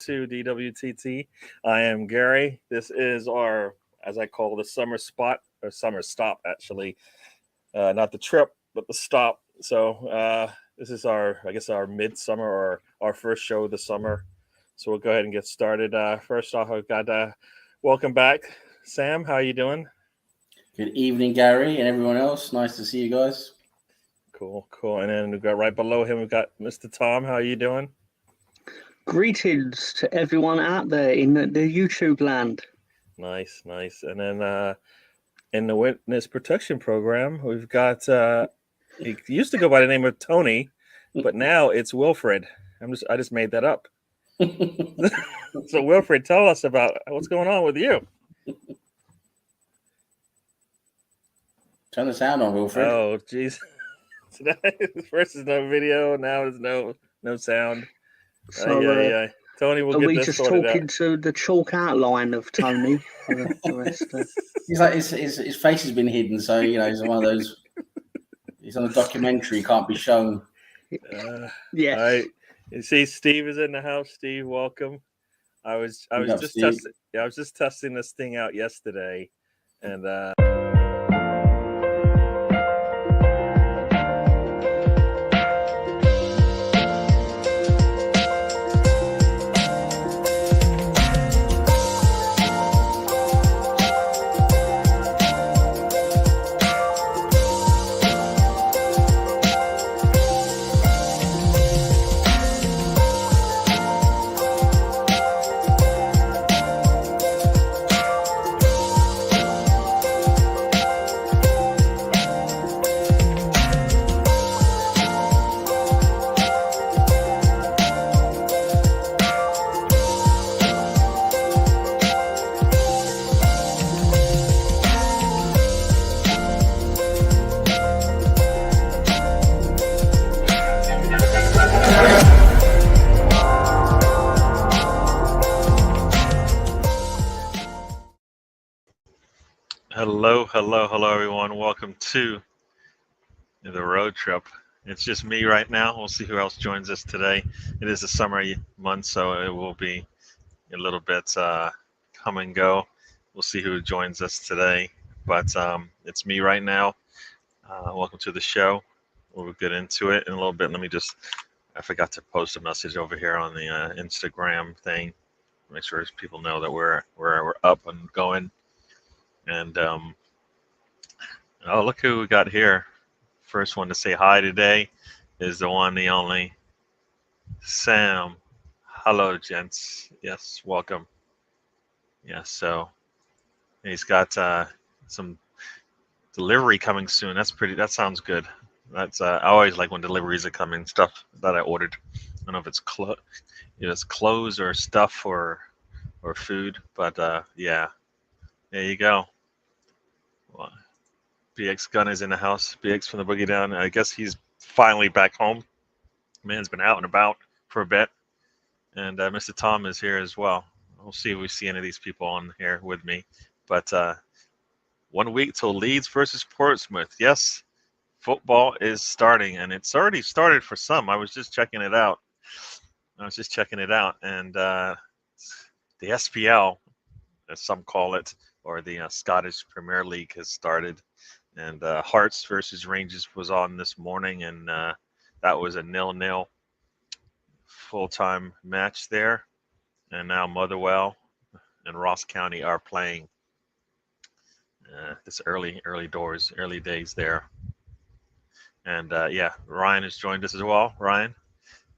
to DWTT. I am Gary. This is our, as I call the summer spot, or summer stop, actually. Not the trip, but the stop. So this is our midsummer or our first show of the summer. So we'll go ahead and get started. First off, I've got welcome back, Sam. How are you doing? Good evening, Gary, and everyone else. Nice to see you guys. Cool. And then we've got right below him, we've got Mr. Tom. How are you doing? Greetings to everyone out there in the YouTube land. Nice. And then in the witness protection program, we've got he used to go by the name of Tony, but now it's Wilfred. I just made that up. So Wilfred, tell us about what's going on with you. Turn the sound on, Wilfred. Oh, jeez. Today first is no video, now there's no sound. So, Tony will are get we this just sorted talking out. to the chalk outline of Tony for the rest? He's like his face has been hidden, so he's one of those. He's on a documentary, can't be shown. Yes. All right. You see, Steve is in the house. Steve, welcome. I was just testing this thing out yesterday, and Hello, everyone. Welcome to the road trip. It's just me right now. We'll see who else joins us today. It is a summer month, so it will be a little bit come and go. We'll see who joins us today, but it's me right now. Welcome to the show. We'll get into it in a little bit. I forgot to post a message over here on the Instagram thing. Make sure people know that we're up and going. And oh, look who we got here. First one to say hi today is the one, the only, Sam. Hello, gents. Yes, welcome. Yes, so he's got some delivery coming soon. That sounds good. That's I always like when deliveries are coming, stuff that I ordered. I don't know if it's clothes or stuff or food, but yeah, there you go. Well, BX Gun is in the house. BX from the Boogie Down. I guess he's finally back home. Man's been out and about for a bit. And Mr. Tom is here as well. We'll see if we see any of these people on here with me. But 1 week till Leeds versus Portsmouth. Yes, football is starting, and it's already started for some. I was just checking it out. And the SPL, as some call it, or the Scottish Premier League has started. And Hearts versus Rangers was on this morning, and that was a 0-0 full-time match there. And now Motherwell and Ross County are playing. This early days there. And yeah, Ryan has joined us as well. Ryan,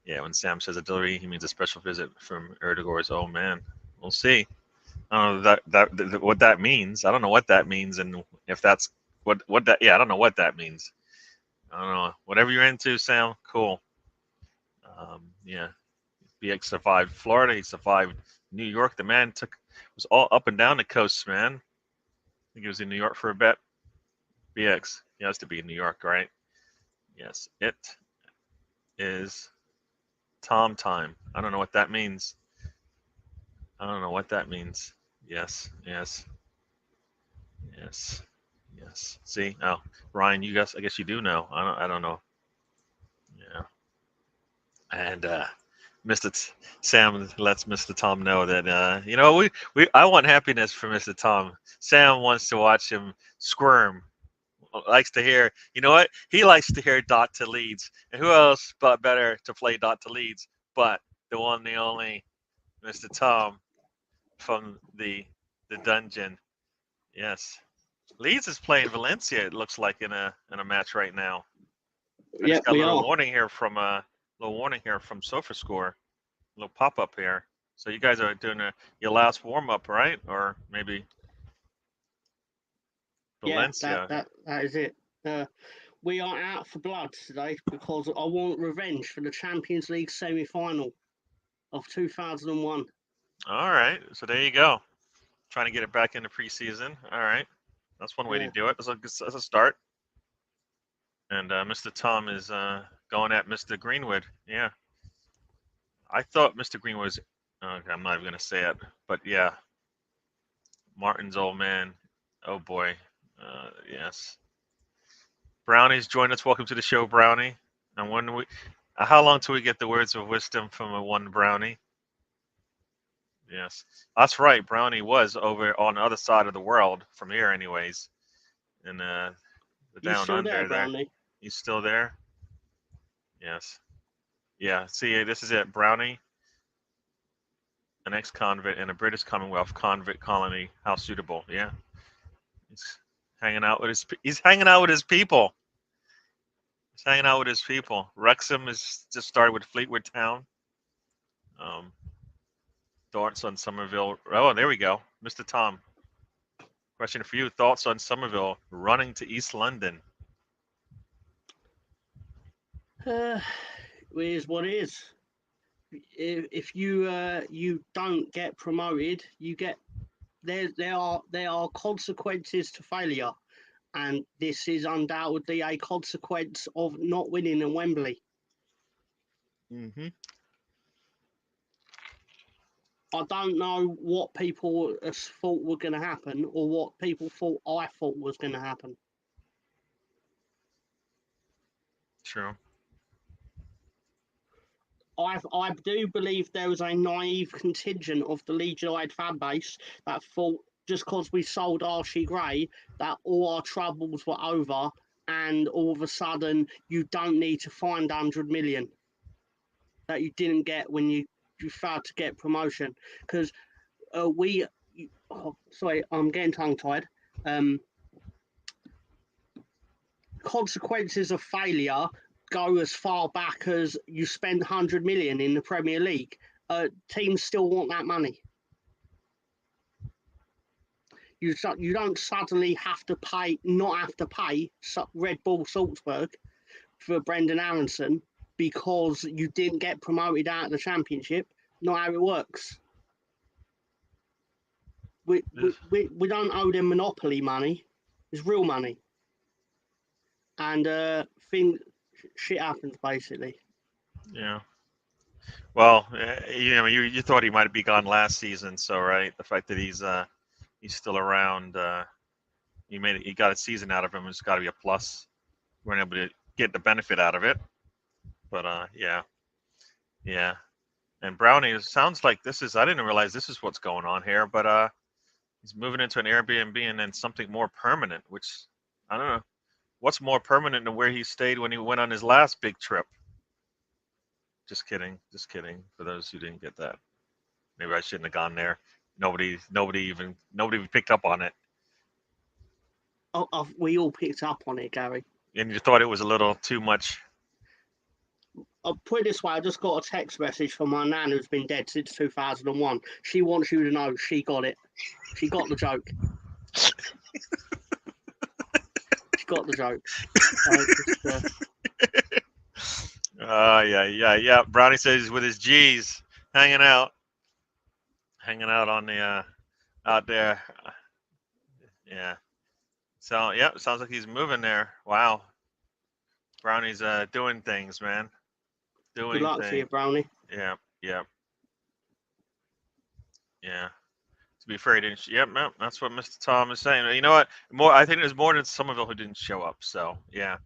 yeah, when Sam says a delivery, he means a special visit from Erdogor's. Oh man, we'll see. I don't know what that means. I don't know what that means, and if that's what that. Yeah, I don't know what that means. I don't know. Whatever you're into, Sam. Cool. Yeah, BX survived Florida. He survived New York. The man was all up and down the coast, man. I think he was in New York for a bit. BX, he has to be in New York, right? Yes, it is Tom time. I don't know what that means. Yes. See, oh, Ryan, you guys, I guess you do know. I don't know. Yeah. And Sam lets Mr. Tom know that I want happiness for Mr. Tom. Sam wants to watch him squirm. Likes to hear. You know what? He likes to hear dot to leads. And who else but better to play dot to leads but the one, the only Mr. Tom from the dungeon. Yes. Leeds is playing Valencia. It looks like in a match right now. I Yep, just got a we little are. warning here from SofaScore. A little pop up here. So you guys are doing your last warm up, right? Or maybe Valencia. Yeah, that is it. We are out for blood today because I want revenge for the Champions League semi-final of 2001. All right. So there you go. Trying to get it back into preseason. All right. That's one way to do it. That's a start. And Mr. Tom is going at Mr. Greenwood. Yeah. I thought Mr. Greenwood was. Okay, I'm not even going to say it. But yeah. Martin's old man. Oh, boy. Yes. Brownie's joined us. Welcome to the show, Brownie. And how long till we get the words of wisdom from a one Brownie? Yes, that's right. Brownie was over on the other side of the world from here, anyways. In the down still under there, Brownie? He's still there. Yes. Yeah. See, this is it. Brownie, an ex-convict in a British Commonwealth convict colony. How suitable? Yeah. He's hanging out with his people. He's hanging out with his people. Wrexham is just started with Fleetwood Town. Thoughts on Somerville? Oh, there we go, Mr. Tom. Question for you: thoughts on Somerville running to East London? Here's what it is. If you don't get promoted, you get there are consequences to failure, and this is undoubtedly a consequence of not winning in Wembley. Mm-hmm. I don't know what people thought were going to happen, or what people thought I thought was going to happen. True. I do believe there was a naive contingent of the Leeds United fan base that thought just because we sold Archie Gray that all our troubles were over, and all of a sudden you don't need to find 100 million that you didn't get when you failed to get promotion. Because sorry, I'm getting tongue-tied. Consequences of failure go as far back as you spend 100 million in the Premier League. Teams still want that money. You don't suddenly not have to pay Red Bull Salzburg for Brendan Aronson because you didn't get promoted out of the Championship. Not how it works. We don't owe them monopoly money. It's real money. And shit happens basically. Yeah. Well, you thought he might be gone last season, so right, the fact that he's still around, he got a season out of him. It's got to be a plus. We're able to get the benefit out of it. But yeah. And Brownie, it sounds like I didn't realize this is what's going on here, but he's moving into an Airbnb and then something more permanent, which I don't know. What's more permanent than where he stayed when he went on his last big trip? Just kidding. For those who didn't get that, maybe I shouldn't have gone there. Nobody even picked up on it. We all picked up on it, Gary. And you thought it was a little too much. I'll put it this way, I just got a text message from my nan who's been dead since 2001. She wants you to know she got it. She got the joke. She got the joke. Yeah. Brownie says he's with his G's, hanging out on the out there. Yeah. So yeah, sounds like he's moving there. Wow. Brownie's doing things, man. Good luck to you, Brownie. Yeah. To be fair, he didn't. Yep, that's what Mr. Tom is saying. You know what? I think there's more than Somerville who didn't show up. So yeah.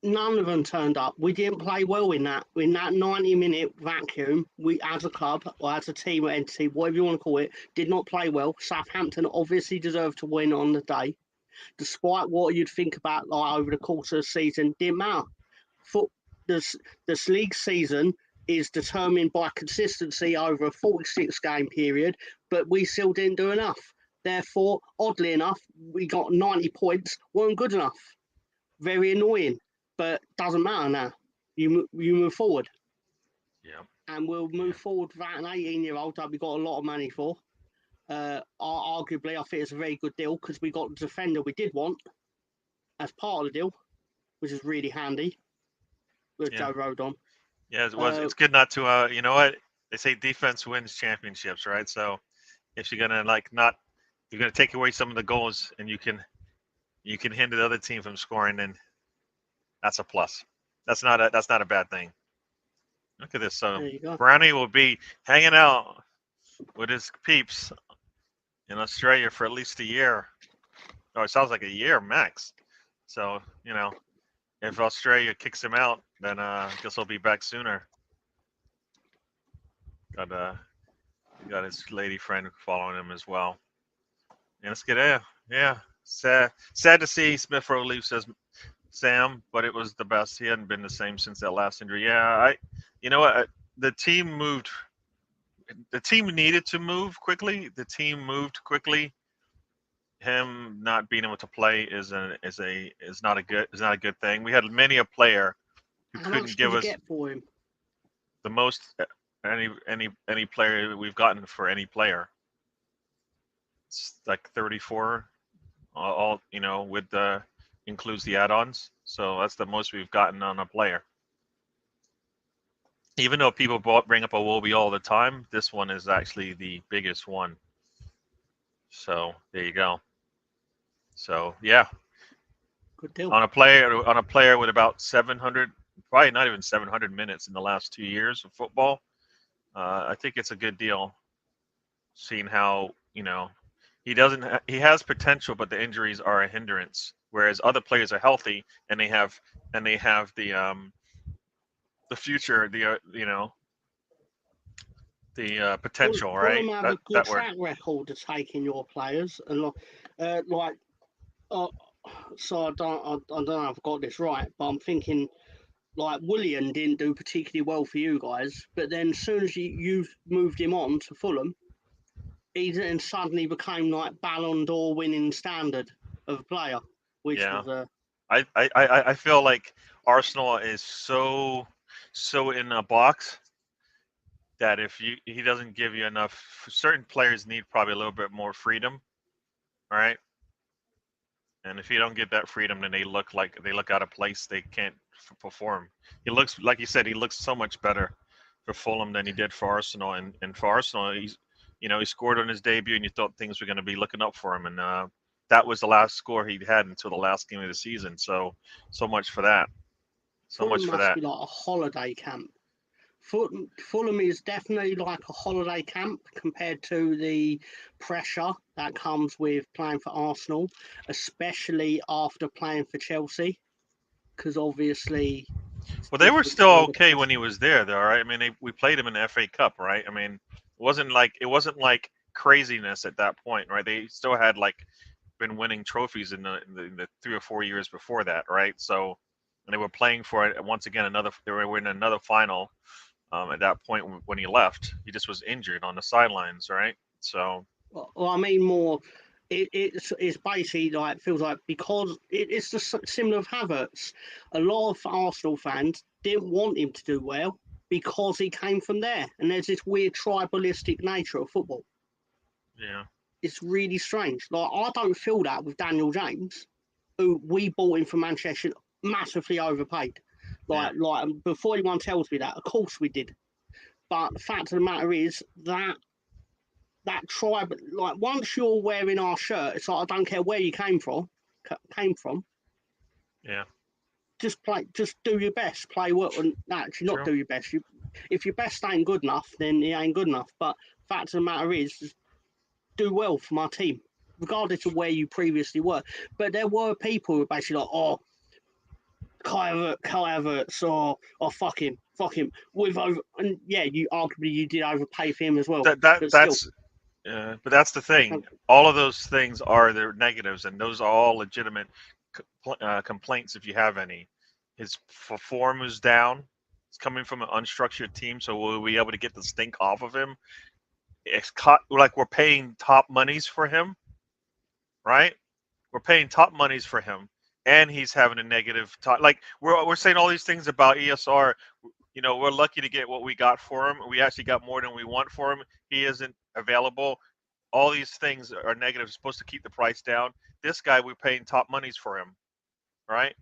None of them turned up. We didn't play well in that 90-minute vacuum. We, as a club or as a team or entity, whatever you want to call it, did not play well. Southampton obviously deserved to win on the day, despite what you'd think about like over the course of the season. Didn't matter. This league season is determined by consistency over a 46-game period, but we still didn't do enough. Therefore, oddly enough, we got 90 points, weren't good enough. Very annoying, but doesn't matter now. You move forward. Yeah. And we'll move forward without an 18-year-old that we got a lot of money for. Arguably, I think it's a very good deal because we got the defender we did want as part of the deal, which is really handy with Joe Rodon. Yeah, it was. It's good not to. You know what they say: defense wins championships, right? So if you're gonna you're gonna take away some of the goals, and you can hinder the other team from scoring, then that's a plus. That's not a bad thing. Look at this. So Brownie will be hanging out with his peeps in Australia for at least a year. Oh, it sounds like a year max. So, if Australia kicks him out, then I guess he'll be back sooner. Got his lady friend following him as well. And let's get it. Yeah. Sad to see Smith Rowe leave, says Sam, but it was the best. He hadn't been the same since that last injury. Yeah, you know what? The team moved. The team needed to move quickly. The team moved quickly. Him not being able to play is not a good thing. We had many a player who couldn't give us get for him? the most any player we've gotten for any player. It's like 34, all with the includes the add-ons. So that's the most we've gotten on a player. Even though people bring up Iwobi all the time, this one is actually the biggest one. So there you go. So yeah, good deal. On a player with about 700, probably not even 700 minutes in the last 2 years of football. I think it's a good deal. Seeing how he has potential, but the injuries are a hindrance. Whereas other players are healthy and they have the future, the potential, right? Fulham have a good track record of taking your players, and so I don't know if I've got this right, but I'm thinking like Willian didn't do particularly well for you guys, but then as soon as you moved him on to Fulham, he then suddenly became like Ballon d'Or winning standard of a player, which was I feel like Arsenal is so in a box that if he doesn't give you enough, certain players need probably a little bit more freedom, right? And if you don't get that freedom, then they look out of place. They can't perform. He looks, like you said, he looks so much better for Fulham than he did for Arsenal. And for Arsenal, he scored on his debut, and you thought things were going to be looking up for him. And that was the last score he'd had until the last game of the season. So much for that. Fulham must be like a holiday camp. Fulham is definitely like a holiday camp compared to the pressure that comes with playing for Arsenal, especially after playing for Chelsea, because obviously. Well, they were still okay when he was there, though, right? I mean, we played him in the FA Cup, right? I mean, it wasn't like craziness at that point, right? They still had been winning trophies in the 3 or 4 years before that, right? So, and they were playing for it once again. They were in another final. At that point when he left, he just was injured on the sidelines, right? So, well, I mean, more. It's basically like feels like because it's the similar of Havertz. A lot of Arsenal fans didn't want him to do well because he came from there, and there's this weird tribalistic nature of football. Yeah, it's really strange. Like I don't feel that with Daniel James, who we bought in from Manchester, massively overpaid. Like before anyone tells me that, of course we did. But the fact of the matter is that tribe, like once you're wearing our shirt, it's like I don't care where you came from. Yeah. Just do your best. Play well, and actually not do your best. If your best ain't good enough, then it ain't good enough. But the fact of the matter is, just do well for my team, regardless of where you previously were. But there were people who were basically like, Kai Havertz, or fuck him. With over, and yeah, you did overpay for him as well. But that's the thing. All of those things are their negatives, and those are all legitimate complaints if you have any. His form is down. It's coming from an unstructured team, so will we be able to get the stink off of him? It's like we're paying top monies for him, right? We're paying top monies for him, and he's having a negative talk. Like we're saying all these things about ESR. You know, we're lucky to get what we got for him. We actually got more than we want for him. He isn't available. All these things are negative. Supposed to keep the price down. This guy, we're paying top monies for him, right?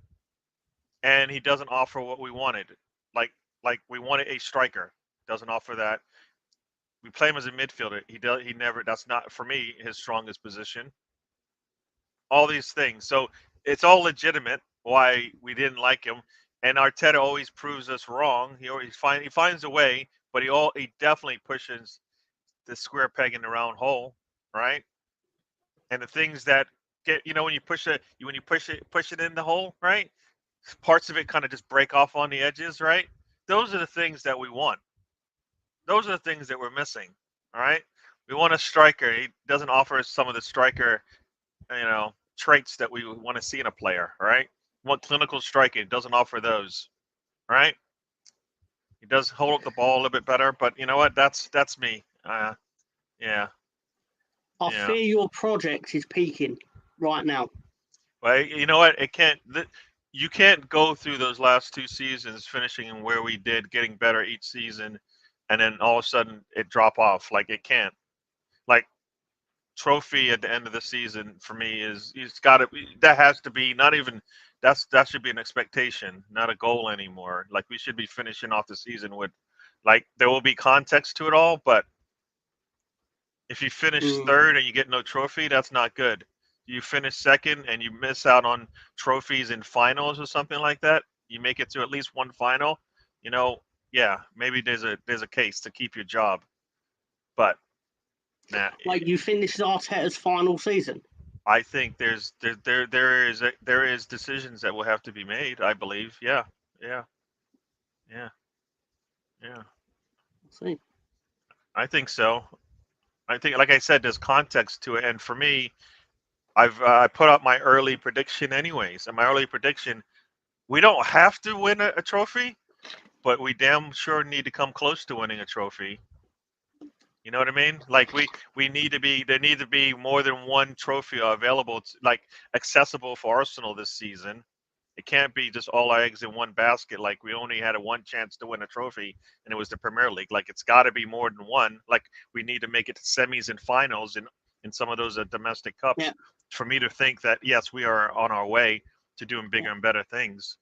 And he doesn't offer what we wanted. Like we wanted a striker. Doesn't offer that. We play him as a midfielder. He never. That's not for me his strongest position. All these things. So it's all legitimate why we didn't like him. And Arteta always proves us wrong. He finds a way, but he definitely pushes the square peg in the round hole, right? And the things that get when you push it in the hole, right? Parts of it kind of just break off on the edges, right? Those are the things that we want. Those are the things that we're missing. All right. We want a striker. He doesn't offer us some of the striker, traits that we want to see in a player. All right. We want clinical striking. It doesn't offer those. All right. He does hold up the ball a little bit better, but you know what? That's me. Yeah. I fear your project is peaking right now. Well, you know what? You can't go through those last two seasons finishing in where we did, getting better each season, and then all of a sudden it drop off. Like it can't. Like trophy at the end of the season for me it's got to be, that has to be not even that should be an expectation, not a goal anymore. Like we should be finishing off the season with, like, there will be context to it all, but if you finish third and you get no trophy, that's not good. You finish second and you miss out on trophies in finals or something like that. You make it to at least one final, yeah, maybe there's a case to keep your job, but nah. Like you finished Arteta's final season. I think there is decisions that will have to be made. I believe, yeah. See, I think so. I think, like I said, there's context to it, and for me, I put out my early prediction anyways. And my early prediction, we don't have to win a trophy, but we damn sure need to come close to winning a trophy. You know what I mean? Like we need to be, there need to be more than one trophy available, like accessible for Arsenal this season. It can't be just all our eggs in one basket. Like we only had one chance to win a trophy, and it was the Premier League. Like it's got to be more than one. Like we need to make it to semis and finals in some of those domestic cups for me to think that yes, we are on our way to doing bigger and better things.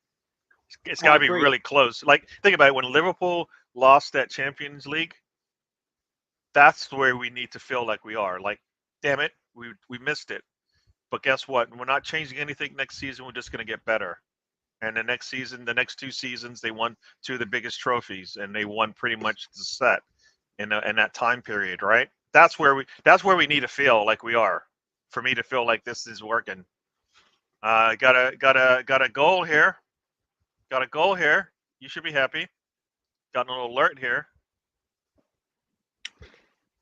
It's got to be really close. Like think about it, when Liverpool lost that Champions League, that's where we need to feel like we are. Like, damn it, we missed it. But guess what? We're not changing anything next season. We're just going to get better. And the next season, the next two seasons, they won two of the biggest trophies, and they won pretty much the set in that time period, right? That's where we need to feel like we are. For me to feel like this is working. Got a goal here. Got a goal here. You should be happy. Got an alert here.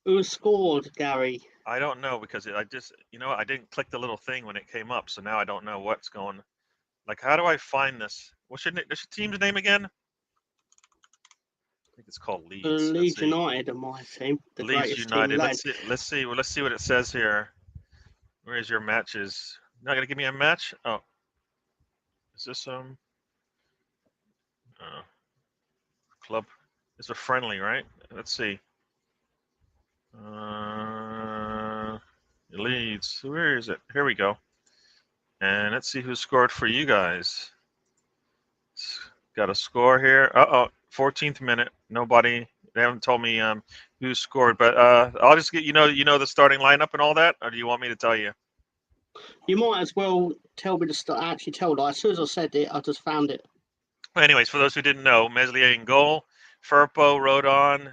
Who scored, Gary? I don't know because I just, I didn't click the little thing when it came up, so now I don't know what's going. Like, how do I find this? What's your team's name again? I think it's called Leeds. Leeds United are my team. Leeds United. Let's see what it says here. Where's your matches? Not gonna give me a match? Oh, is this club? It's a friendly, right? Let's see. Leeds. Where is it? Here we go. And let's see who scored for you guys. Got a score here. 14th minute. Nobody. They haven't told me who scored, but I'll just get the starting lineup and all that, or do you want me to tell you? You might as well tell me to start. Actually, tell that. As soon as I said it, I just found it. Well, anyways, for those who didn't know, Meslier in goal, Firpo, Rodon,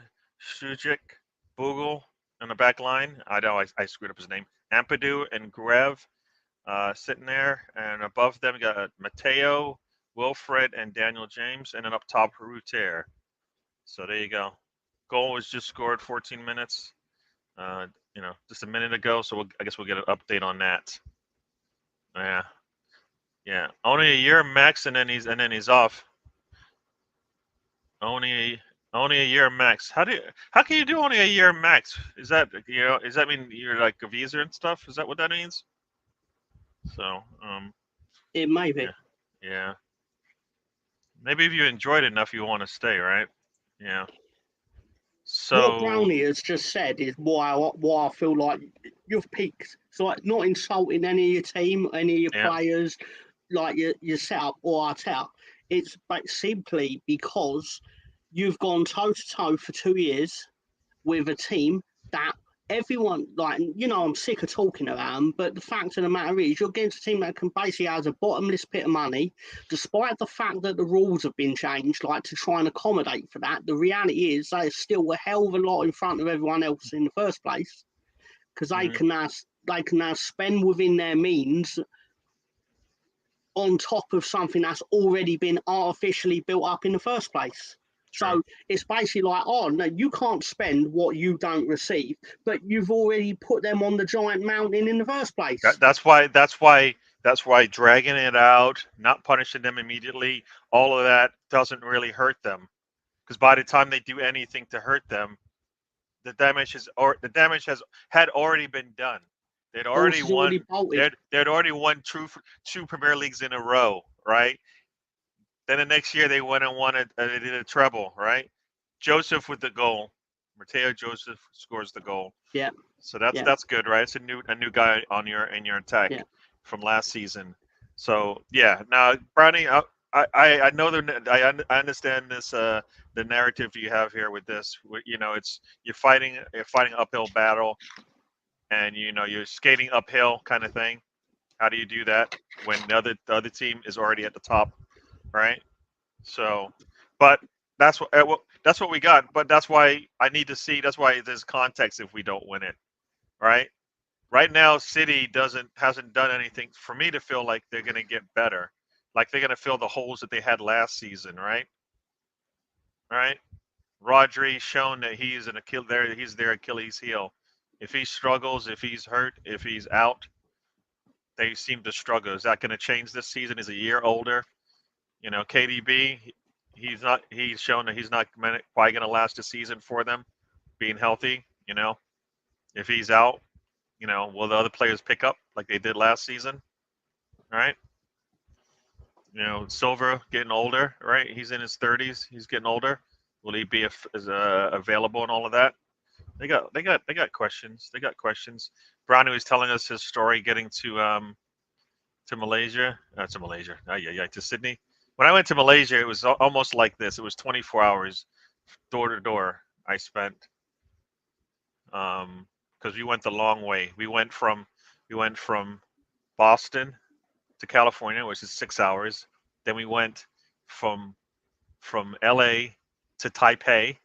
Sujic, Bogle on the back line. I know I screwed up his name. Ampadu and Grev sitting there, and above them you got Mateo, Wilfred and Daniel James, and then up top, Ruter. So there you go. Goal was just scored 14 minutes, just a minute ago. So I guess we'll get an update on that. Yeah. Only a year max, and then he's off. Only a year max. How can you do only a year max? Is that does that mean you're like a visa and stuff? Is that what that means? So It may be. yeah. Maybe if you enjoyed it enough, you want to stay, right? Yeah. So What Brownie has just said is why I feel like you've peaked. It's like not insulting any of your team, any of your players, like your setup or our setup. It's simply because you've gone toe to toe for 2 years with a team that everyone, I'm sick of talking about them, but the fact of the matter is you're against a team that can basically has a bottomless pit of money, despite the fact that the rules have been changed, to try and accommodate for that. The reality is they're still a hell of a lot in front of everyone else in the first place, because they can now spend within their means on top of something that's already been artificially built up in the first place. So it's basically like, oh no, you can't spend what you don't receive, but you've already put them on the giant mountain in the first place. That's why dragging it out, not punishing them immediately, all of that doesn't really hurt them, because by the time they do anything to hurt them, the damage had already been done. They'd already won. They'd already won two Premier Leagues in a row, right? Then the next year they went and won they did a treble, right? Joseph with the goal. Mateo Joseph scores the goal. Yeah. So that's good, right? It's a new guy in your attack from last season. So yeah. Now Brownie, I know I understand this the narrative you have here with this. It's you're fighting uphill battle, and you're skating uphill kind of thing. How do you do that when the other team is already at the top, right? So, but that's what we got. But that's why I need to see. That's why there's context if we don't win it, right? Right now, City hasn't done anything for me to feel like they're going to get better, like they're going to fill the holes that they had last season, right? Right? Rodri's shown that he's their Achilles heel. If he struggles, if he's hurt, if he's out, they seem to struggle. Is that going to change this season? He's a year older. KDB, he's shown that he's not quite going to last a season for them, being healthy. If he's out, will the other players pick up like they did last season? Right? Silva getting older, right? He's in his 30s. He's getting older. Will he be available and all of that? They got questions. They got questions. Brownie was telling us his story getting to Malaysia. To Sydney. When I went to Malaysia, it was almost like this. It was 24 hours, door to door. I spent because we went the long way. We went from Boston to California, which is 6 hours. Then we went from LA to Taipei,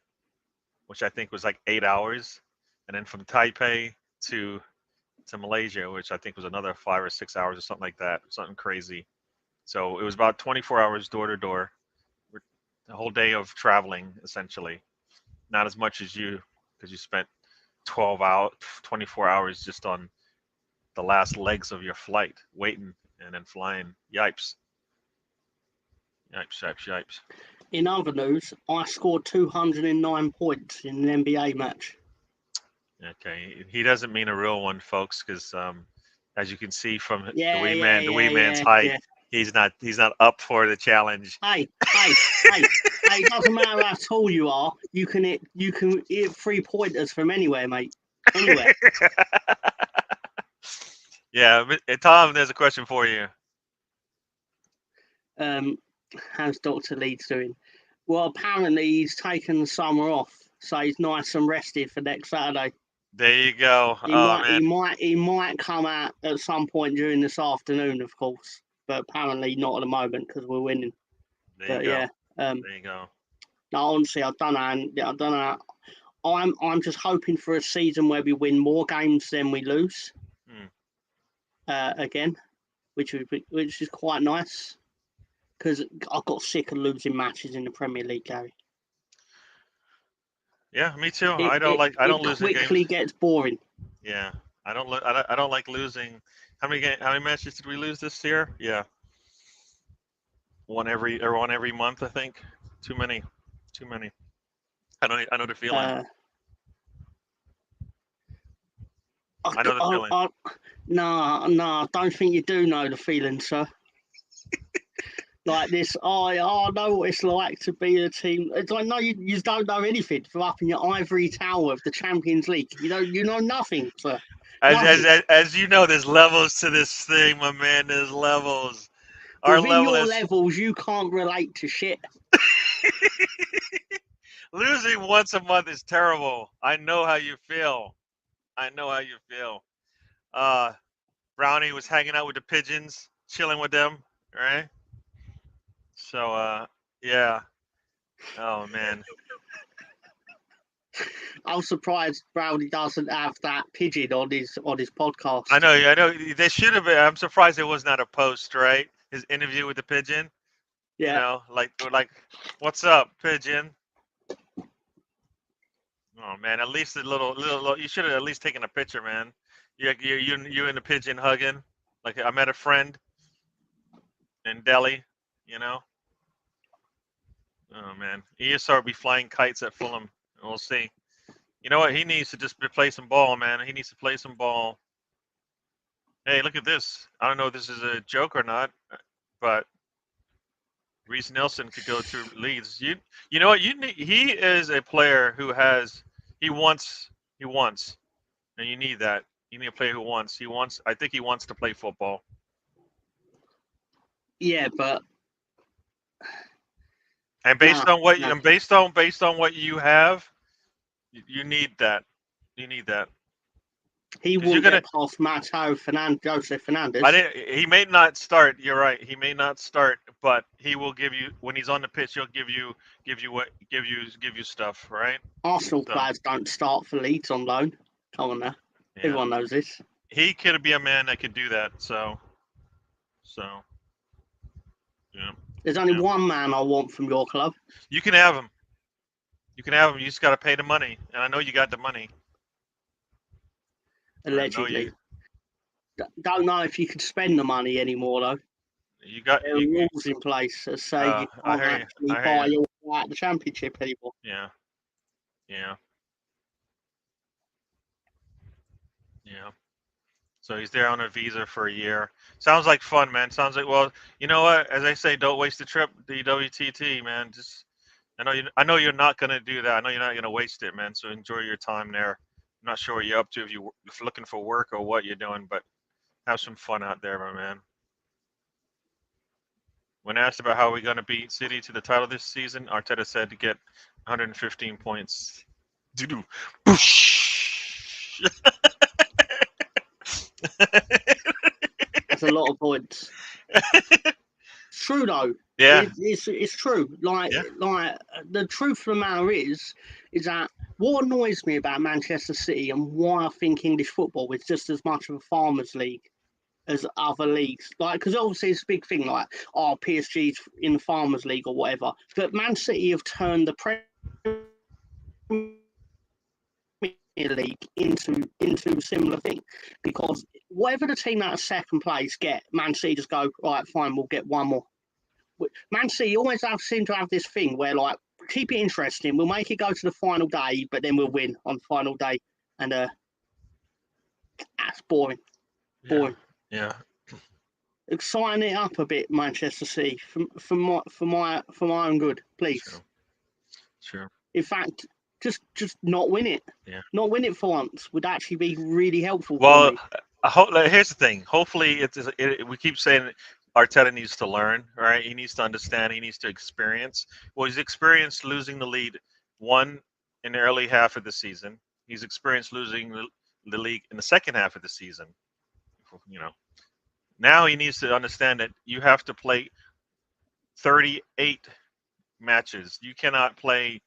which I think was like 8 hours, and then from Taipei to Malaysia, which I think was another 5 or 6 hours or something like that, something crazy. So it was about 24 hours door to door, a whole day of traveling essentially. Not as much as you, because you spent 24 hours just on the last legs of your flight, waiting and then flying. Yipes. In other news, I scored 209 points in an NBA match. Okay, he doesn't mean a real one, folks, because as you can see from the wee man's height, he's not up for the challenge. Hey! It doesn't matter how tall you are. You can hit 3-pointers from anywhere, mate. Anywhere. Yeah, Tom, there's a question for you. How's Dr. Leeds doing? Well, apparently he's taken the summer off, so he's nice and rested for next Saturday. There you go. He might come out at some point during this afternoon, of course, but apparently not at the moment because we're winning. There you go. No, honestly, I don't know. I'm just hoping for a season where we win more games than we lose. Again, which is quite nice. because I got sick of losing matches in the Premier League, Gary. Yeah, me too. It, I don't lose in games. It quickly gets boring. Yeah, I don't like losing. How many matches did we lose this year? Yeah, one every month, I think. Too many. I know the feeling. I know the feeling. No, I don't think you do know the feeling, sir. Like this, I know what it's like to be a team. It's like, no, you don't know anything. You're up in your ivory tower of the Champions League. You know nothing, sir. As you know, there's levels to this thing, my man. There's levels. Within your levels, you can't relate to shit. Losing once a month is terrible. I know how you feel. Brownie was hanging out with the pigeons, chilling with them, right? So, yeah. Oh man. I'm surprised Brownie doesn't have that pigeon on his podcast. I know. They should have been. I'm surprised it was not a post, right? His interview with the pigeon. Yeah. You know, like, what's up, pigeon? Oh man, at least a little. You should have at least taken a picture, man. You and the pigeon hugging. Like I met a friend in Delhi. You know. Oh man, ESR will be flying kites at Fulham. We'll see. You know what? He needs to just play some ball, man. He needs to play some ball. Hey, look at this. I don't know if this is a joke or not, but Reece Nelson could go to Leeds. You know what? He is a player who wants, and you need that. You need a player who wants. I think he wants to play football. Yeah, but. And based on what you have, you need that. You need that. He won't get past Jose Fernandez. He may not start. You're right. He may not start, but he will give you when he's on the pitch. He'll give you stuff, right? Arsenal players don't start for Leeds on loan. Come on now, yeah. Everyone knows this. He could be a man that could do that. So, yeah. There's only one man I want from your club. You can have him. You just got to pay the money, and I know you got the money. Allegedly. Don't know if you could spend the money anymore though. There are rules in place that say you can't actually buy your way out of the Championship anymore. Yeah. So he's there on a visa for a year. Sounds like fun, man. Sounds like, well, you know what? As I say, don't waste the trip, DWTT, man. Just I know you're not gonna do that. I know you're not gonna waste it, man. So enjoy your time there. I'm not sure what you're up to if you're looking for work or what you're doing, but have some fun out there, my man. When asked about how we're going to beat City to the title this season, Arteta said to get 115 points. Doo-doo. That's a lot of points. It's true though. Yeah, it's true. Like the truth of the matter is that what annoys me about Manchester City and why I think English football is just as much of a farmers' league as other leagues. Like, because obviously it's a big thing. Like, PSG's in the farmers' league or whatever. But Man City have turned the Premier League into a similar thing, because whatever the team out of second place get, Man City just go, right, fine, we'll get one more. Man City always seem to have this thing where, like, keep it interesting, we'll make it go to the final day, but then we'll win on the final day, and that's boring. Yeah. Exciting it up a bit, Manchester City, for my own good, please. Sure. In fact, just not win it. Yeah. Not win it for once would actually be really helpful. Well, here's the thing. Hopefully, we keep saying Arteta needs to learn, right? He needs to understand. He needs to experience. Well, he's experienced losing the lead in the early half of the season. He's experienced losing the league in the second half of the season. You know, now he needs to understand that you have to play 38 matches. You cannot play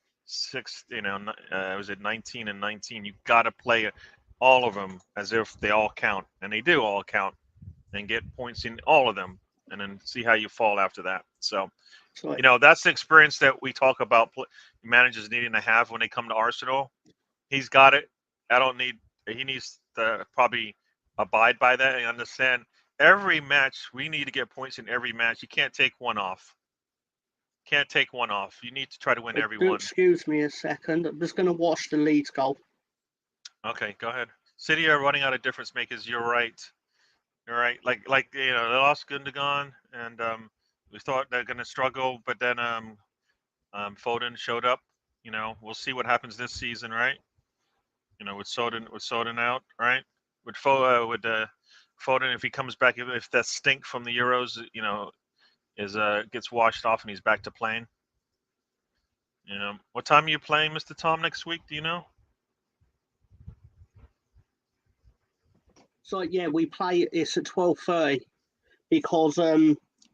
19 and 19. You got to play all of them as if they all count, and they do all count, and get points in all of them. and then see how you fall after that. So, So, that's the experience that we talk about managers needing to have when they come to Arsenal. He's got it. I don't need. He needs to probably abide by that and understand every match. We need to get points in every match. You can't take one off. Can't take one off. You need to try to win every one. excuse me a second. I'm just going to watch the Leeds goal. Okay, go ahead. City are running out of difference makers. You're right. You're right. Like they lost Gundogan, and we thought they're going to struggle, but then Foden showed up. We'll see what happens this season, right? With Soden out, right? With Foden, if he comes back, if that stink from the Euros, gets washed off and he's back to playing. What time are you playing, Mr. Tom, next week? Do you know? So yeah, we play. It's at 12:30 because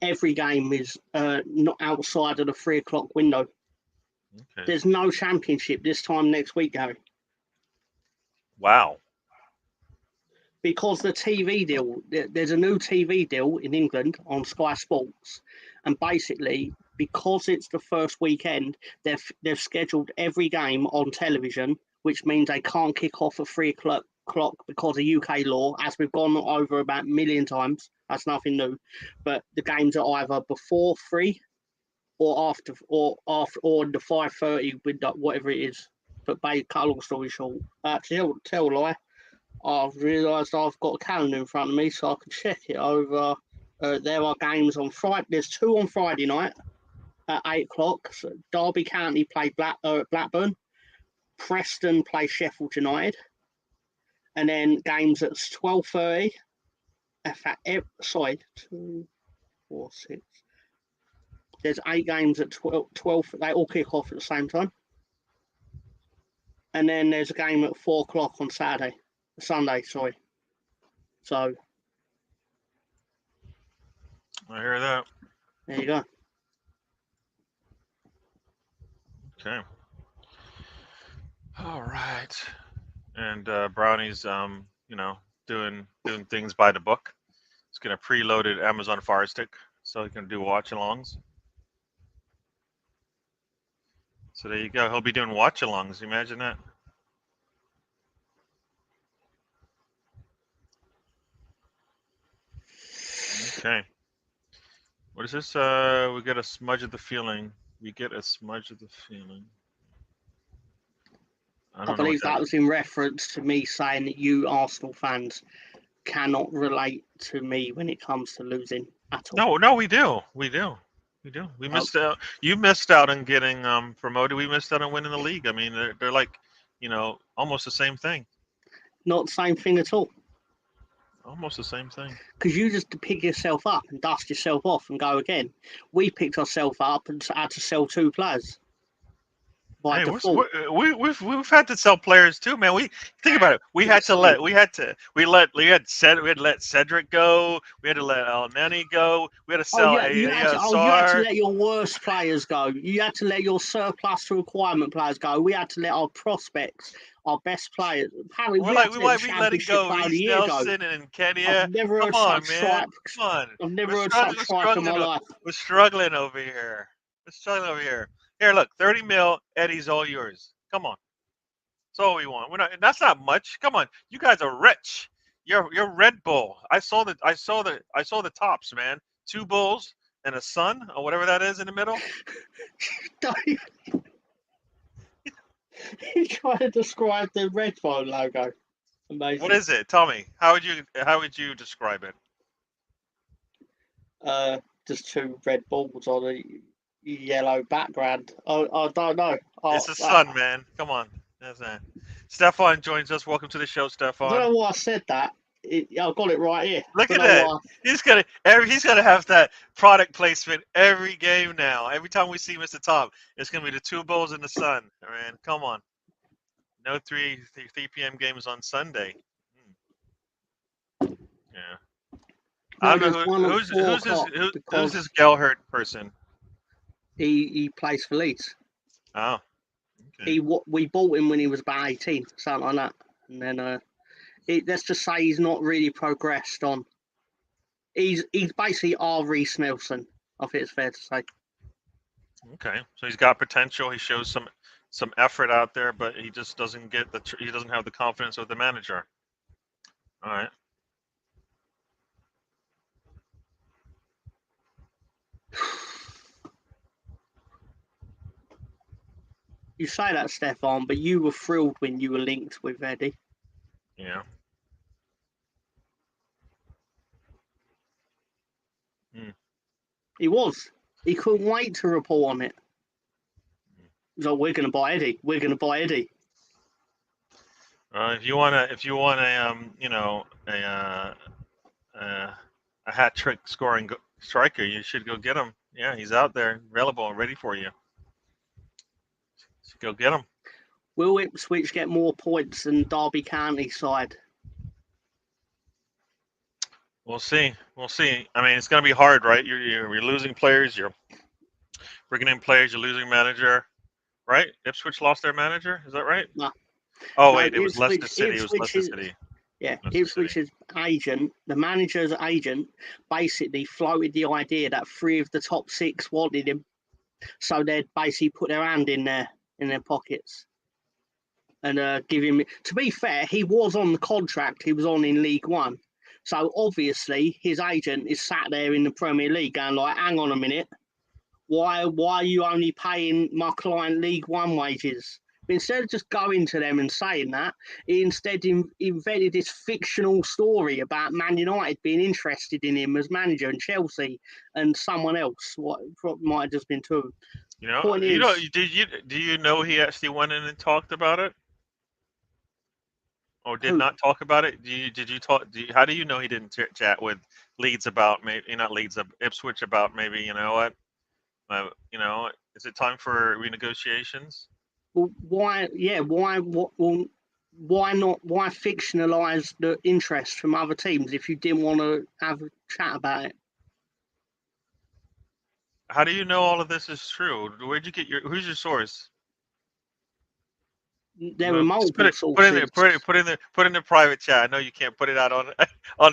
every game is not outside of the 3 o'clock window. Okay. There's no championship this time next week, Gary. Wow. Because the TV deal, there's a new TV deal in England on Sky Sports, and basically because it's the first weekend, they've scheduled every game on television, which means they can't kick off at 3 o'clock because of UK law, as we've gone over about a million times. That's nothing new, but the games are either before 3 or after or the 5:30 window, whatever it is. But cut a long story short, tell a lie. I've realised I've got a calendar in front of me, so I can check it over. There are games on Friday. There's 2 on Friday night at 8 o'clock. So Derby County play Blackburn. Preston play Sheffield United. And then games at 12:30. In fact, 2, 4, 6. There's 8 games at 12. They all kick off at the same time. And then there's a game at 4 o'clock on Sunday, sorry. So I hear that. there you go. Okay. All right. And Brownie's, doing things by the book. He's gonna preloaded Amazon Fire Stick so he can do watch-alongs. So there you go. He'll be doing watch-alongs. Imagine that. Okay. What is this? We get a smudge of the feeling. We get a smudge of the feeling. I believe that was in reference to me saying that you Arsenal fans cannot relate to me when it comes to losing at all. No, we do. We missed out. You missed out on getting promoted. We missed out on winning the league. I mean, they're like, almost the same thing. Not the same thing at all. Almost the same thing. Because you just pick yourself up and dust yourself off and go again. We picked ourselves up and had to sell 2 players. By default. We've had to sell players too, man. We think about it. We had let Cedric go. We had to let El Neni go. We had to sell you had to let your worst players go. You had to let your surplus to requirement players go. We had to let our prospects, our best players. We letting go Reece Nelson and Kenya. I've never heard such stripe. Come on. I've never heard such stripe in my life. We're struggling over here. Here, look, 30 mil. Eddie's all yours. Come on, that's all we want. That's not much. Come on, you guys are rich. You're Red Bull. I saw the tops, man. 2 bulls and a sun or whatever that is in the middle. You trying to describe the Red Bull logo? Amazing. What is it? Tell me. How would you describe it? Just 2 Red Bulls on a yellow background. I don't know. It's the sun, man. Come on. That's that. Stefan joins us. Welcome to the show, Stefan. I don't know why I said that. I've got it right here. Look at that. He's gonna have that product placement every game now. Every time we see Mr. Tom, it's gonna be the 2 bulls in the sun. Man, come on. No 3 p.m. games on Sunday. Yeah. I don't know who's this Gelhert person. He plays for Leeds. Oh. Okay. We bought him when he was about 18, something like that. And then let's just say he's not really progressed on. He's basically our Reece Nelson. I think it's fair to say. Okay, so he's got potential. He shows some effort out there, but he just doesn't get he doesn't have the confidence of the manager. All right. You say that, Stefan, but you were thrilled when you were linked with Eddie. Yeah. He was. He couldn't wait to report on it. So we're going to buy Eddie. We're going to buy Eddie. If you want a a hat trick scoring striker, you should go get him. Yeah, he's out there, available and ready for you. So go get him. Will Ipswich get more points than Derby County side? We'll see. We'll see. I mean, it's going to be hard, right? You're losing players. You're bringing in players. You're losing manager, right? Ipswich lost their manager. Is that right? No. Oh No, wait, it was Leicester City. Ipswich It was Leicester City. Yeah, Leicester Ipswich's agent, the manager's agent, basically floated the idea that 3 of the top 6 wanted him, so they'd basically put their hand in their pockets and give him. To be fair, he was on the contract he was on in League One, so obviously his agent is sat there in the Premier League going like, "Hang on a minute, why are you only paying my client League One wages?" But instead of just going to them and saying that, he instead invented this fictional story about Man United being interested in him as manager and Chelsea and someone else. What might have just been two of them. You know, Point you know, is- do you know he actually went in and talked about it, or did Who? not talk about it? Did you talk? How do you know he didn't chat with Leeds about maybe not Leeds, Ipswich about maybe is it time for renegotiations? Well, why? Yeah, why? Why not? Why fictionalize the interest from other teams if you didn't want to have a chat about it? How do you know all of this is true? Where'd you get who's your source? There were Just multiple sources. put in the private chat. I know you can't put it out on on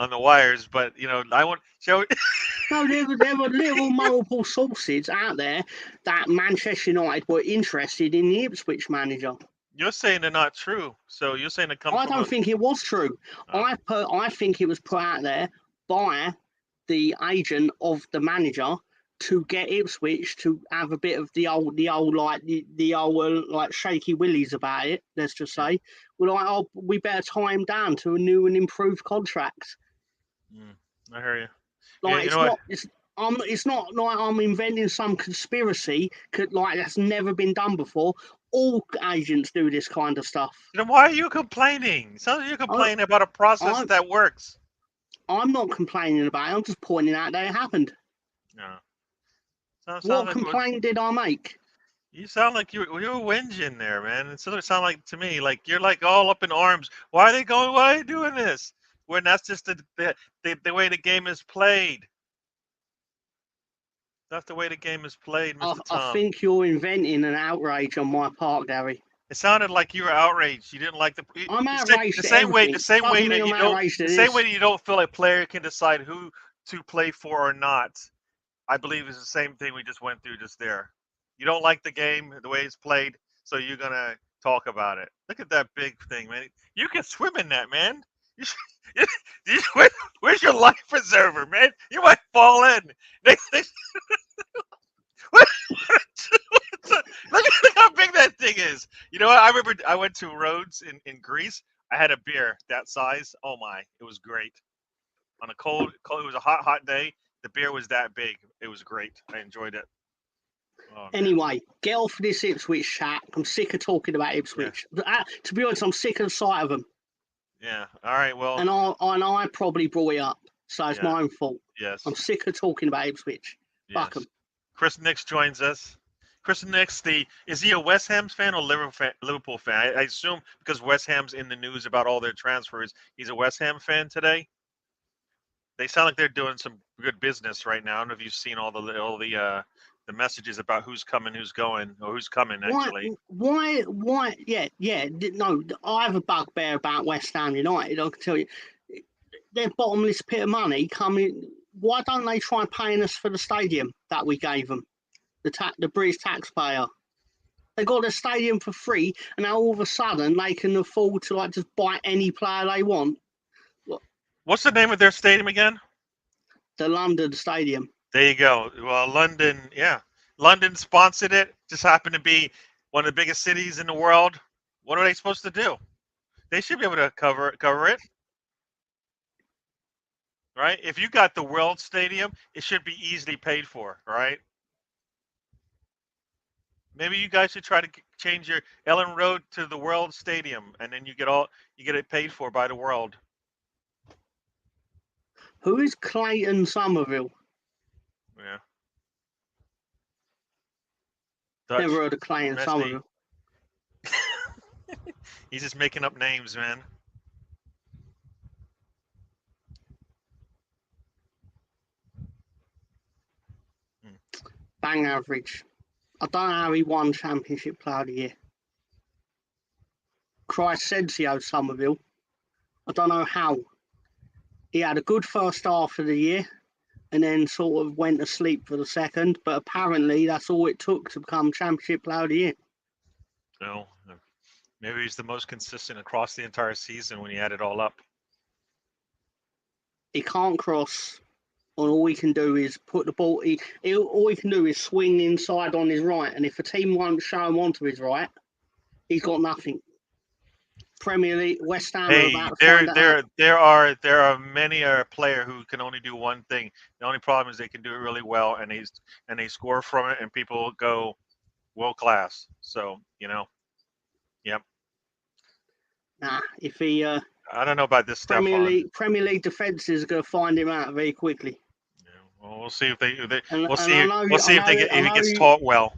the wires, but I want show. No, there were little multiple sources out there that Manchester United were interested in the Ipswich manager. You're saying they're not true, so you're saying it comes I from. don't think it was true. Oh. I think it was put out there by the agent of the manager to get Ipswich to have a bit of the old like shaky willies about it. Let's just say, we're like, oh, we better tie him down to a new and improved contract. I hear you. Like Yeah, it's not like I'm inventing some conspiracy like that's never been done before. All agents do this kind of stuff. Then why are you complaining? Sounds like you're complaining about a process that works. I'm not complaining about it. I'm just pointing out that it happened. No. What complaint did I make? You sound like you're whinging there, man. It sort of sound like to me like you're like all up in arms. Why are they going? Why are they doing this? When that's just the way the game is played. That's the way the game is played, Mr. Tom. I think you're inventing an outrage on my part, Gary. It sounded like you were outraged. You didn't like the. I'm outraged. The same way that you don't feel a player can decide who to play for or not. I believe it's the same thing we just went through just there. You don't like the game, the way it's played, so you're gonna talk about it. Look at that big thing, man. You can swim in that, man. Where's your life preserver, man? You might fall in. Look how big that thing is. You know what? I remember I went to Rhodes in Greece. I had a beer that size. Oh my, it was great. On a cold, it was a hot day. The beer was that big. It was great. I enjoyed it. Oh, anyway, get off this Ipswich chat. I'm sick of talking about Ipswich. Yeah. To be honest, I'm sick of the sight of them. Yeah. All right. Well. And I probably brought it up, so it's my own fault. Yes. I'm sick of talking about Ipswich. Yes. Fuck them. Chris Nix joins us. Chris Nix, is he a West Ham fan or Liverpool fan? I assume because West Ham's in the news about all their transfers, he's a West Ham fan today. They sound like they're doing some good business right now. I don't know if you've seen all the messages about who's coming, who's going, or who's coming actually. Why? Yeah. No, I have a bugbear about West Ham United. I can tell you, their bottomless pit of money coming. Why don't they try paying us for the stadium that we gave them? The British taxpayer. They got the stadium for free, and now all of a sudden they can afford to like just buy any player they want. What's the name of their stadium again? The London Stadium. There you go. Well, London, yeah. London sponsored it. Just happened to be one of the biggest cities in the world. What are they supposed to do? They should be able to cover it. Right? If you got the World Stadium, it should be easily paid for, right? Maybe you guys should try to change your Ellen Road to the World Stadium, and then you get it paid for by the world. Who is Clayton Somerville? Yeah. Never heard of Clayton Somerville. He's just making up names, man. Bang average. I don't know how he won Championship Player of the Year. Crescencio Somerville. I don't know how. He had a good first half of the year and then sort of went to sleep for the second, but apparently that's all it took to become Championship Player of the Year. No, maybe he's the most consistent across the entire season when you add it all up. He can't cross. All he can do is put the ball. All he can do is swing inside on his right, and if a team won't show him onto his right, he's got nothing. Premier League, West Ham. Hey, there are many a player who can only do one thing. The only problem is they can do it really well, and they score from it, and people go world class. So yep. Nah, if he. I don't know about this stuff. Premier League defenses are going to find him out very quickly. Yeah, well, we'll see if he gets taught well.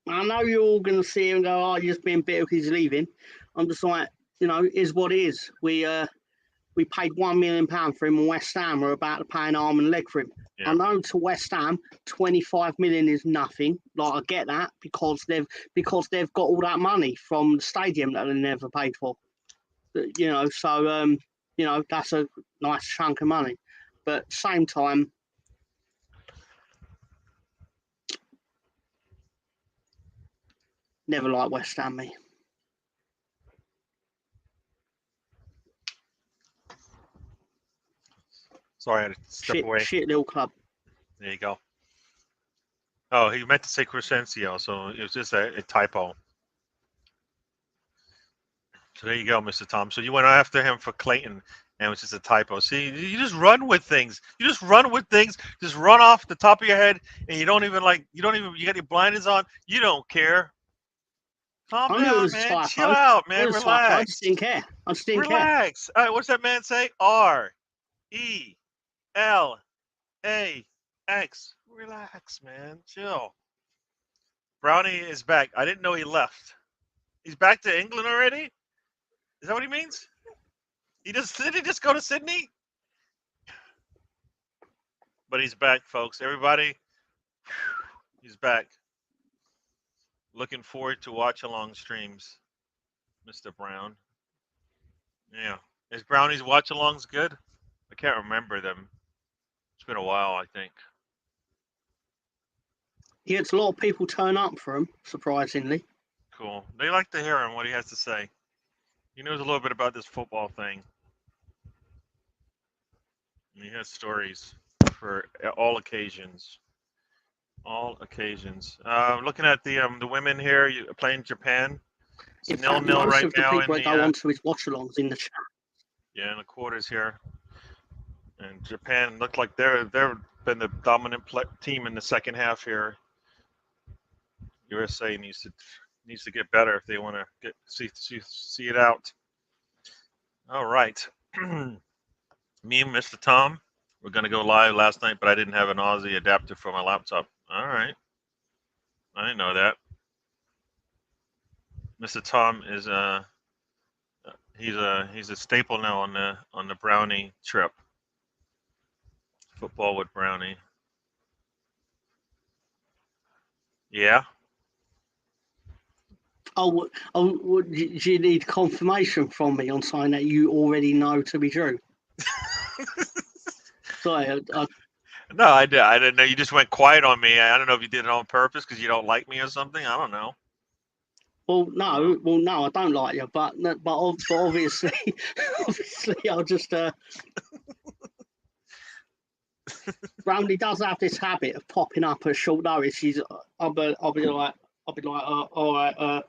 I know you're all going to see him and go, "Oh, you're just being bitter because he's leaving." I'm just like, is what it is. We paid £1 million for him, and West Ham are about to pay an arm and leg for him. Yeah. I know to West Ham, 25 million is nothing. Like, I get that because they've got all that money from the stadium that they never paid for. So that's a nice chunk of money. But at the same time, never liked West Ham, me. Sorry, I had to step away. Shit little club. There you go. Oh, he meant to say Crescencio, so it was just a typo. So there you go, Mr. Tom. So you went after him for Clayton, and it was just a typo. See, you just run with things. Just run off the top of your head, and you got your blinders on. You don't care. Calm down, man. Chill out, man. Relax. I just didn't care. Relax. All right, what's that man say? RELAX. Relax, man. Chill. Brownie is back. I didn't know he left. He's back to England already? Is that what he means? Did he just go to Sydney? But he's back, folks. Everybody, he's back. Looking forward to watch-along streams, Mr. Brown. Yeah. Is Brownie's watch-alongs good? I can't remember them. It's been a while, I think. Yeah, it's a lot of people turn up for him, surprisingly. Cool. They like to hear him, what he has to say. He knows a little bit about this football thing. And he has stories for all occasions. All occasions. Looking at the women here playing Japan. It's 0-0 right now. Most of the people go onto his watch-alongs in the chat. Yeah, in the quarters here. And Japan looked like they've been the dominant team in the second half here. USA needs to get better if they want to see it out. All right. Me and Mr. Tom, we're going to go live last night, but I didn't have an Aussie adapter for my laptop. All right. I didn't know that. Mr. Tom is he's a staple now on the Brownie trip. Football with Brownie. Yeah. Do you need confirmation from me on something that you already know to be true? Sorry, No, I didn't know. You just went quiet on me. I don't know if you did it on purpose because you don't like me or something. I don't know. no, I don't like you, but obviously, obviously, I'll just. Roundy does have this habit of popping up at short notice. I'll be like, all right,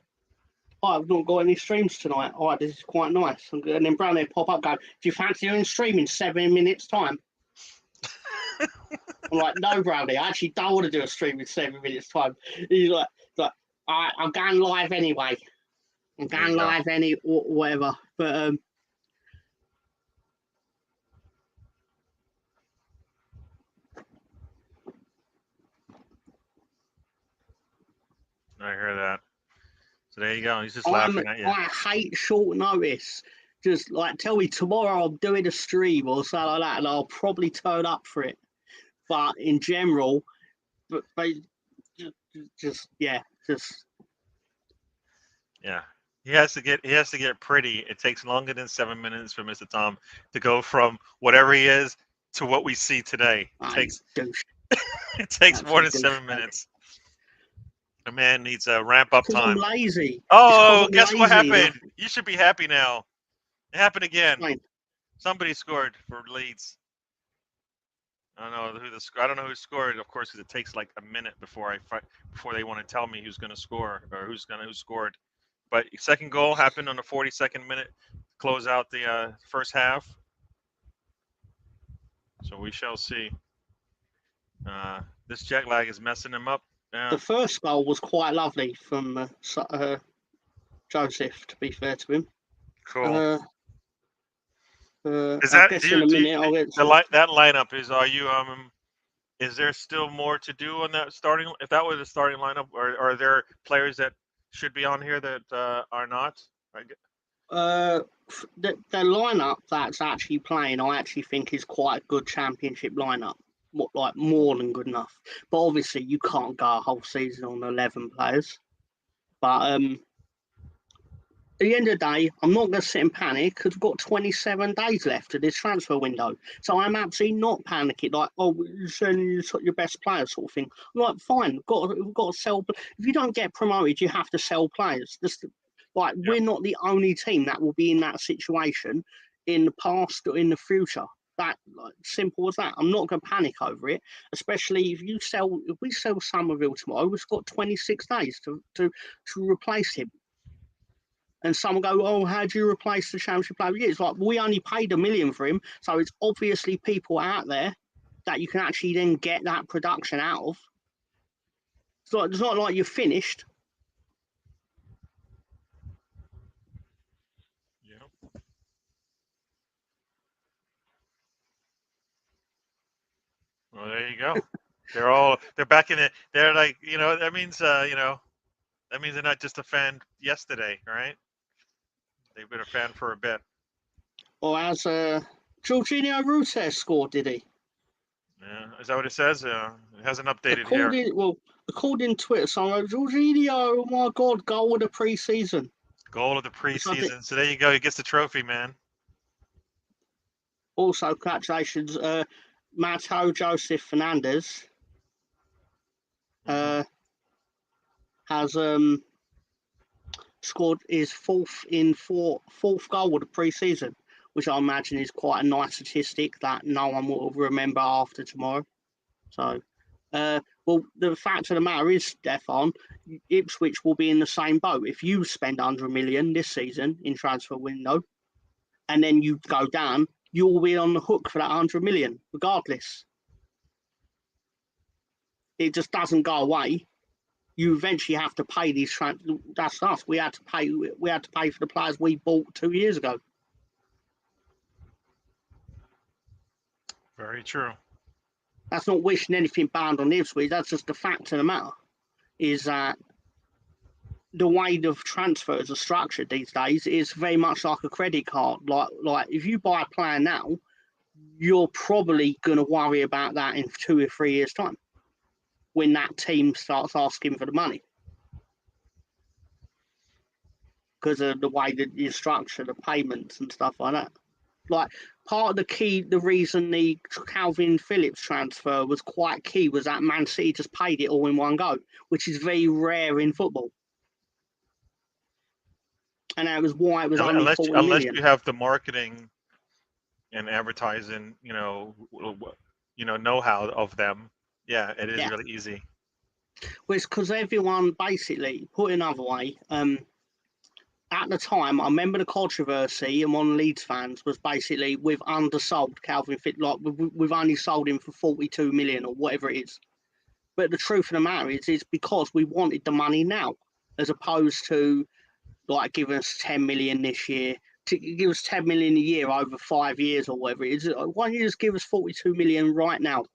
I've not got any streams tonight. All right, this is quite nice. And then Brownie pop up, go, do you fancy doing stream in 7 minutes time? I'm like, no, Brownie, I actually don't want to do a stream in 7 minutes time. He's like, all right, I'm going live anyway. I'm going live whatever. But I hear that. So there you go. He's just laughing at you. I hate short notice. Just like tell me tomorrow I'm doing a stream or something like that, and I'll probably turn up for it. But in general, but just yeah. He has to get pretty. It takes longer than 7 minutes for Mr. Tom to go from whatever he is to what we see today. It takes more than 7 minutes. The man needs a ramp up time. I'm lazy. Oh, guess what happened? You should be happy now. It happened again. Fine. Somebody scored for Leeds. I don't know who scored, of course, because it takes like a minute before they want to tell me who's going to score or who scored. But second goal happened on the 42nd minute, close out the first half. So we shall see. This jet lag is messing him up. The first goal was quite lovely from Joseph, to be fair to him. Cool. Is that that lineup is there still more to do on that starting? If that was a starting lineup, or are there players that should be on here that are not? The lineup that's actually playing, I actually think is quite a good championship lineup. Like more than good enough. But obviously, you can't go a whole season on 11 players. But at the end of the day, I'm not going to sit and panic because we've got 27 days left of this transfer window. So I'm absolutely not panicking. Like, you're sending your best players, sort of thing. I'm like, fine, we've got to sell. If you don't get promoted, you have to sell players. We're not the only team that will be in that situation in the past or in the future. That simple as that. I'm not going to panic over it, especially if we sell Somerville tomorrow. We've got 26 days to replace him. And some go, oh, how do you replace the championship player? Yeah, it's like we only paid $1 million for him, so it's obviously people out there that you can actually then get that production out of. It's not like you're finished. Well, there you go. They're back in it. They're like, that means, that means they're not just a fan yesterday, right? They've been a fan for a bit. Or as Jorginho Rutes scored, did he? Yeah, is that what it says? It hasn't updated here. According to Twitter, someone wrote, Jorginho, oh my God, goal of the preseason. Goal of the preseason. So there you go. He gets the trophy, man. Also, congratulations, Matteo Joseph Fernandez has scored his fourth goal of the pre-season, which I imagine is quite a nice statistic that no one will remember after tomorrow. So, the fact of the matter is, Stefan, Ipswich will be in the same boat. If you spend $100 million this season in transfer window, and then you go down, you will be on the hook for that $100 million, regardless. It just doesn't go away. You eventually have to pay these. That's us. We had to pay for the players we bought 2 years ago. Very true. That's not wishing anything bad on Ipswich. That's just the fact of the matter. Is that the way the transfers are structured these days is very much like a credit card. Like if you buy a player now, you're probably going to worry about that in 2 or 3 years' time when that team starts asking for the money. Because of the way that you structure the payments and stuff like that. Like part of the reason the Calvin Phillips transfer was quite key was that Man City just paid it all in one go, which is very rare in football. And that was why it was only 40 million. You have the marketing and advertising, know-how of them. Yeah, it is really easy. Well, it's because everyone basically, put it another way, at the time, I remember the controversy among Leeds fans was basically we've undersold Calvin Phillips, like we've only sold him for 42 million or whatever it is. But the truth of the matter is, it's because we wanted the money now, as opposed to like giving us 10 million this year, to give us 10 million a year over 5 years or whatever it is. Why don't you just give us 42 million right now?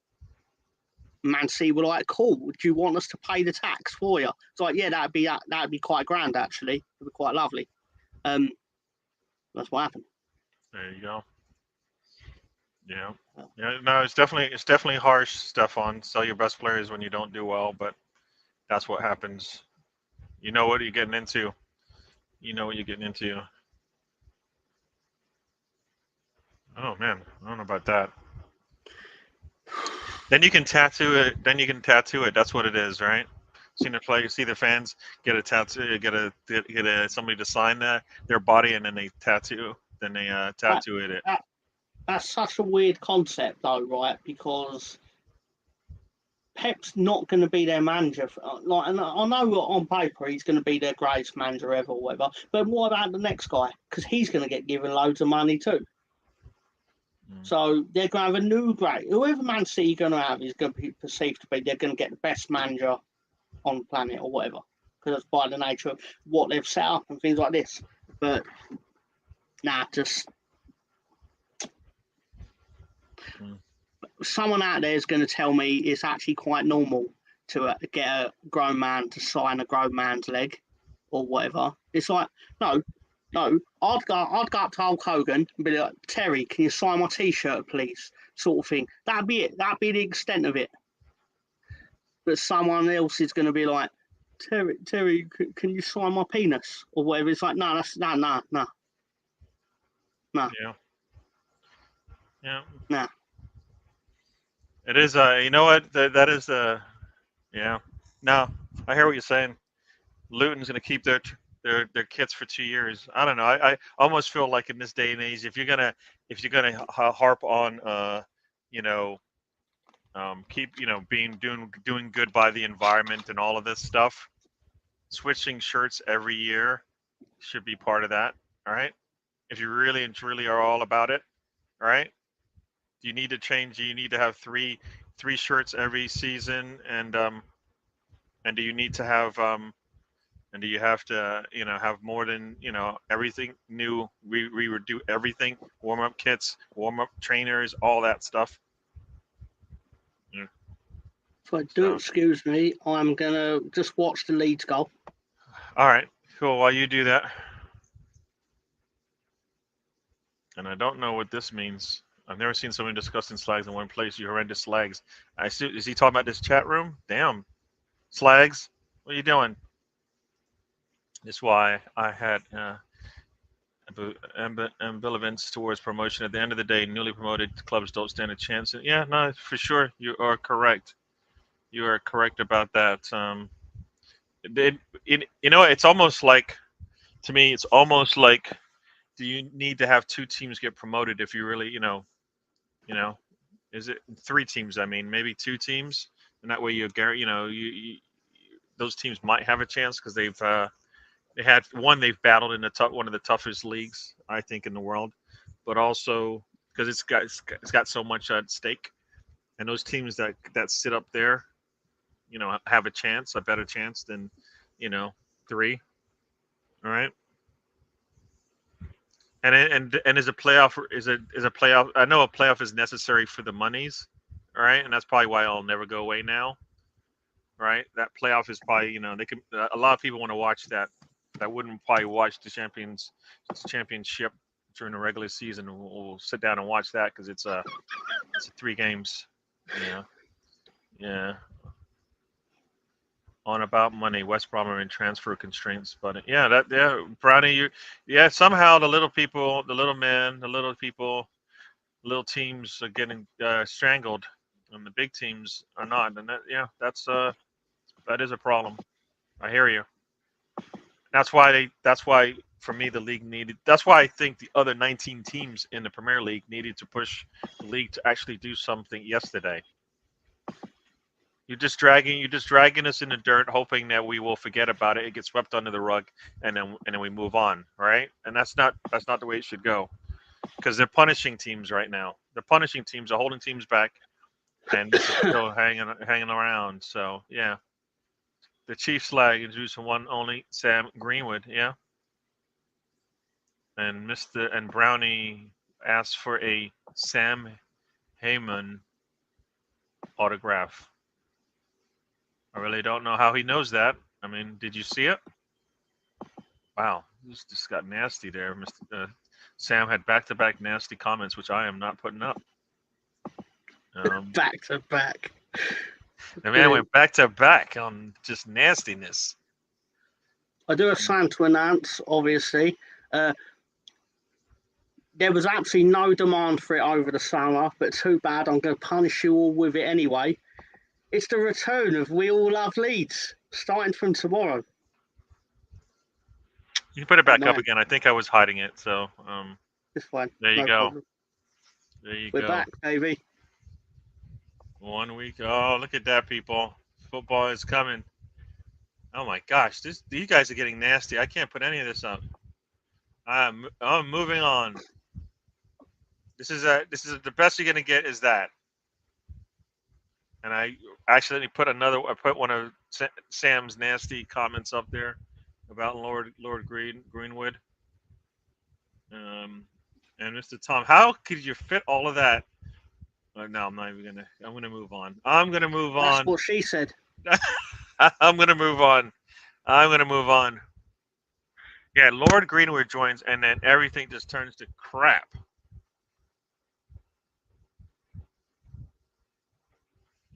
Man City were like, cool, do you want us to pay the tax for you? It's like, yeah, that'd be quite grand actually. It'd be quite lovely. That's what happened. There you go. Yeah. Yeah, no, it's definitely harsh, Stefan. Sell your best players when you don't do well, but that's what happens. You know what you're getting into. You know what you're getting into. Oh man, I don't know about that. Then you can tattoo it. That's what it is, right? See the fans get a tattoo, get somebody to sign their body, and then they tattoo it. That's such a weird concept, though, right? Because Pep's not going to be their manager. And I know on paper he's going to be their greatest manager ever, or whatever. But what about the next guy? Because he's going to get given loads of money too. So they're going to have a new great. Whoever Man City going to have is going to be perceived to be. They're going to get the best manager on the planet, or whatever, because that's by the nature of what they've set up and things like this. But just. Someone out there is going to tell me it's actually quite normal to get a grown man to sign a grown man's leg or whatever. It's like, no. I'd go up to Hulk Hogan and be like, Terry, can you sign my T-shirt, please? Sort of thing. That'd be it. That'd be the extent of it. But someone else is going to be like, Terry, can you sign my penis or whatever? It's like, no. Yeah. Nah. It is. You know what? That is. Yeah. No, I hear what you're saying. Luton's going to keep their kits for 2 years. I don't know. I almost feel like in this day and age, if you're gonna harp on, keep doing good by the environment and all of this stuff, switching shirts every year should be part of that. All right. If you really and truly are all about it, all right. You need to change. You need to have three shirts every season, and do you need to have and do you have to have more than everything new? We do everything, warm up kits, warm up trainers, all that stuff. Yeah. If I do excuse me, I'm gonna just watch the Leeds goal. All right, cool. While you do that, and I don't know what this means. I've never seen someone discussing slags in one place. You horrendous slags. I see. Is he talking about this chat room? Damn, slags. What are you doing? That's why I had ambivalence towards promotion. At the end of the day, newly promoted clubs don't stand a chance. Yeah, no, for sure, you are correct. You are correct about that. It's almost like, to me, it's almost like, do you need to have 2 teams get promoted if you really, is it 3 teams? I mean, maybe 2 teams, and that way you those teams might have a chance because they've battled in one of the toughest leagues I think in the world, but also because it's got so much at stake, and those teams that sit up there, have a better chance than 3. All right. And is a playoff is a playoff? I know a playoff is necessary for the monies, all right, and that's probably why I'll never go away now. Right, that playoff is probably they can. A lot of people want to watch that. That wouldn't probably watch the championship during the regular season. We'll sit down and watch that because it's 3 games. Yeah. on about money. West Brom are in transfer constraints, but Brownie, somehow the little people, the little men, the little people, little teams are getting strangled, and the big teams are not, and that is a problem. I hear you. That's why for me the league needed. That's why I think the other 19 teams in the Premier League needed to push the league to actually do something yesterday. You're just dragging us in the dirt, hoping that we will forget about it. It gets swept under the rug, and then we move on, right? And that's not the way it should go, because they're punishing teams right now. They're punishing teams. They're holding teams back, and this is still hanging around. So yeah, the Chiefs flag introducing one only Sam Greenwood, yeah, and Brownie asked for a Sam Heyman autograph. I really don't know how he knows that. I mean, did you see it? Wow, this just got nasty there. Mr. Sam had back-to-back nasty comments, which I am not putting up. Back to back. The man went back-to-back on just nastiness. I do have something to announce, obviously. There was absolutely no demand for it over the summer, but too bad. I'm going to punish you all with it anyway. It's the return of We All Love Leeds, starting from tomorrow. You can put it back up again. I think I was hiding it, so It's fine. There you go. Problem. There you We're go. back, baby. 1 week. Oh, look at that, people. Football is coming. Oh my gosh, you guys are getting nasty. I can't put any of this up. I'm moving on. This is the best you're gonna get is that. And I accidentally put one of Sam's nasty comments up there about Lord Greenwood. And Mr. Tom, how could you fit all of that? No, I'm not even gonna. I'm gonna move on. That's what she said. I'm gonna move on. Yeah, Lord Greenwood joins, and then everything just turns to crap.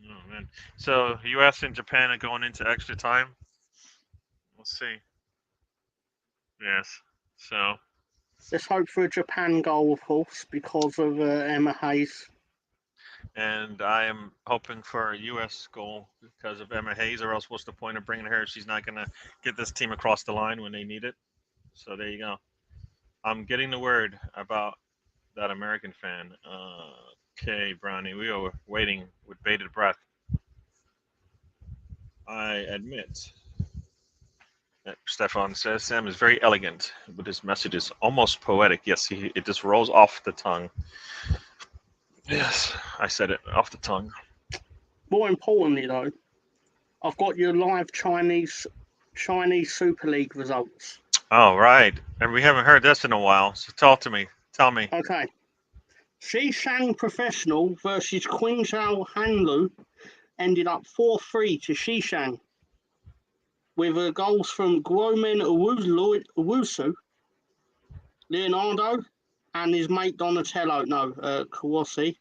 Oh man. So U.S. and Japan are going into extra time. We'll see. Yes. So. Let's hope for a Japan goal, of course, because of Emma Hayes. And I am hoping for a U.S. goal because of Emma Hayes, or else what's the point of bringing her if she's not going to get this team across the line when they need it? So there you go. I'm getting the word about that American fan. Okay, Brownie, we are waiting with bated breath. I admit that Stefan says Sam is very elegant, but his message is almost poetic. Yes, it just rolls off the tongue. Yes, I said it off the tongue. More importantly, though, I've got your live Chinese Super League results. Oh, right. And we haven't heard this in a while. So tell me. Okay. Xishan Professional versus Qingzhou Hanlu ended up 4-3 to Xishan, with goals from Guomen Owusu, Leonardo, and his mate Donatello, Kawasi.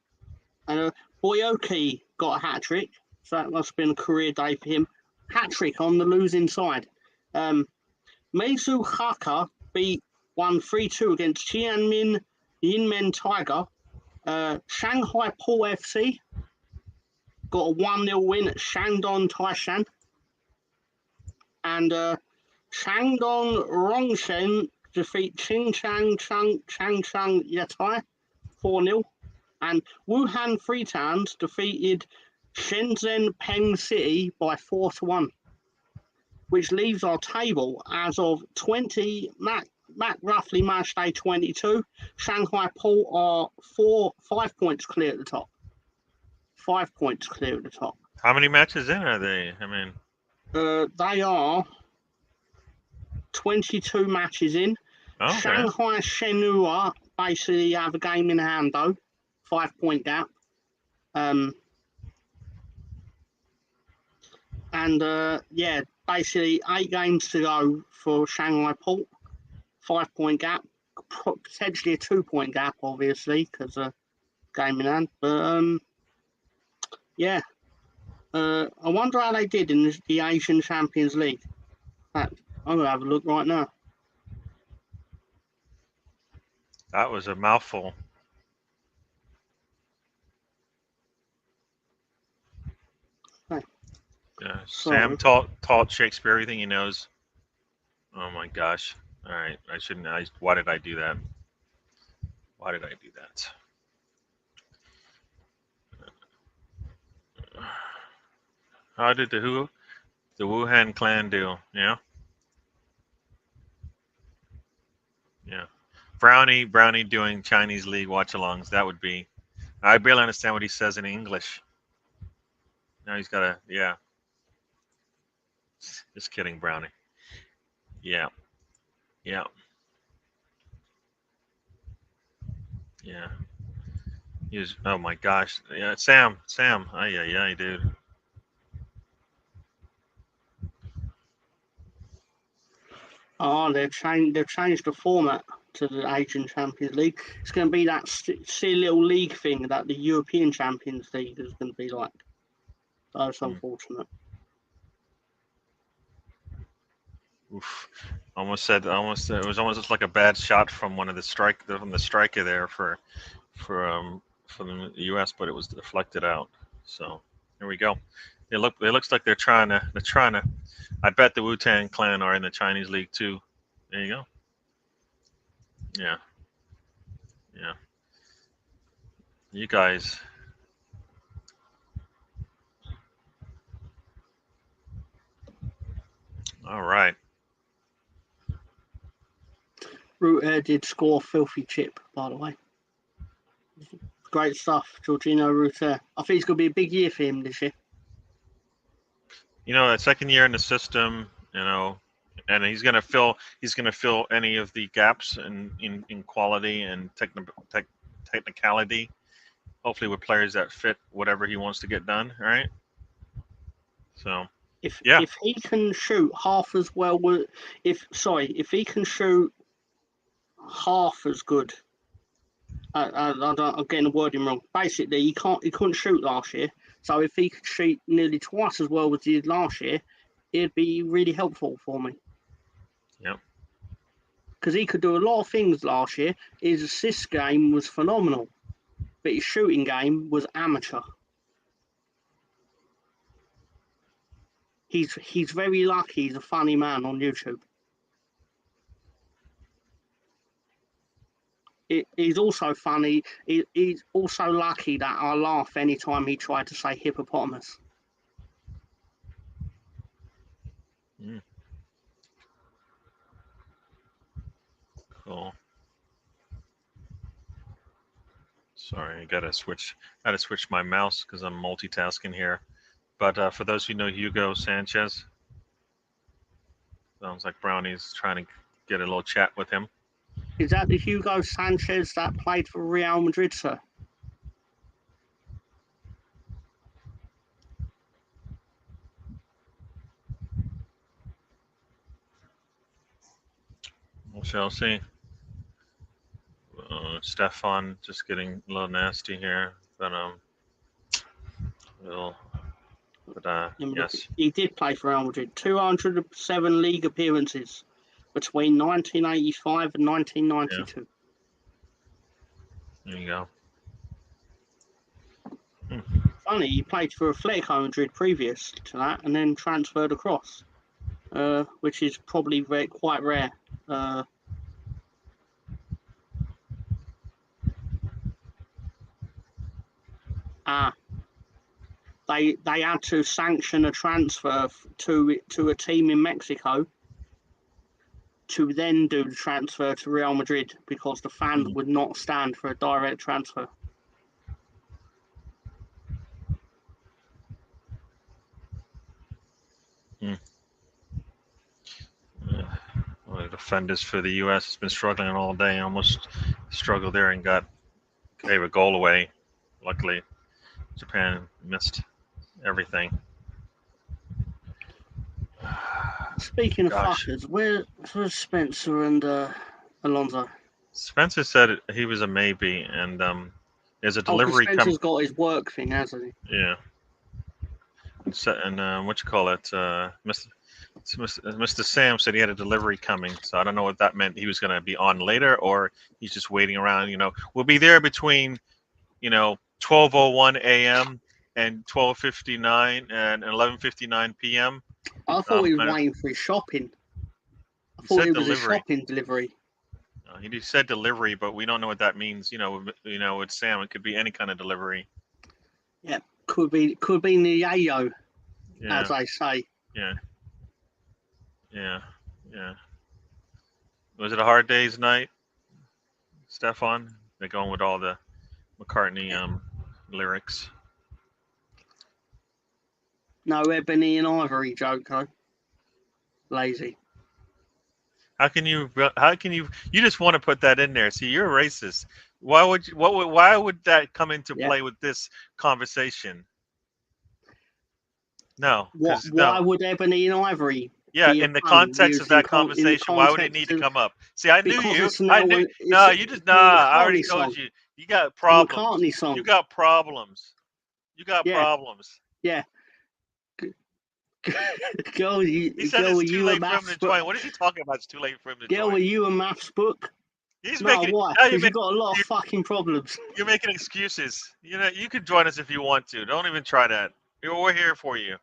And Boyoki got a hat-trick, so that must have been a career day for him. Hat-trick on the losing side. Meizu Haka beat 1-3-2 against Tianmin Yinmen Tiger. Shanghai Paul FC got a 1-0 win at Shandong Taishan. And Shandong Rongshen defeat Changchang Yatai 4-0. And Wuhan Freetowns defeated Shenzhen Peng City by 4-1, which leaves our table as of roughly match day 22. Shanghai Paul are 5 points clear at the top. 5 points clear at the top. How many matches in are they? I mean, they are 22 matches in. okay. Shanghai Shenhua basically have a game in hand though, 5 point gap. Basically 8 games to go for Shanghai Port, 5 point gap, potentially a 2 point gap, obviously, because game in hand. But I wonder how they did in the Asian Champions League. I'm going to have a look right now. That was a mouthful. Hey. Yeah, Sorry. Sam taught Shakespeare everything he knows. Oh my gosh! All right, I shouldn't. Why did I do that? Why did I do that? How did the Wuhan clan do? Yeah, yeah. Brownie doing Chinese League watch-alongs. That would be. I barely understand what he says in English. Now he's got a yeah. Just kidding, Brownie. Yeah, yeah, yeah. He was. Oh my gosh. Yeah, Sam. Yeah, dude. Oh, they've changed the format to the Asian Champions League. It's going to be that silly little league thing that the European Champions League is going to be like. That's unfortunate. Oof. It was almost just like a bad shot from the striker there for the U.S., but it was deflected out. So here we go. It looks like they're trying to. I bet the Wu-Tang Clan are in the Chinese League too. There you go. Yeah, yeah. You guys. All right. Ruter did score filthy chip, by the way. Great stuff, Jorginho Ruter. I think it's going to be a big year for him this year. You know, a second year in the system. You know, and he's gonna fill any of the gaps in quality and technicality. Hopefully, with players that fit whatever he wants to get done. Right. So If yeah. if he can shoot half as well, if he can shoot half as good. I'm getting the wording wrong. Basically, he couldn't shoot last year. So if he could shoot nearly twice as well as he did last year, it'd be really helpful for me. Yep. Because he could do a lot of things last year. His assist game was phenomenal, but his shooting game was amateur. He's very lucky. He's a funny man on YouTube. He's also funny. He's also lucky that I laugh anytime he tried to say hippopotamus. Mm. Cool. Sorry, I gotta switch my mouse because I'm multitasking here. But for those who know Hugo Sanchez, sounds like Brownie's trying to get a little chat with him. Is that the Hugo Sanchez that played for Real Madrid, sir? We shall see. Stefan just getting a little nasty here, but yes. He did play for Real Madrid. 207 league appearances between 1985 and 1992. Yeah. There you go. Funny, he played for Atletico Madrid previous to that, and then transferred across, which is probably quite rare. They had to sanction a transfer to a team in Mexico to then do the transfer to Real Madrid because the fans would not stand for a direct transfer. Well, the defenders for the U.S. has been struggling all day. Almost struggled there and gave a goal away. Luckily, Japan missed everything. Speaking of fuckers, where's Spencer and Alonso? Spencer said he was a maybe, and there's a delivery Spencer's got his work thing, hasn't he? Yeah. what you call it, Mr. Sam said he had a delivery coming, so I don't know what that meant. He was going to be on later, or he's just waiting around. We'll be there between 12:01 a.m. and 12:59 and 11:59 p.m. I thought he was waiting for his shopping. I thought it was a shopping delivery. He said delivery, but we don't know what that means. With Sam, it could be any kind of delivery. Yeah, could be Niayo, as I say. Yeah. Was it a hard day's night, Stefan? They're going with all the McCartney lyrics. No Ebony and Ivory joke, though. Lazy. How can you just want to put that in there? See, you're a racist. Why would that come into play with this conversation? No. Why would Ebony and Ivory? Yeah, in the context of that conversation, why would it need to come up? See, I knew you. I already told you. You got problems. McCartney song. You got problems. Problems. Yeah. Girl, he said it's too late for him to join. What is he talking about? It's too late for him to join. Girl, were you a maths book? He's making. Why? Because you've got a lot of fucking problems. You're making excuses. You could join us if you want to. Don't even try that. We're here for you.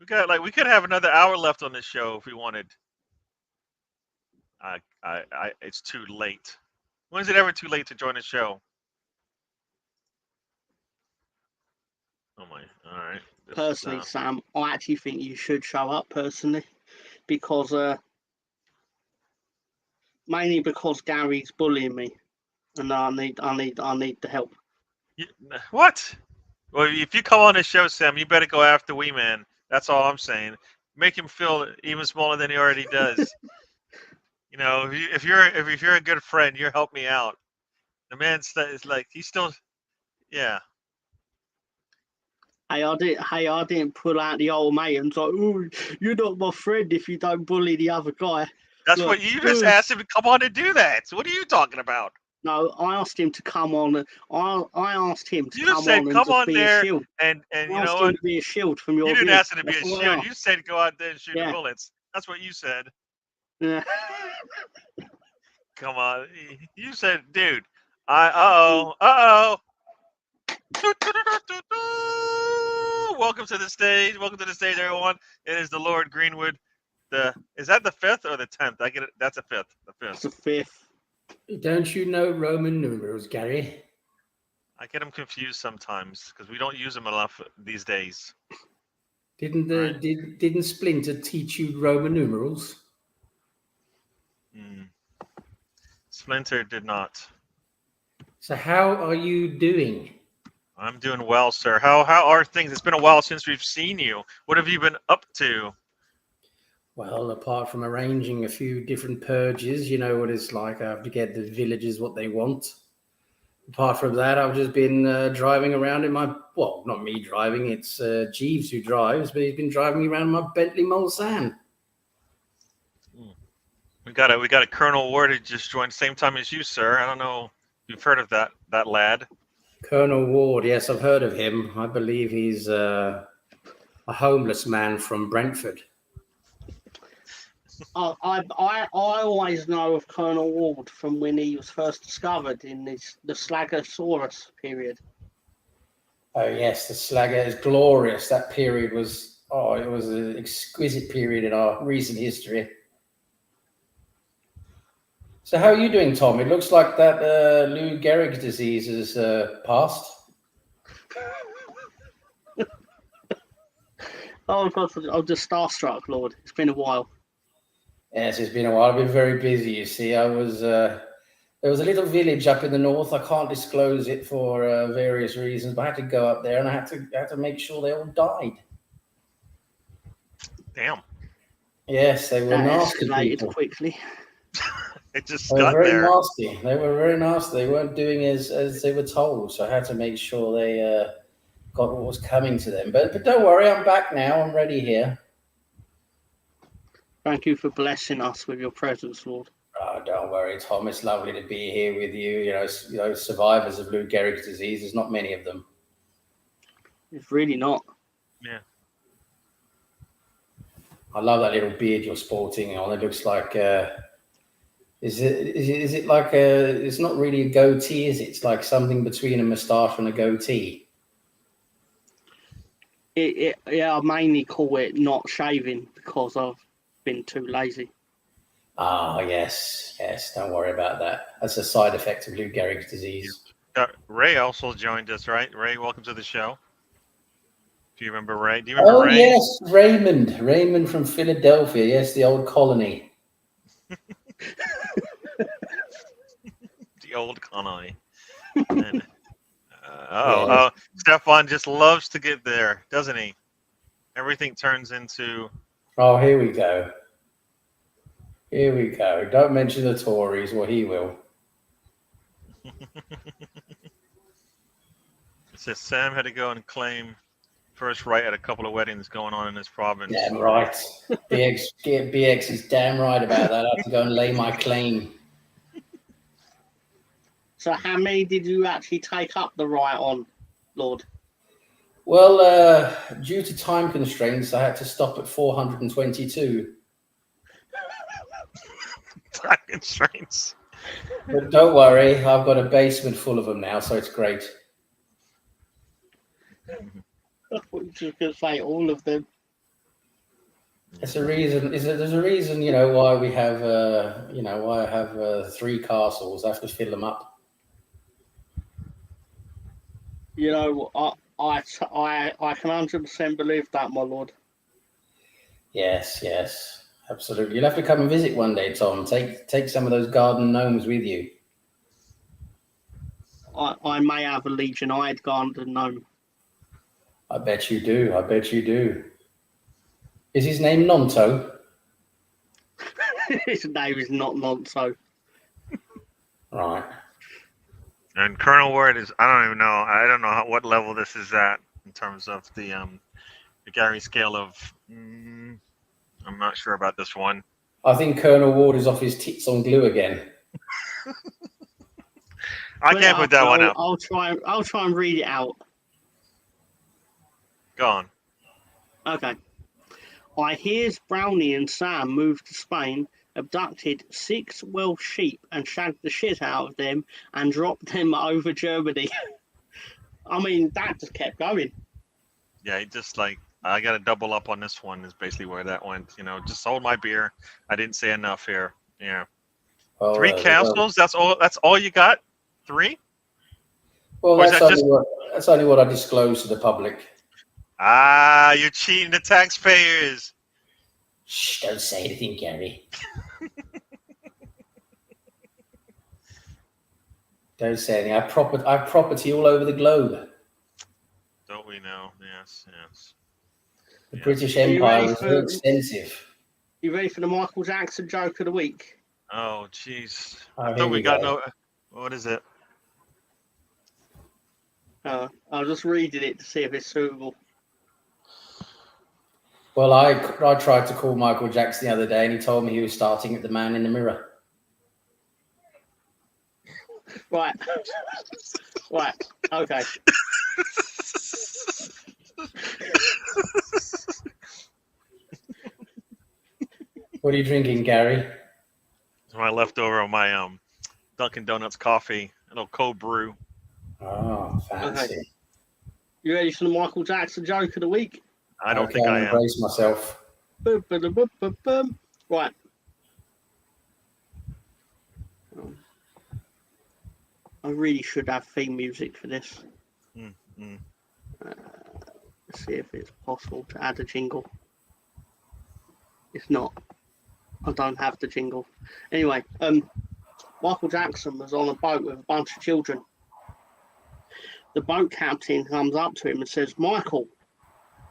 We could have another hour left on this show if we wanted. It's too late. When is it ever too late to join a show? Oh my! All right. Personally, Sam, I actually think you should show up personally, because mainly because Gary's bullying me, and I need the help. What? Well, if you come on this show, Sam, you better go after Wee Man. That's all I'm saying. Make him feel even smaller than he already does. If you're a good friend, you help me out. The man is like he's still, yeah. Hey, I didn't pull out the old mate and say, "Oh, you're not my friend if you don't bully the other guy." That's what you just asked him to come on and do that. So what are you talking about? No, I asked him to come on. I asked him to come on and just be a shield. And you know what? To be a shield from your. You didn't ask him to be a shield. You said go out there and shoot the bullets. That's what you said. Yeah. Come on, you said, dude. Uh-oh. Welcome to the stage. Welcome to the stage, everyone. It is the Lord Greenwood. Is that the 5th or the 10th? I get it. That's a 5th. The 5th. It's the 5th. Don't you know Roman numerals, Gary? I get them confused sometimes because we don't use them enough these days. Didn't Splinter teach you Roman numerals? Splinter did not. So how are you doing? I'm doing well, sir. How are things? It's been a while since we've seen you. What have you been up to? Well, apart from arranging a few different purges, you know what it's like. I have to get the villagers what they want. Apart from that, I've just been driving around in my, well, not me driving, it's Jeeves who drives, but he's been driving me around my Bentley Mulsanne. We got a Colonel Ward who just joined same time as you, sir. I don't know if you've heard of that lad. Colonel Ward, yes, I've heard of him. I believe he's a homeless man from Brentford. I always know of Colonel Ward from when he was first discovered in the Slagosaurus period. Oh yes, the Slagger is glorious. That period was it was an exquisite period in our recent history. So how are you doing, Tom? It looks like that Lou Gehrig's disease has passed. Oh God, I'm just starstruck, Lord. It's been a while. Yes, it's been a while. I've been very busy, you see. I was there was a little village up in the north. I can't disclose it for various reasons, but I had to go up there and I had to make sure they all died. Damn. Yes, they were nasty people. Quickly. It just they were got very there. nasty. They were very nasty. They weren't doing as they were told, so I had to make sure they got what was coming to them. But don't worry, I'm back now. I'm ready here. Thank you for blessing us with your presence, Lord. Oh, don't worry, Tom. It's lovely to be here with you. You know, survivors of Lou Gehrig's disease. There's not many of them. It's really not. Yeah. I love that little beard you're sporting on. It looks like is it like a? It's not really a goatee, is it? It's like something between a moustache and a goatee. I mainly call it not shaving because I've been too lazy. Ah, yes. Don't worry about that. That's a side effect of Lou Gehrig's disease. Ray also joined us, right? Ray, welcome to the show. Do you remember Ray? Do you remember Ray? Yes, Raymond from Philadelphia. Yes, the old colony. The old colony. And, Stefan just loves to get there, doesn't he? Everything turns into. Oh, here we go. Don't mention the Tories, or he will. It says Sam had to go and claim first right at a couple of weddings going on in his province. Damn right. BX is damn right about that. I have to go and lay my claim. So how many did you actually take up the right on, Lord? Well, due to time constraints, I had to stop at 422. Time constraints. But don't worry, I've got a basement full of them now, so it's great. I thought you were just going to say all of them. There's a reason, why we have, why I have 3 castles. I have to fill them up. You know, I can 100% believe that, my lord. Yes, absolutely. You'll have to come and visit one day, Tom. Take some of those garden gnomes with you. I may have a Legion-eyed garden gnome. I bet you do. Is his name Nonto? His name is not Nonto. Right. And Colonel Ward is, I don't even know. I don't know what level this is at in terms of the Gary scale of. I'm not sure about this one. I think Colonel Ward is off his tits on glue again. I can't put that one up. I'll try and read it out. Go on. Okay. I hears Brownie and Sam moved to Spain, abducted 6 Welsh sheep and shagged the shit out of them and dropped them over Germany. I mean, that just kept going. Yeah, he just like, I got to double up on this one is basically where that went. Just sold my beer. I didn't say enough here. Yeah. Oh, 3 castles? That's all you got? 3? Well, that's only what I disclose to the public. Ah, you're cheating the taxpayers. Shh, don't say anything, Gary. Don't say anything. I have property all over the globe. Don't we know? Yes. The British Empire was very extensive. You ready for the Michael Jackson joke of the week? Oh, jeez. Oh, I thought we got no. What is it? I was just reading it to see if it's suitable. Well, I tried to call Michael Jackson the other day, and he told me he was starting at the Man in the Mirror. Right. Okay. What are you drinking, Gary? It's my leftover on my Dunkin' Donuts coffee, a little cold brew. Oh, fancy. Okay. You ready for the Michael Jackson joke of the week? I don't think I am. Brace myself. Right. I really should have theme music for this. Let's see if it's possible to add a jingle. If not, I don't have the jingle. Anyway, Michael Jackson was on a boat with a bunch of children. The boat captain comes up to him and says, "Michael,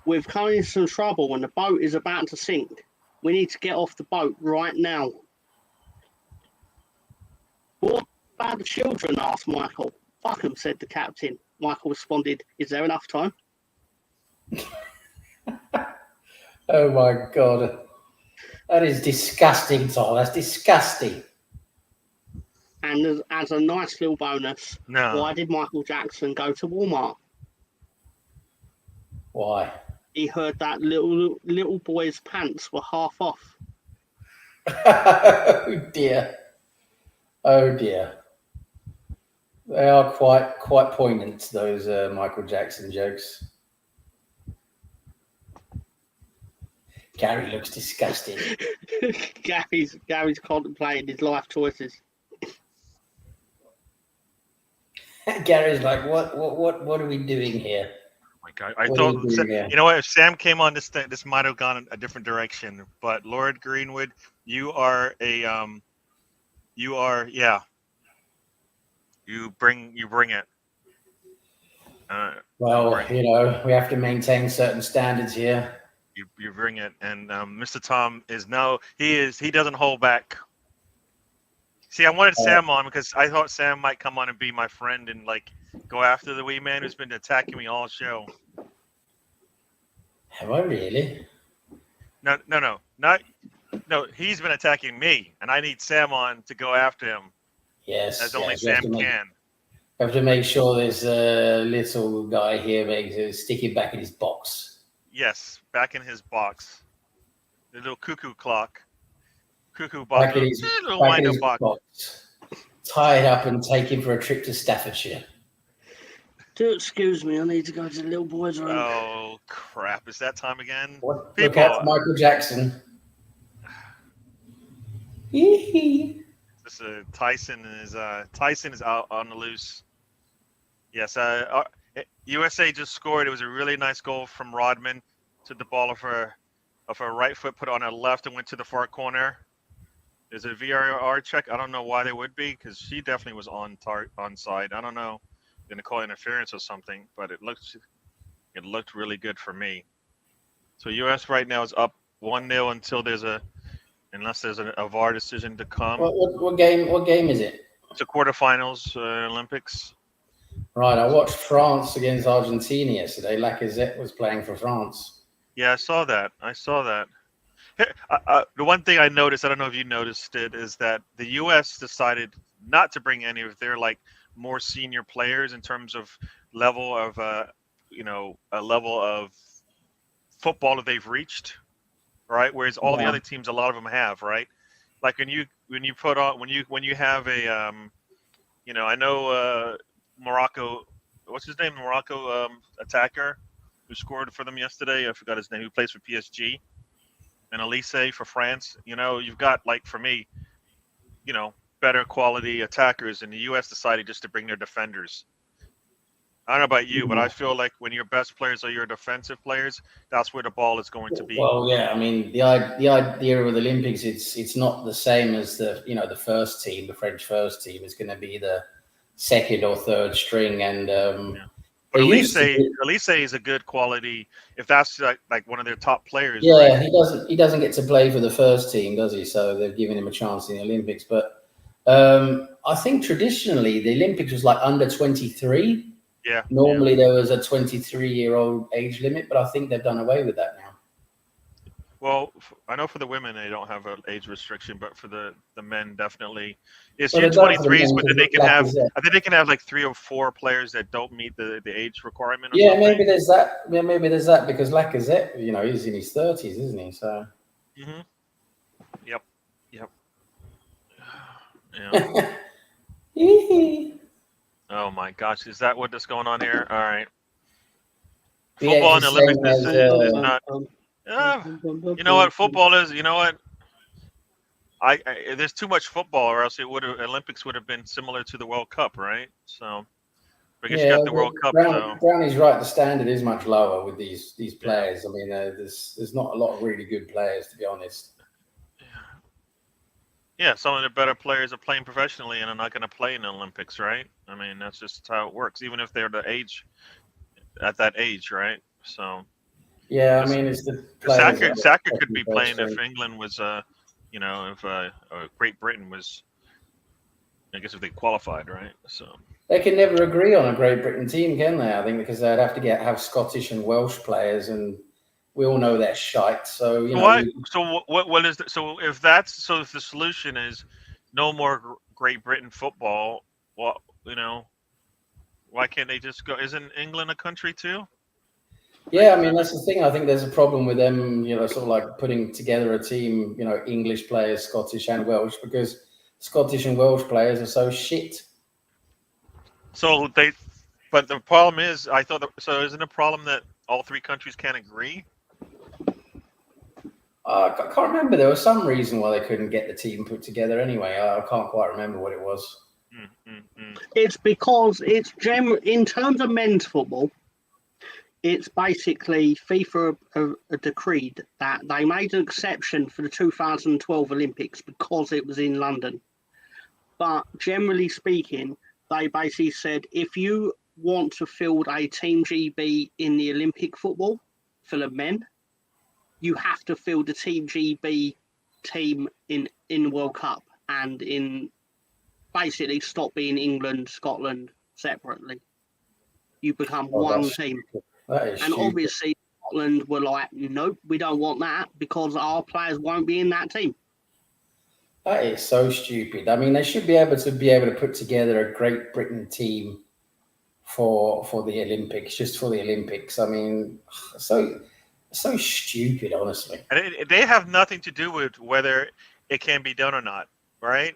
we've come into some trouble and the boat is about to sink. We need to get off the boat right now." "What about the children?" asked Michael. "Fuck them," said the captain. Michael responded, "Is there enough time?" Oh my God. That is disgusting, Tom. That's disgusting. And as a nice little bonus, No. why did Michael Jackson go to Walmart? Why? he heard that little boy's pants were half off. Oh dear. Oh dear. They are quite poignant, those Michael Jackson jokes. Gary looks disgusted. Gary's contemplating his life choices. Gary's like, what are we doing here? Oh my God, I What thought, are you doing here? you know what? If Sam came on, this might have gone a different direction. But Lord Greenwood, you are yeah. You bring it. Well, you know, we have to maintain certain standards here. You bring it, and Mr. Tom he doesn't hold back. See, I wanted Sam on because I thought Sam might come on and be my friend and like go after the wee man who's been attacking me all show. Have I really? No, he's been attacking me, and I need Sam on to go after him. Yes. As only yes, Sam can. We have to make sure this little guy here stick it back in his box. Yes, back in his box. The little cuckoo clock. Cuckoo box. Back in his, little back in wind-up his box. box. Tie it up and take him for a trip to Staffordshire. Do excuse me, I need to go to the little boy's room. Oh crap! Is that time again? Look out for Michael Jackson. This Tyson is out on the loose. Yes, USA just scored. It was a really nice goal from Rodman. Took the ball off her right foot, put it on her left, and went to the far corner. There's a VAR check. I don't know why there would be, because she definitely was onside. I don't know. Going to call interference or something, but it looked really good for me. So US right now is up 1-0 unless there's a VAR decision to come. What game is it? It's a quarterfinals Olympics. Right, I watched France against Argentina yesterday. Lacazette was playing for France. Yeah, I saw that. The one thing I noticed, I don't know if you noticed it, is that the U.S. decided not to bring any of their more senior players in terms of level of a level of football that they've reached, right? Whereas all the other teams, a lot of them have, right? Like when you have a I know Morocco, what's his name? Morocco attacker who scored for them yesterday. I forgot his name. Who plays for PSG. And Elise for France. You've got for me, better quality attackers, and the U.S. decided just to bring their defenders. I don't know about you, but I feel like when your best players are your defensive players, that's where the ball is going to be. Well, yeah, I mean the idea of the Olympics, it's not the same as the first team, the French first team. It's going to be the second or third string, and But Elise is a good quality. If that's like one of their top players, yeah, right? he doesn't get to play for the first team, does he? So they've given him a chance in the Olympics. But I think traditionally the Olympics was under 23. Yeah. Normally there was a 23-year-old age limit, but I think they've done away with that now. Well, I know for the women they don't have an age restriction, but for the men definitely. It's Well, U23s, but then they can have. Lacazette. I think they can have 3 or 4 players that don't meet the age requirement. Or Yeah, something. maybe there's that. Yeah, maybe there's that because Lacazette, he's in his 30s, isn't he? So. Mm-hmm. Yep. Yeah. Oh my gosh, is that what's going on here? All right. Football in the Olympics is not. You know what? Football is. You know what? There's too much football, or else Olympics would have been similar to the World Cup, right? So, I guess you got the World Cup. Brownie's right. The standard is much lower with these players. I mean, there's not a lot of really good players, to be honest. Yeah, some of the better players are playing professionally and are not going to play in the Olympics, right? I mean, that's just how it works, even if they're at that age, right? So. Yeah, I mean, it's the Saka could be playing if England was, if Great Britain was, I guess if they qualified, right? So. They can never agree on a Great Britain team, can they? I think because they'd have to have Scottish and Welsh players, and we all know they're shite. So if the solution is no more Great Britain football, why can't they just go? Isn't England a country too? Yeah, I mean that's the thing. I think there's a problem with them, sort of like putting together a team, English players, Scottish and Welsh, because Scottish and Welsh players are so shit. So but the problem is, I thought. So isn't it a problem that all three countries can't agree? I can't remember. There was some reason why they couldn't get the team put together. Anyway, I can't quite remember what it was. It's because it's in terms of men's football. It's basically FIFA decreed that they made an exception for the 2012 Olympics because it was in London. But generally speaking, they basically said if you want to field a Team GB in the Olympic football for the men, you have to field a Team GB team in the World Cup and in basically stop being England, Scotland separately. You become one team. And stupid. obviously Scotland were like, nope, we don't want that because our players won't be in that team. That is so stupid. I mean, they should be able to put together a Great Britain team for the Olympics, just for the Olympics. I mean, so stupid, honestly. And they have nothing to do with whether it can be done or not, right?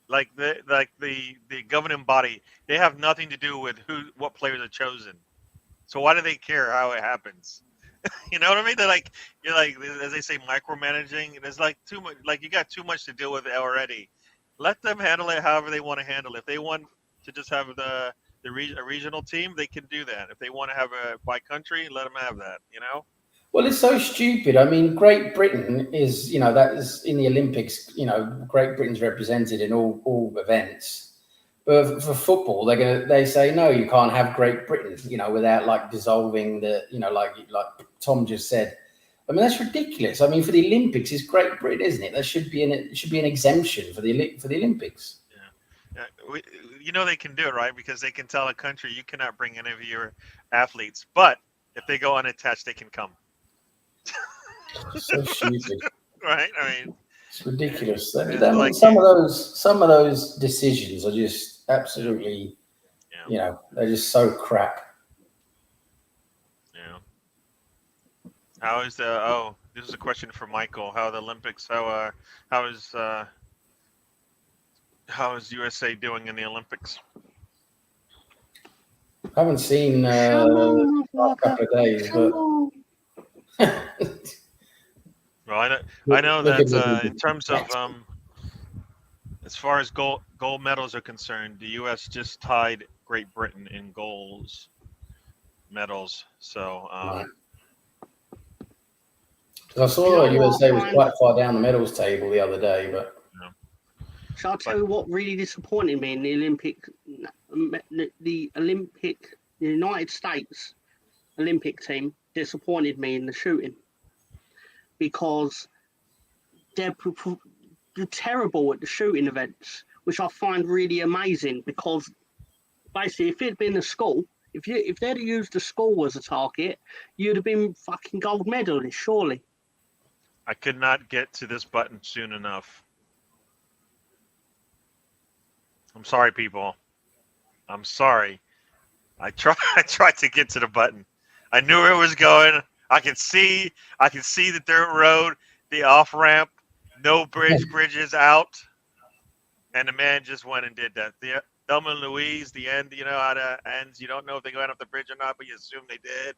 Like the governing body, they have nothing to do with what players are chosen. So why do they care how it happens? You know what I mean? You're like, as they say, micromanaging. There's like too much. Like you got too much to deal with already. Let them handle it however they want to handle it. If they want to just have a regional team, they can do that. If they want to have a by country, let them have that. Well, it's so stupid. I mean, Great Britain is, that is in the Olympics. Great Britain's represented in all events. But for football, they say no, you can't have Great Britain, without like dissolving the, like Tom just said. I mean, that's ridiculous. I mean, for the Olympics, it's Great Britain, isn't it? There should be an exemption for the Olympics. Yeah, they can do it, right? Because they can tell a country you cannot bring any of your athletes, but if they go unattached, they can come. So stupid, right? I mean, it's ridiculous. Like, some of those decisions are just absolutely, they're just so crap. Yeah. How is this is a question for Michael. How the Olympics? How is USA doing in the Olympics? I haven't seen the last couple of days, but. Well, I know that in terms of as far as gold medals are concerned, the U.S. just tied Great Britain in medals. So right. I saw USA was quite far down the medals table the other day, but. Shall I tell you what really disappointed me in the Olympic, the United States Olympic team disappointed me in the shooting because they're terrible at the shooting events, which I find really amazing because basically if it'd been a school, if they'd used the school as a target, you'd have been fucking gold medalist, surely. I could not get to this button soon enough. I'm sorry, people. I'm sorry. I tried to get to the button. I knew where it was going. I could see the dirt road, the off ramp, no bridges out, and the man just went and did that. The Thelma and Louise, the end. You know how that ends. You don't know if they went off the bridge or not, but you assume they did.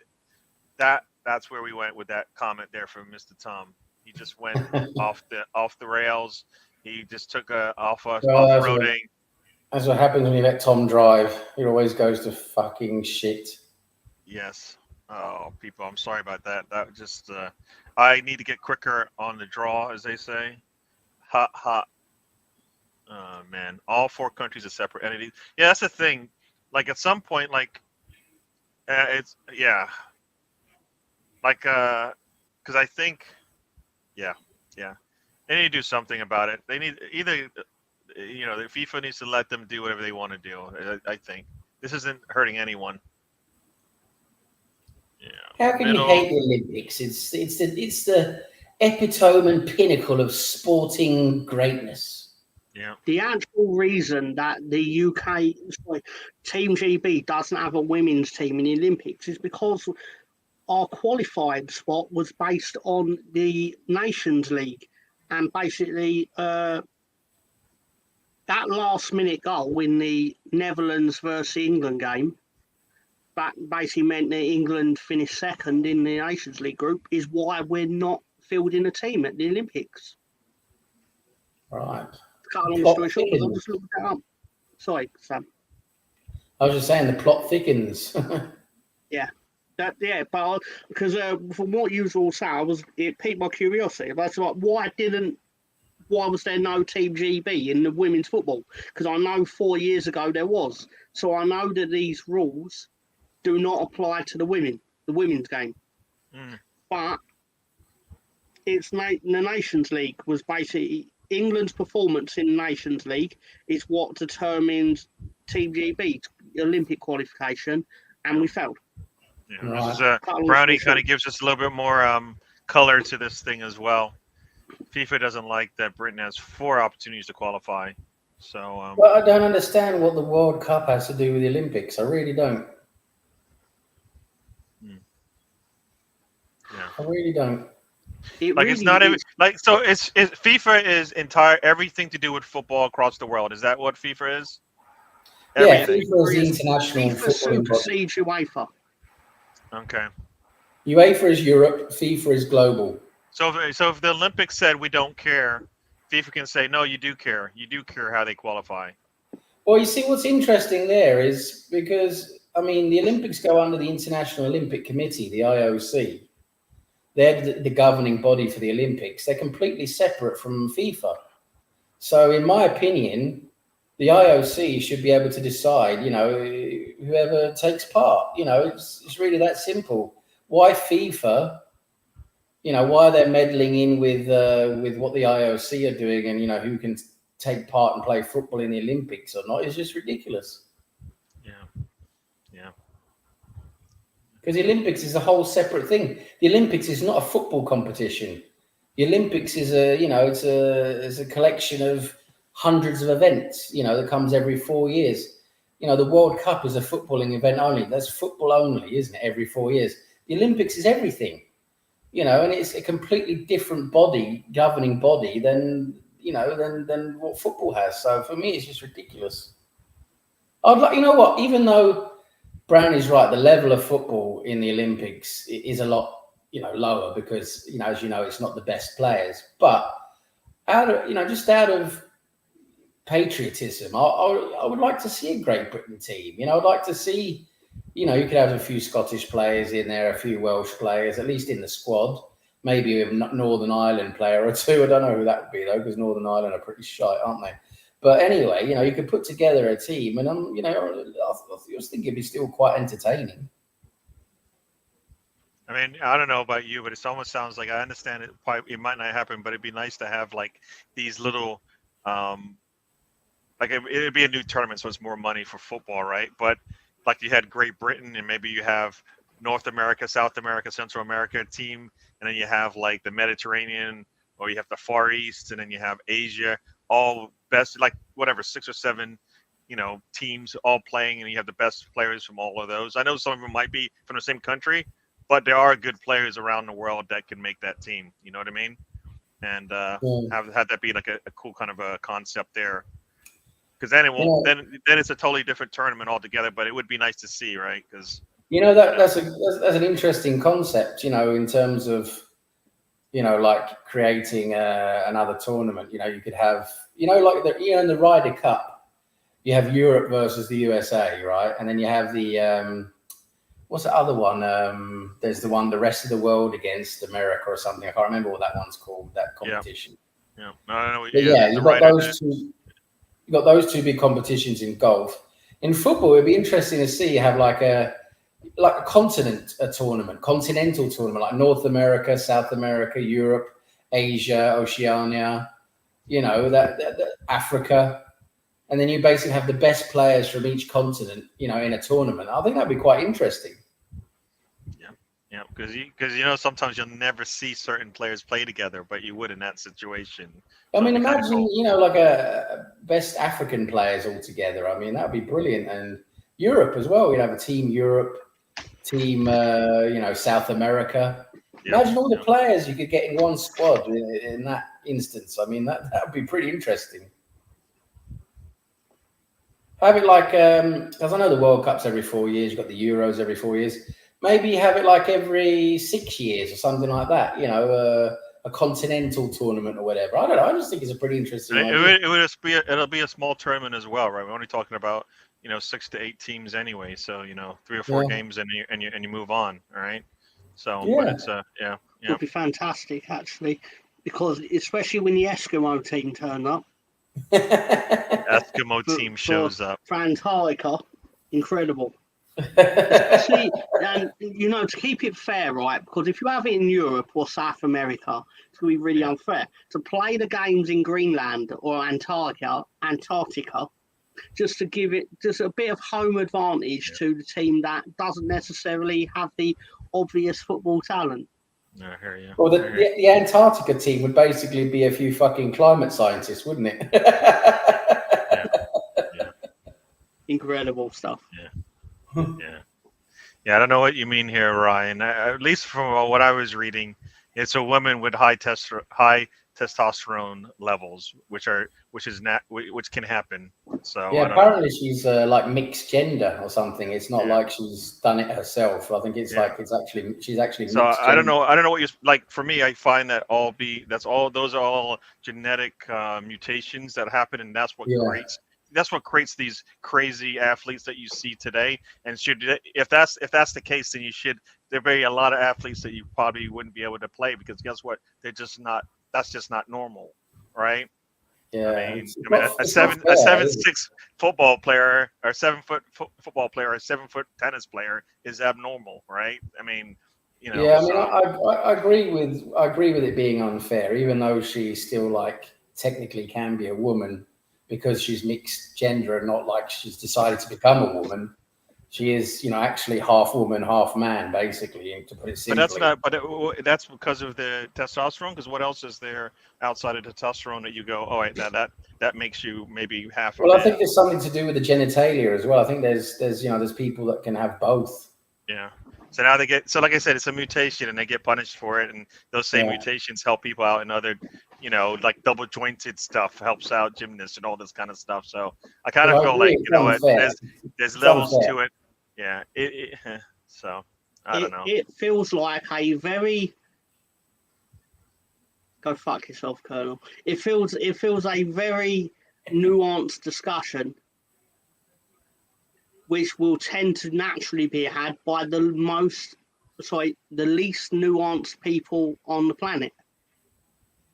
That's where we went with that comment there from Mr. Tom. He just went off the rails. He just took off-roading. That's what happens when you let Tom drive. He always goes to fucking shit. Yes. Oh, people, I'm sorry about that. That just, I need to get quicker on the draw, as they say. Hot. Man, all four countries are separate entities. Yeah, that's the thing. Like, at some point, like, it's, yeah. Like, because I think, yeah. They need to do something about it. They need either... the FIFA needs to let them do whatever they want to do. I think this isn't hurting anyone. Yeah. How can you hate the Olympics? It's the epitome and pinnacle of sporting greatness. Yeah. The actual reason that the Team GB doesn't have a women's team in the Olympics is because our qualifying spot was based on the Nations League, and basically that last-minute goal in the Netherlands versus England game, that basically meant that England finished second in the Nations League group, is why we're not fielding a team at the Olympics. Right. Cut a long story short, because I just looked that up. Sorry, Sam. I was just saying the plot thickens. But because from what you all say, it piqued my curiosity. That's like, why was there no Team GB in the women's football? Because I know 4 years ago there was. So I know that these rules do not apply to the women's game. But it's the Nations League was basically England's performance in the Nations League is what determines Team GB's Olympic qualification, and we failed. Yeah, this is Brownie kind of gives us a little bit more color to this thing as well. FIFA doesn't like that Britain has 4 opportunities to qualify. So, well, I don't understand what the World Cup has to do with the Olympics. I really don't. Yeah. I really don't. It's not even like so. It's FIFA is everything to do with football across the world. Is that what FIFA is? Everything. Yeah, FIFA is the international FIFA footballing body. supersedes UEFA. Okay. UEFA is Europe. FIFA is global. So if the Olympics said we don't care, FIFA can say no. You do care. You do care how they qualify. Well, you see, what's interesting there is because I mean the Olympics go under the International Olympic Committee, the IOC. They're the governing body for the Olympics. They're completely separate from FIFA. So, in my opinion, the IOC should be able to decide, whoever takes part. It's really that simple. Why FIFA? Why they're meddling in with what the IOC are doing and, who can take part and play football in the Olympics or not is just ridiculous. Yeah. Because the Olympics is a whole separate thing. The Olympics is not a football competition. The Olympics is it's a collection of hundreds of events, that comes every 4 years. The World Cup is a footballing event only. That's football only, isn't it? Every 4 years. The Olympics is everything, and it's a completely different governing body than what football has. So for me, it's just ridiculous. I'd like, what, even though Brownie's right, the level of football in the Olympics is a lot, lower because, as you know, it's not the best players. But out of patriotism, I would like to see a Great Britain team. I'd like to see, you could have a few Scottish players in there, a few Welsh players, at least in the squad. Maybe a Northern Ireland player or two. I don't know who that would be though, because Northern Ireland are pretty shy, aren't they? But anyway, you could put together a team, and I just think it'd be still quite entertaining. I mean, I don't know about you, but it almost sounds like I understand it. It might not happen, but it'd be nice to have like these little, like it'd be a new tournament, so it's more money for football, right? But like you had Great Britain, and maybe you have North America, South America, Central America team, and then you have like the Mediterranean, or you have the Far East, and then you have Asia. All best, like whatever, 6 or 7, teams all playing, and you have the best players from all of those. I know some of them might be from the same country, but there are good players around the world that can make that team. You know what I mean? And have that be like a cool kind of a concept there, because then it won't. Then it's a totally different tournament altogether. But it would be nice to see, right? Because that's an interesting concept. In terms of like creating another tournament. You could have, like in the Ryder Cup, you have Europe versus the USA, right? And then you have the what's the other one? There's the rest of the world against America or something. I can't remember what that one's called. That competition. Yeah. I know. You've got those two. You've got those two big competitions in golf. In football, it'd be interesting to see have like a continental tournament, like North America, South America, Europe, Asia, Oceania, that Africa, and then you basically have the best players from each continent, in a tournament. I think that'd be quite interesting. Yeah, because sometimes you'll never see certain players play together, but you would in that situation. I mean, imagine like a best African players all together. I mean, that'd be brilliant, and Europe as well. You'd have a team Europe, Team, South America. Yeah, Imagine all the yeah. players you could get in one squad in that instance. I mean, that would be pretty interesting. Have it like, because I know the World Cup's every 4 years, you've got the Euros every 4 years. Maybe have it like every 6 years or something like that, a continental tournament or whatever. I don't know. I just think it's a pretty interesting idea. It'll be a small tournament as well, right? We're only talking about 6 to 8 teams anyway, so 3 or 4 games and you move on, all right? So, Yeah. but it's It would be fantastic actually, because especially when the Eskimo team turn up. Eskimo team shows up for Antarctica, incredible. Especially, and to keep it fair, right? Because if you have it in Europe or South America, it's going to be really unfair to play the games in Greenland or Antarctica, just to give it just a bit of home advantage to the team that doesn't necessarily have the obvious football talent. I hear you. Well, the Antarctica team would basically be a few fucking climate scientists, wouldn't it? Yeah. Incredible stuff. Yeah. I don't know what you mean here, Ryan. At least from what I was reading, it's a woman with high testosterone levels, which can happen. So yeah, apparently she's like mixed gender or something. It's not like she's done it herself. I think it's she's actually. So mixed I don't gender. know. I don't know what you like. For me, I find that those are all genetic mutations that happen, and that's what creates these crazy athletes that you see today. And if that's the case, then there'd be a lot of athletes that you probably wouldn't be able to play, because guess what? They're just not. That's just not normal, right? Yeah, I mean, a 7'6" football player, or 7 foot football player, or a 7 foot tennis player is abnormal, right? I mean, Yeah, I agree with it being unfair, even though she still technically can be a woman because she's mixed gender and not like she's decided to become a woman. She is, actually half woman, half man, basically, to put it simply. That's because of the testosterone. Because what else is there outside of testosterone that you go, oh, right, that makes you maybe half? Well, I think there's something to do with the genitalia as well. I think there's people that can have both. Yeah. So now like I said, it's a mutation, and they get punished for it. And those same mutations help people out in other, like double jointed stuff helps out gymnasts and all this kind of stuff. So I kind of feel like, there's levels to it. Yeah. So I don't know. It feels like a very, go fuck yourself, Colonel. It feels a very nuanced discussion, which will tend to naturally be had by the least nuanced people on the planet.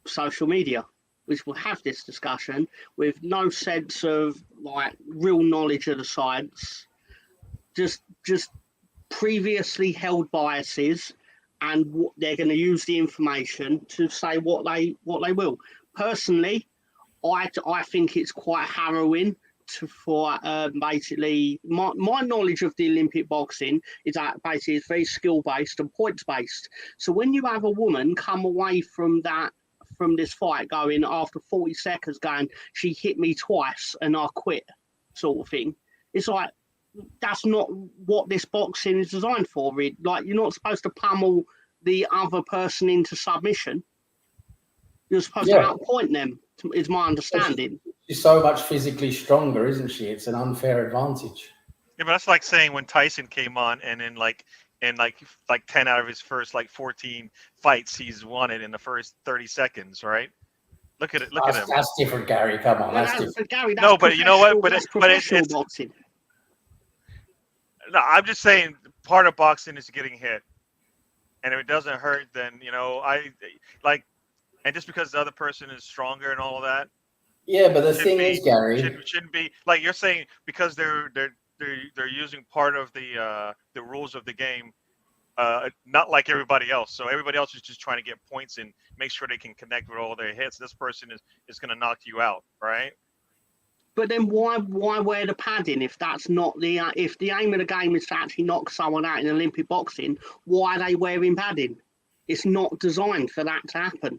Social media, which will have this discussion with no sense of real knowledge of the science, just previously held biases, and they're going to use the information to say what they will. Personally, I think it's quite harrowing for basically my knowledge of the Olympic boxing is that basically it's very skill based and points based. So when you have a woman come away from this fight going after 40 seconds going, she hit me twice and I quit, sort of thing, it's like, that's not what this boxing is designed for. Like, you're not supposed to pummel the other person into submission. You're supposed to outpoint them, is my understanding. She's so much physically stronger, isn't she? It's an unfair advantage. Yeah, but that's like saying when Tyson came on, and in 10 out of his first 14 fights, he's won it in the first 30 seconds, right? Look at it. Look at him. That's different, Gary. Come on, that's different. Gary, no, but you know what? But it's boxing. No, I'm just saying part of boxing is getting hit, and if it doesn't hurt, then and just because the other person is stronger and all of that. Yeah, but the thing is, Gary, shouldn't be like you're saying, because they're using part of the rules of the game, not like everybody else. So everybody else is just trying to get points and make sure they can connect with all their hits. This person is going to knock you out, right? But then why wear the padding if that's not if the aim of the game is to actually knock someone out in Olympic boxing? Why are they wearing padding? It's not designed for that to happen.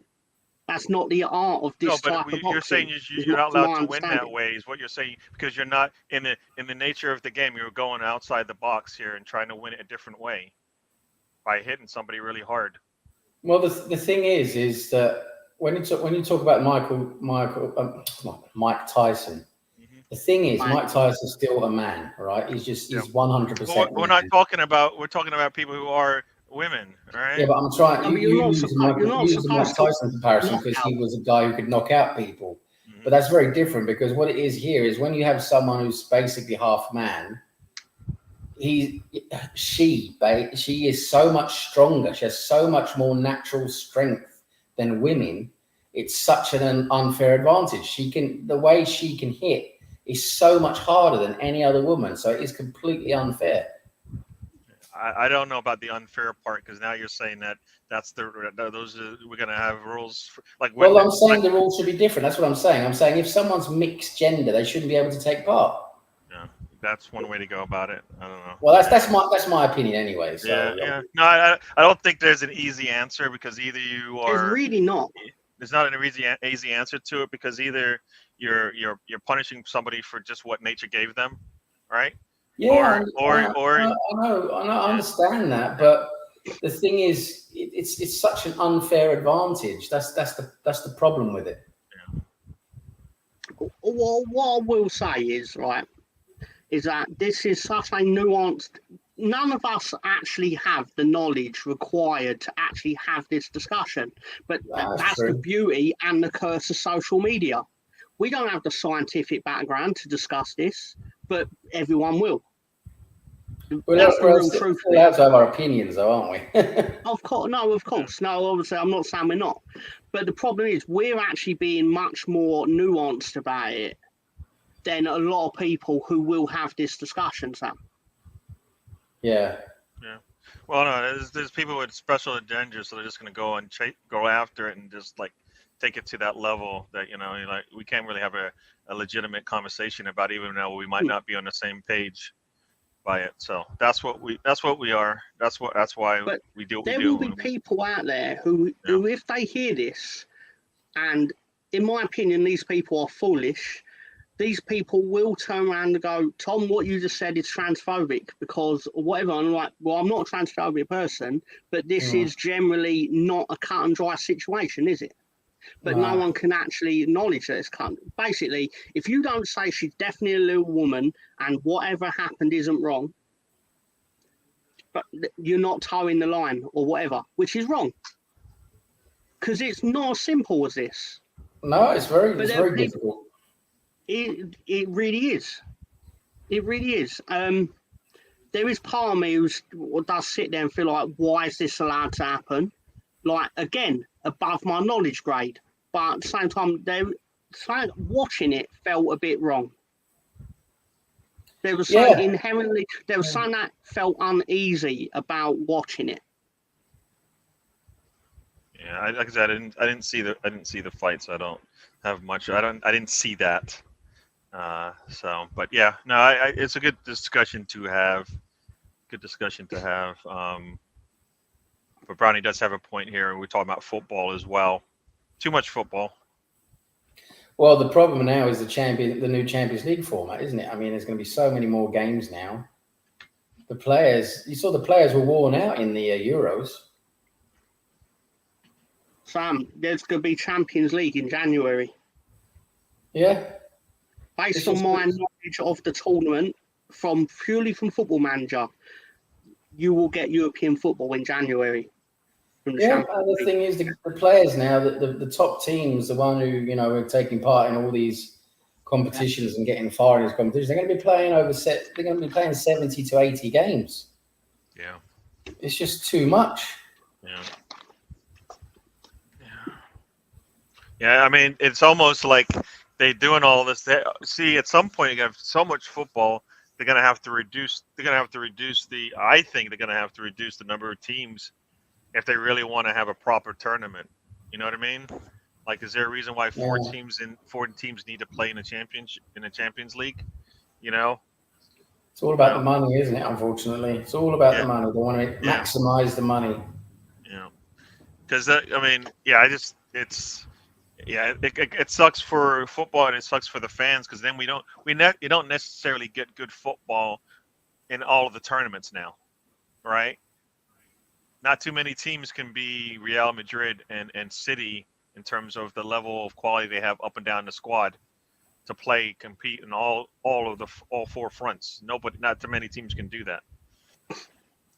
That's not the art of this No, type but of boxing. you're saying is you're not from my allowed to win that understanding. way. Is what you're saying, because you're not in the nature of the game. You're going outside the box here and trying to win it a different way by hitting somebody really hard. Well, the thing is that when you talk about Mike Tyson, Mm-hmm. the thing is Right. Mike Tyson's still a man, right? He's 100%. We're not talking about. We're talking about people who are women, all right? Yeah, but I'm trying. No, but You you're not use supposed- you're not use the Mike supposed to Tyson comparison knock because out. he was a guy who could knock out people. Mhm. But that's very different, because what it is here is when you have someone who's basically half man, she is so much stronger. She has so much more natural strength than women. It's such an unfair advantage. The way she can hit is so much harder than any other woman. So it is completely unfair. I don't know about the unfair part, because now you're saying that's we're gonna have rules for, like. Well, I'm saying the rules should be different. That's what I'm saying. I'm saying if someone's mixed gender, they shouldn't be able to take part. Yeah, that's one way to go about it. I don't know. Well, that's my opinion anyway. So. Yeah. No, I don't think there's an easy answer, because either you There's are. really not. There's not an easy answer to it, because either you're punishing somebody for just what nature gave them, right? Yeah, or I know, I understand that, but the thing is, it's such an unfair advantage. That's the problem with it. Well, what I will say is that this is such a nuanced. None of us actually have the knowledge required to actually have this discussion, but that's the beauty and the curse of social media. We don't have the scientific background to discuss this, but everyone will. That's the real truth. We have to have our opinions, though, aren't we? Of course. No, obviously, I'm not saying we're not. But the problem is, we're actually being much more nuanced about it than a lot of people who will have this discussion, Sam. Yeah. Yeah. Well, no, there's people with special agendas, so they're just going to go and go after it and just like take it to that level that, like we can't really have a legitimate conversation about, even though we might not be on the same page by it. So that's what we are. That's why we do what we do. There will be people out there who if they hear this, and in my opinion, these people are foolish. These people will turn around and go, Tom, what you just said is transphobic, because whatever. I'm like, well, I'm not a transphobic person, but this is generally not a cut and dry situation, is it? But no one can actually acknowledge that it's cut. Basically, if you don't say she's definitely a little woman and whatever happened isn't wrong, but you're not towing the line or whatever, which is wrong. Because it's not as simple as this. No, it's very difficult. It really is. It really is. There is part of me who does sit there and feel like, why is this allowed to happen? Like, again, above my knowledge grade. But at the same time, watching it felt a bit wrong. There was something there was something that felt uneasy about watching it. Yeah, like I said, I didn't see the fight, so I don't have much. I didn't see that. But yeah, no, it's a good discussion to have. But Brownie does have a point here, and we're talking about football as well. Too much football. Well, the problem now is the new Champions League format, isn't it? I mean, there's going to be so many more games now. You saw the players were worn out in the Euros. Sam, there's going to be Champions League in January. Yeah. Based on my knowledge of the tournament, purely from Football Manager, you will get European football in January. Yeah, the thing is, the players now, the top teams, the one who are taking part in all these competitions and getting far in these competitions, they're going to be playing They're going to be playing 70 to 80 games. Yeah, it's just too much. Yeah. I mean, it's almost like they're doing all this. See, at some point, you have so much football. They're going to have to reduce. I think they're going to have to reduce the number of teams if they really want to have a proper tournament. You know what I mean? Like, is there a reason why four teams need to play in a Champions League? It's all about the money, isn't it? Unfortunately, it's all about the money. They want to maximize the money. Because Yeah, it sucks for football and it sucks for the fans because then you don't necessarily get good football in all of the tournaments now, right? Not too many teams can be Real Madrid and City in terms of the level of quality they have up and down the squad to compete in all four fronts. Not too many teams can do that,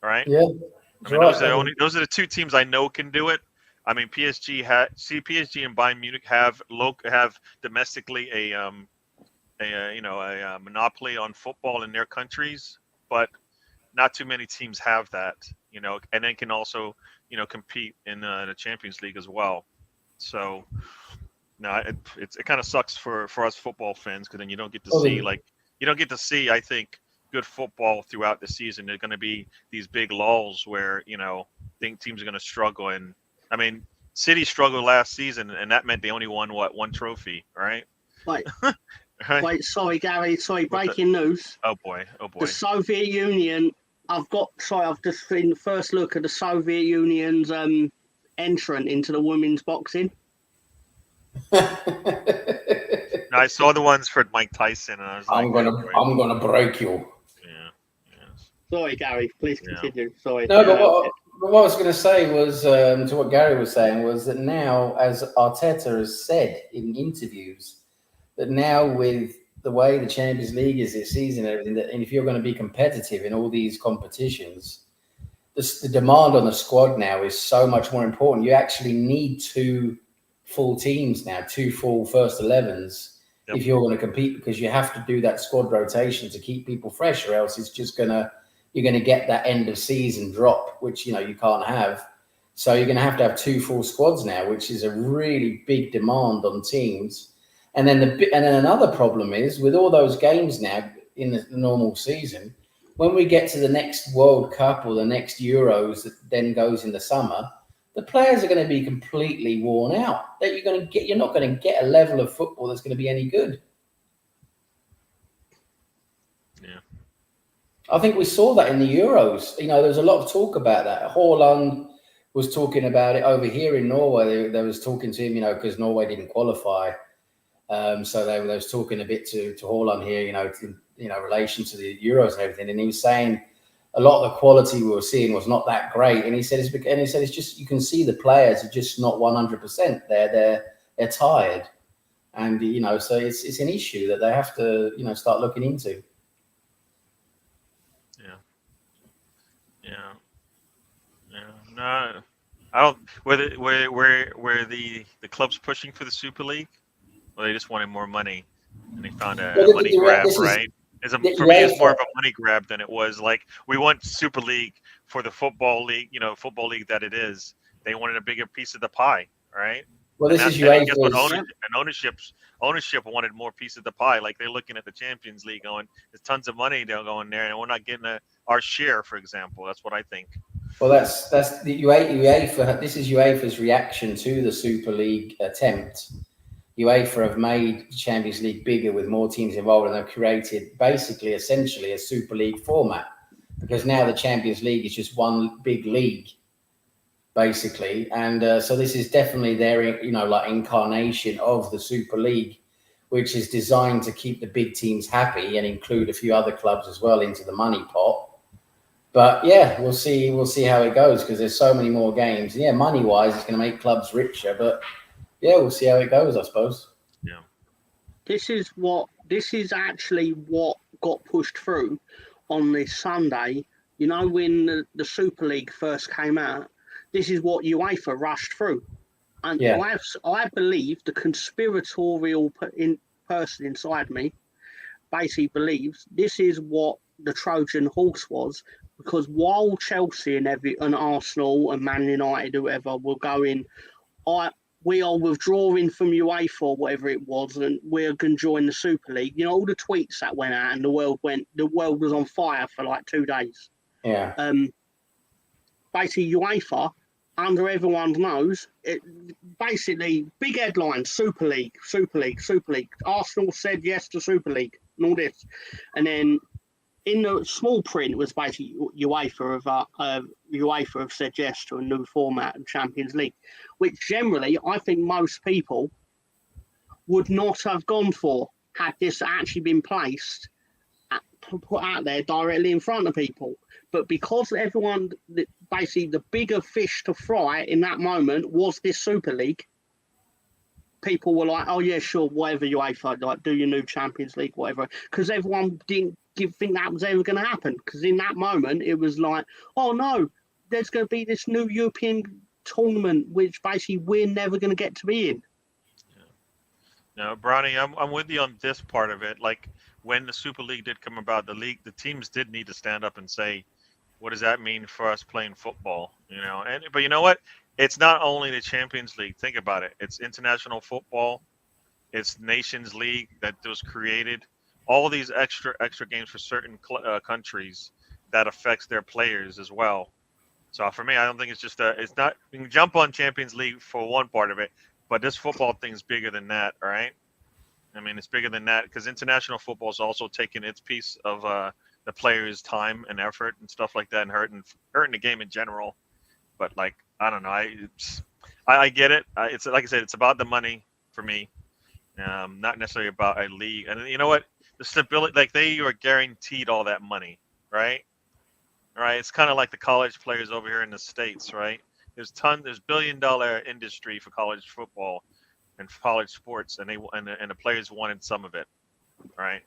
right? Yeah, I mean, those are the two teams I know can do it. I mean, PSG and Bayern Munich have domestically a monopoly on football in their countries, but not too many teams have that, and then can also, compete in the Champions League as well. So, no, it kind of sucks for us football fans because then you don't get to see, I think, good football throughout the season. There's going to be these big lulls where, think teams are going to struggle. And I mean, City struggled last season, and that meant they only won one trophy, right? Wait, Right? wait, sorry, Gary. Sorry, breaking news. Oh boy. The Soviet Union. I've just seen the first look at the Soviet Union's entrant into the women's boxing. I saw the ones for Mike Tyson, and I was like, I'm gonna break you. Yeah. Yes. Sorry, Gary. Please continue. Sorry. No, but what I was going to say was to what Gary was saying was that now, as Arteta has said in interviews, that now with the way the Champions League is this season and everything, and if you're going to be competitive in all these competitions, the demand on the squad now is so much more important. You actually need two full teams now, two full first 11s. Yep. If you're going to compete, because you have to do that squad rotation to keep people fresh, or else it's just you're going to get that end of season drop, which you can't have. So you're going to have two full squads now, which is a really big demand on teams. And then another problem is with all those games now in the normal season, when we get to the next World Cup or the next Euros that then goes in the summer, the players are going to be completely worn out. That you're not going to get a level of football that's going to be any good. Yeah. I think we saw that in the Euros. There was a lot of talk about that. Haaland was talking about it over here in Norway. They was talking to him, because Norway didn't qualify. So they was talking a bit to Haaland here, in relation to the Euros and everything. And he was saying a lot of the quality we were seeing was not that great. And he said it's just, you can see the players are just not 100%. They're tired, and so it's an issue that they have to start looking into. No, I don't. Were the clubs pushing for the Super League? Well, they just wanted more money, and they found a money grab, right? For me, it's more of a money grab than it was like we want Super League for the football league, football league that it is. They wanted a bigger piece of the pie, right? Well, this is UEFA. Ownership wanted more piece of the pie. Like they're looking at the Champions League, going, "There's tons of money they'll go in there, and we're not getting our share." For example, that's what I think. Well, that's the UEFA. This is UEFA's reaction to the Super League attempt. UEFA have made the Champions League bigger with more teams involved, and they've created essentially a Super League format, because now the Champions League is just one big league, basically. And so this is definitely their, incarnation of the Super League, which is designed to keep the big teams happy and include a few other clubs as well into the money pot. But yeah, we'll see how it goes, because there's so many more games. Yeah, money-wise, it's going to make clubs richer, but yeah, we'll see how it goes, I suppose. Yeah. This is actually what got pushed through on this Sunday. When the Super League first came out, this is what UEFA rushed through. And yeah. I believe the conspiratorial person inside me basically believes this is what the Trojan horse was, because while Chelsea and Arsenal and Man United, whoever, were going, we are withdrawing from UEFA or whatever it was, and we're going to join the Super League. All the tweets that went out, and the world was on fire for like 2 days. Yeah. Basically, UEFA, under everyone's nose, basically big headlines: Super League, Super League, Super League. Arsenal said yes to Super League and all this, and then in the small print was basically UEFA have said yes to a new format of Champions League, which generally I think most people would not have gone for had this actually been placed, put out there directly in front of people. But because everyone, basically the bigger fish to fry in that moment was this Super League, people were like, oh yeah, sure, whatever, UEFA, like do your new Champions League, whatever. Because everyone didn't think that was ever going to happen. Because in that moment, it was like, oh no, there's going to be this new European tournament, which basically we're never going to get to be in. No, Brownie, I'm with you on this part of it. Like when the Super League did come about, the teams did need to stand up and say, what does that mean for us playing football? But you know what? It's not only the Champions League. Think about it. It's international football. It's Nations League that was created. All these extra games for certain countries that affects their players as well. So for me, I don't think it's just it's not. You can jump on Champions League for one part of it, but this football thing's bigger than that, all right? I mean, it's bigger than that because international football is also taking its piece of the players' time and effort and stuff like that, and hurting the game in general. But like, I don't know, I get it. It's like I said, it's about the money for me, not necessarily about a league. And you know what? The stability, like they are guaranteed all that money, right? All right. It's kind of like the college players over here in the States, right? There's billion-dollar industry for college football and college sports, and the players wanted some of it, right?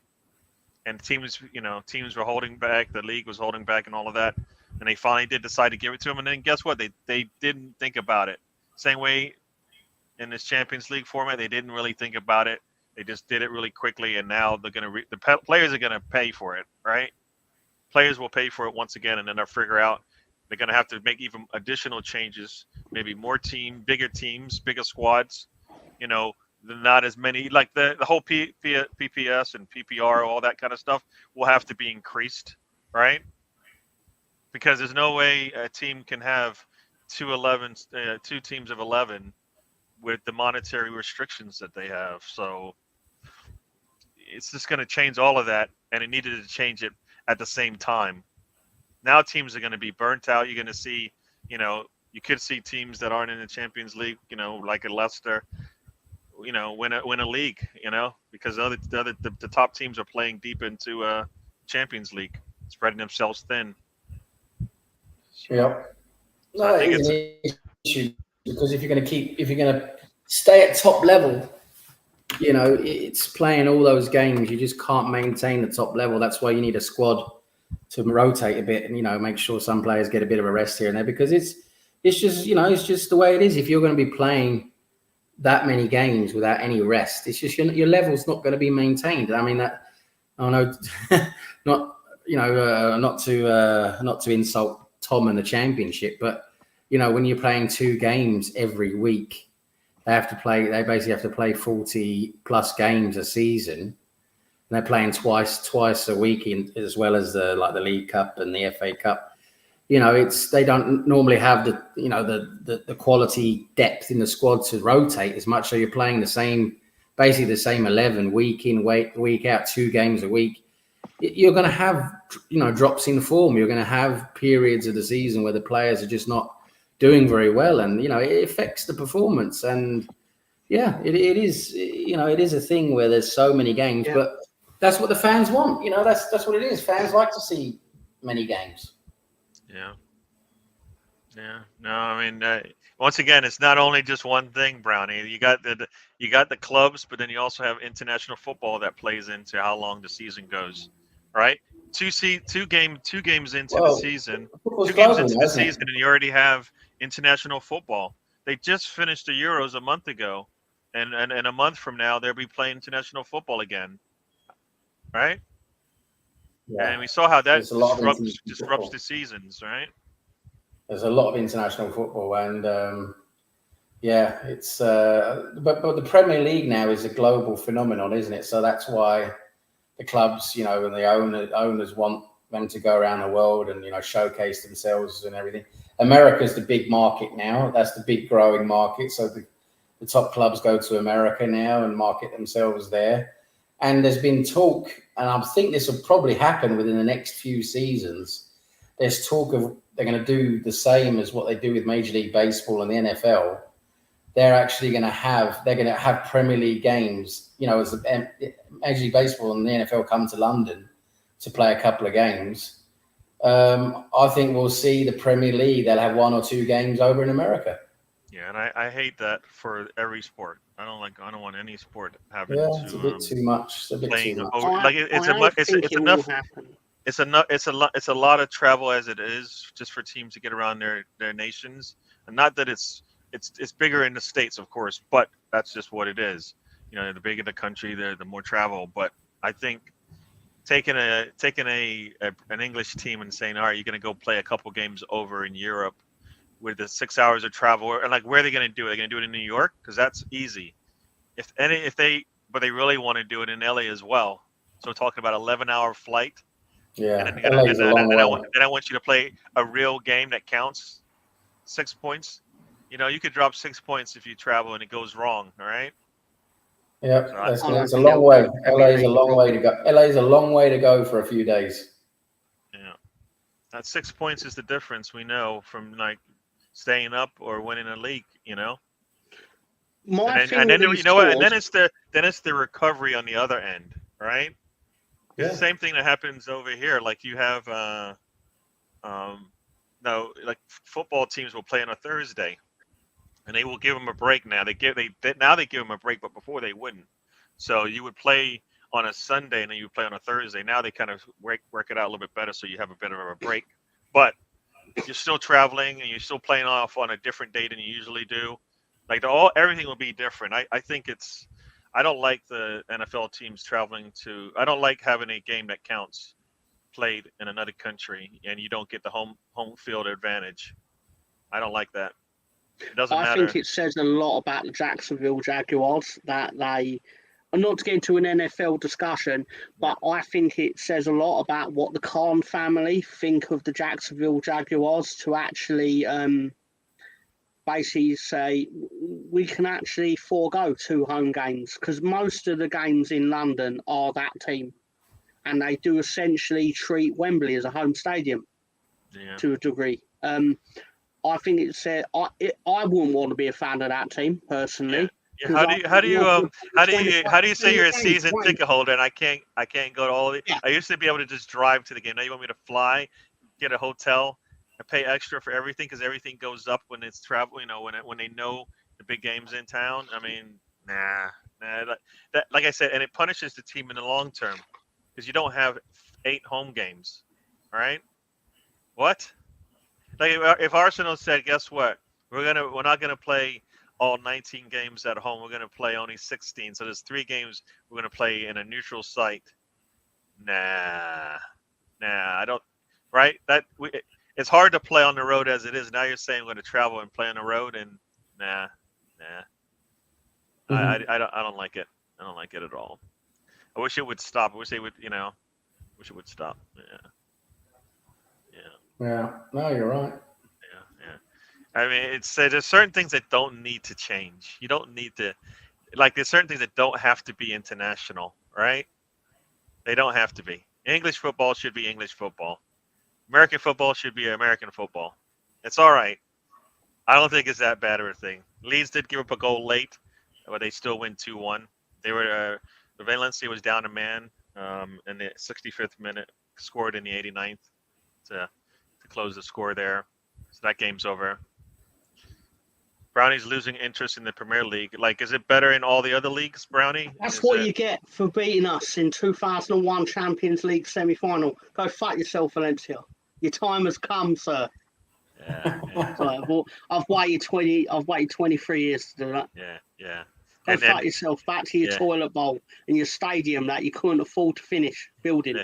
And teams were holding back, the league was holding back, and all of that, and they finally did decide to give it to them. And then guess what? They didn't think about it. Same way in this Champions League format, they didn't really think about it. They just did it really quickly, and now the players are gonna pay for it, right? Players will pay for it once again, and then they'll figure out. They're going to have to make even additional changes, maybe more bigger teams, bigger squads, not as many, like the whole PPS and PPR, all that kind of stuff will have to be increased, right? Because there's no way a team can have two teams of 11 with the monetary restrictions that they have. So it's just going to change all of that, and it needed to change it at the same time. Now teams are going to be burnt out. You're going to see, you could see teams that aren't in the Champions League, like a Leicester, win a league, because the top teams are playing deep into Champions League, spreading themselves thin. Yep. So No, it is an issue because if you're going to stay at top level, it's playing all those games. You just can't maintain the top level. That's why you need a squad to rotate a bit and make sure some players get a bit of a rest here and there, because it's just it's just the way it is. If you're going to be playing that many games without any rest, it's just your level's not going to be maintained. I mean that I know not to insult Tom and the Championship, but when you're playing 2 games every week, they basically have to play 40 plus games a season. They're playing twice a week, as well as the League Cup and the FA Cup. They don't normally have the quality depth in the squad to rotate as much. So you're playing basically the same 11 week in, week out, 2 games a week. You're going to have drops in form. You're going to have periods of the season where the players are just not doing very well, and it affects the performance. And yeah, it is it is a thing where there's so many games, but that's what the fans want. That's what it is. Fans like to see many games. Yeah. No, I mean, once again, it's not only just one thing, Brownie. You got the clubs, but then you also have international football that plays into how long the season goes, right? Two games into the season, and you already have international football. They just finished the Euros a month ago, and a month from now they'll be playing international football again. Right? Yeah. And we saw how that disrupts the seasons, right? There's a lot of international football, and it's but the Premier League now is a global phenomenon, isn't it? So that's why the clubs, and the owners want them to go around the world and showcase themselves and everything. America's the big market now. That's the big growing market. So the top clubs go to America now and market themselves there. And there's been talk, and I think this will probably happen within the next few seasons. There's talk of they're going to do the same as what they do with Major League Baseball and the NFL, they're actually going to have Premier League games. You know, as Major League Baseball and the NFL come to London to play a couple of games, I think we'll see the Premier League. They'll have 1 or 2 games over in America. Yeah, and I hate that for every sport. I don't want any sport having It's to a bit too much. It's a bit playing too much. over. Like it's enough. It's a lot of travel as it is just for teams to get around their nations, and not that it's bigger in the States, of course, but that's just what it is. You know, the bigger the country, the more travel. But I think taking an English team and saying, all right, you're going to go play a couple games over in Europe with the 6 hours of travel, and like, where are they going to do it? Are they going to do it in New York? Because that's easy. But they really want to do it in LA as well. So we're talking about 11-hour flight. Yeah, and then I want you to play a real game that counts 6 points. You know, you could drop 6 points if you travel and it goes wrong. All right. Yeah, it's a long way. LA is a long way to go. LA is a long way to go for a few days. Yeah, that 6 points is the difference. We know from like staying up or winning a league. You know. And then you know what? And then it's the recovery on the other end, right? It's the same thing that happens over here. Like you have, like football teams will play on a Thursday, and they will give them a break now. They give them a break, but before they wouldn't. So you would play on a Sunday, and then you would play on a Thursday. Now they kind of work it out a little bit better, so you have a bit of a break. But you're still traveling, and you're still playing off on a different day than you usually do. Like everything will be different. I think I don't like the NFL teams traveling to. I don't like having a game that counts played in another country and you don't get the home field advantage. I don't like that. It doesn't matter. I think it says a lot about the Jacksonville Jaguars that they. I'm not to get into an NFL discussion, but I think it says a lot about what the Khan family think of the Jacksonville Jaguars to actually basically say we can actually forego 2 home games because most of the games in London are that team, and they do essentially treat Wembley as a home stadium to a degree. I think it said I wouldn't want to be a fan of that team personally. Yeah. How do you say you're a season ticket holder and I can't go to all of it? Yeah. I used to be able to just drive to the game. Now you want me to fly, get a hotel, and pay extra for everything because everything goes up when it's travel. You know, when they know the big games in town. I mean, nah. That like I said, and it punishes the team in the long term because you don't have 8 home games, right? What? Like if Arsenal said, guess what? We're not gonna play all 19 games at home. We're gonna play only 16. So there's 3 games we're gonna play in a neutral site. Nah, I don't. Right? It's hard to play on the road as it is. Now you're saying we're going to travel and play on the road, and nah. Mm-hmm. I don't like it. I don't like it at all. I wish it would stop. I wish they would. Wish it would stop. Yeah. No, you're right. Yeah. I mean, there's certain things that don't need to change. You don't need to. Like there's certain things that don't have to be international, right? They don't have to be. English football should be English football. American football should be American football. It's all right. I don't think it's that bad of a thing. Leeds did give up a goal late, but they still win 2-1. They were Valencia was down a man in the 65th minute, scored in the 89th to close the score there. So that game's over. Brownie's losing interest in the Premier League. Like, is it better in all the other leagues, Brownie? That's what you get for beating us in 2001 Champions League semi-final. Go fuck yourself, Valencia. Your time has come, sir. Yeah. So I've waited 23 years to do that. Yeah. Go fuck yourself. Back to your toilet bowl and your stadium that you couldn't afford to finish building.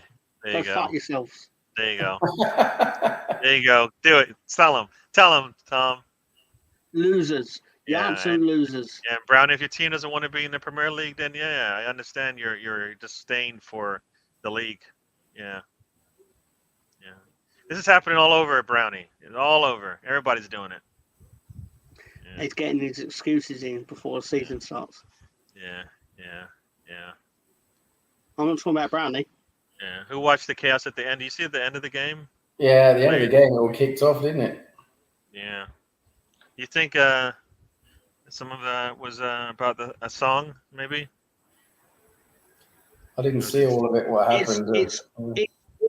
There you go. Fuck yourselves. There you go. There you go. Do it. Tell him, Tom. Losers. Absolute losers. Yeah, Brown, if your team doesn't want to be in the Premier League, then I understand your disdain for the league. Yeah. This is happening all over, Brownie. It's all over. Everybody's doing it. Yeah. He's getting his excuses in before the season starts. Yeah. I'm not talking about Brownie. Yeah. Who watched the chaos at the end? Do you see at the end of the game? Yeah, at the end of the game, it all kicked off, didn't it? Yeah. You think? Let Some of that was about a song, maybe. I didn't see all of it. What happened? It's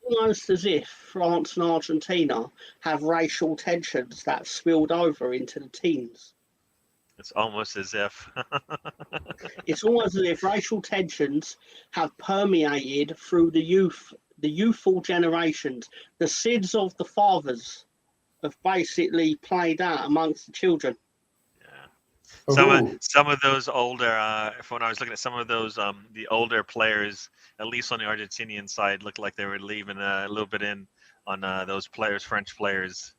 almost as if France and Argentina have racial tensions that spilled over into the teens. It's almost as if. It's almost as if racial tensions have permeated through the youthful generations. The sins of the fathers have basically played out amongst the children. Some of those older, when I was looking at some of those, the older players, at least on the Argentinian side, looked like they were leaving a little bit in on those players, French players,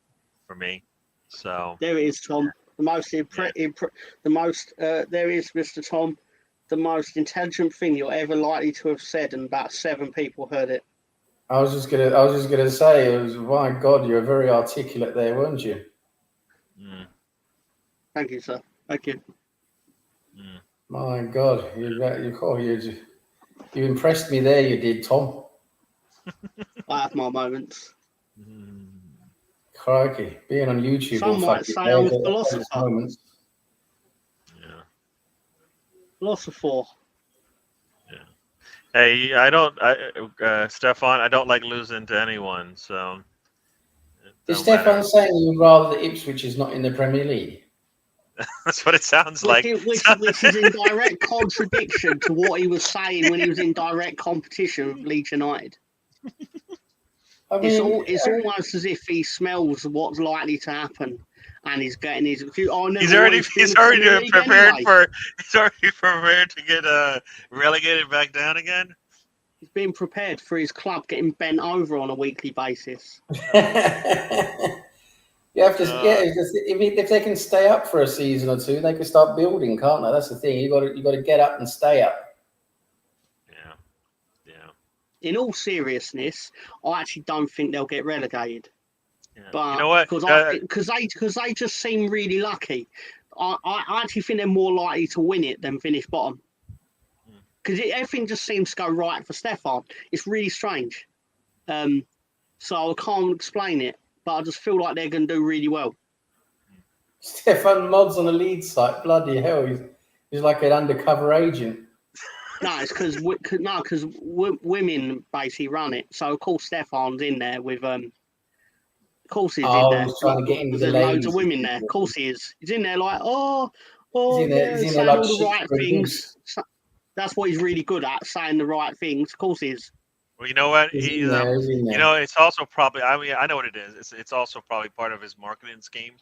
for me. So there it is, Tom. The most there is, Mr. Tom, the most intelligent thing you're ever likely to have said, and about 7 people heard it. I was just gonna say, it was, my God, you were very articulate there, weren't you? Mm. Thank you, sir. Thank you. Mm. My God, you impressed me there. You did, Tom. I have my moments. Mm. Crikey, being on YouTube. Some might say I'm a philosopher. Yeah. Philosopher. Yeah. Hey, Stefan, I don't like losing to anyone, so. Is Stefan saying you'd rather the Ipswich is not in the Premier League? That's what it sounds like. Which is in direct contradiction to what he was saying when he was in direct competition with Leeds United. I mean, it's almost as if he smells what's likely to happen, and he's getting his. He's already prepared to get relegated back down again. He's being prepared for his club getting bent over on a weekly basis. You have to, if they can stay up for a season or two, they can start building, can't they? That's the thing. You got to get up and stay up. Yeah. In all seriousness, I actually don't think they'll get relegated. Yeah. But you know what? Because they just seem really lucky. I actually think they're more likely to win it than finish bottom. Because everything just seems to go right for Stefan. It's really strange. So I can't explain it, but I just feel like they're going to do really well. Stefan mods on the lead site. Bloody hell, he's like an undercover agent. No, it's because women basically run it. So of course Stefan's in there with Of course he's in there. He's trying to get into the ladies. Loads of women there. Of course he is. He's in there like he's saying all the right things. That's what he's really good at, saying the right things. Of course he is. Well, you know what? It's also probably. I mean, I know what it is. It's also probably part of his marketing scheme.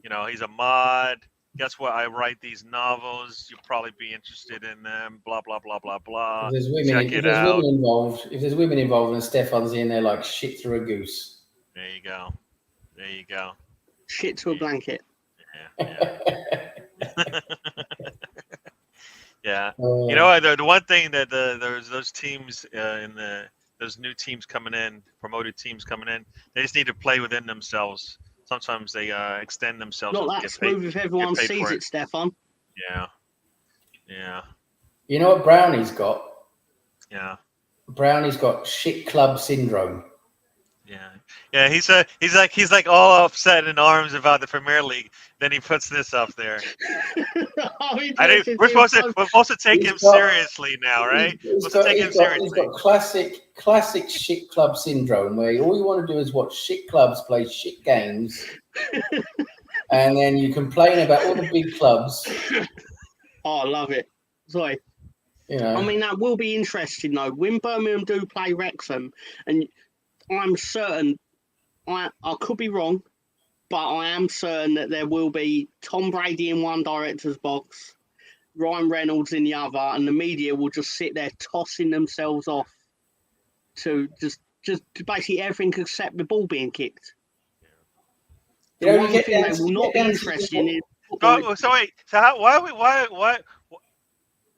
You know, he's a mod. Guess what? I write these novels. You'll probably be interested in them. Blah blah blah blah blah. If there's women involved, and Stefan's in there like shit through a goose. There you go. Shit to a blanket. Yeah. Yeah. You know, the one thing that there's those teams those new teams coming in, promoted teams coming in, they just need to play within themselves. Sometimes they extend themselves. Not that smooth if everyone sees it, Stefan. Yeah. You know what Brownie's got? Yeah. Brownie's got shit club syndrome. Yeah. He's like all upset in arms about the Premier League. Then he puts this up there. We're supposed to take him seriously now, right? He's got classic shit club syndrome, where all you want to do is watch shit clubs play shit games, and then you complain about all the big clubs. Oh, I love it. Sorry. You know. I mean, that will be interesting though. When Birmingham do play Wrexham, and I'm certain, I could be wrong, but I am certain that there will be Tom Brady in one director's box, Ryan Reynolds in the other, and the media will just sit there tossing themselves off to just basically everything except the ball being kicked. The one thing that will not be interesting is. So wait, why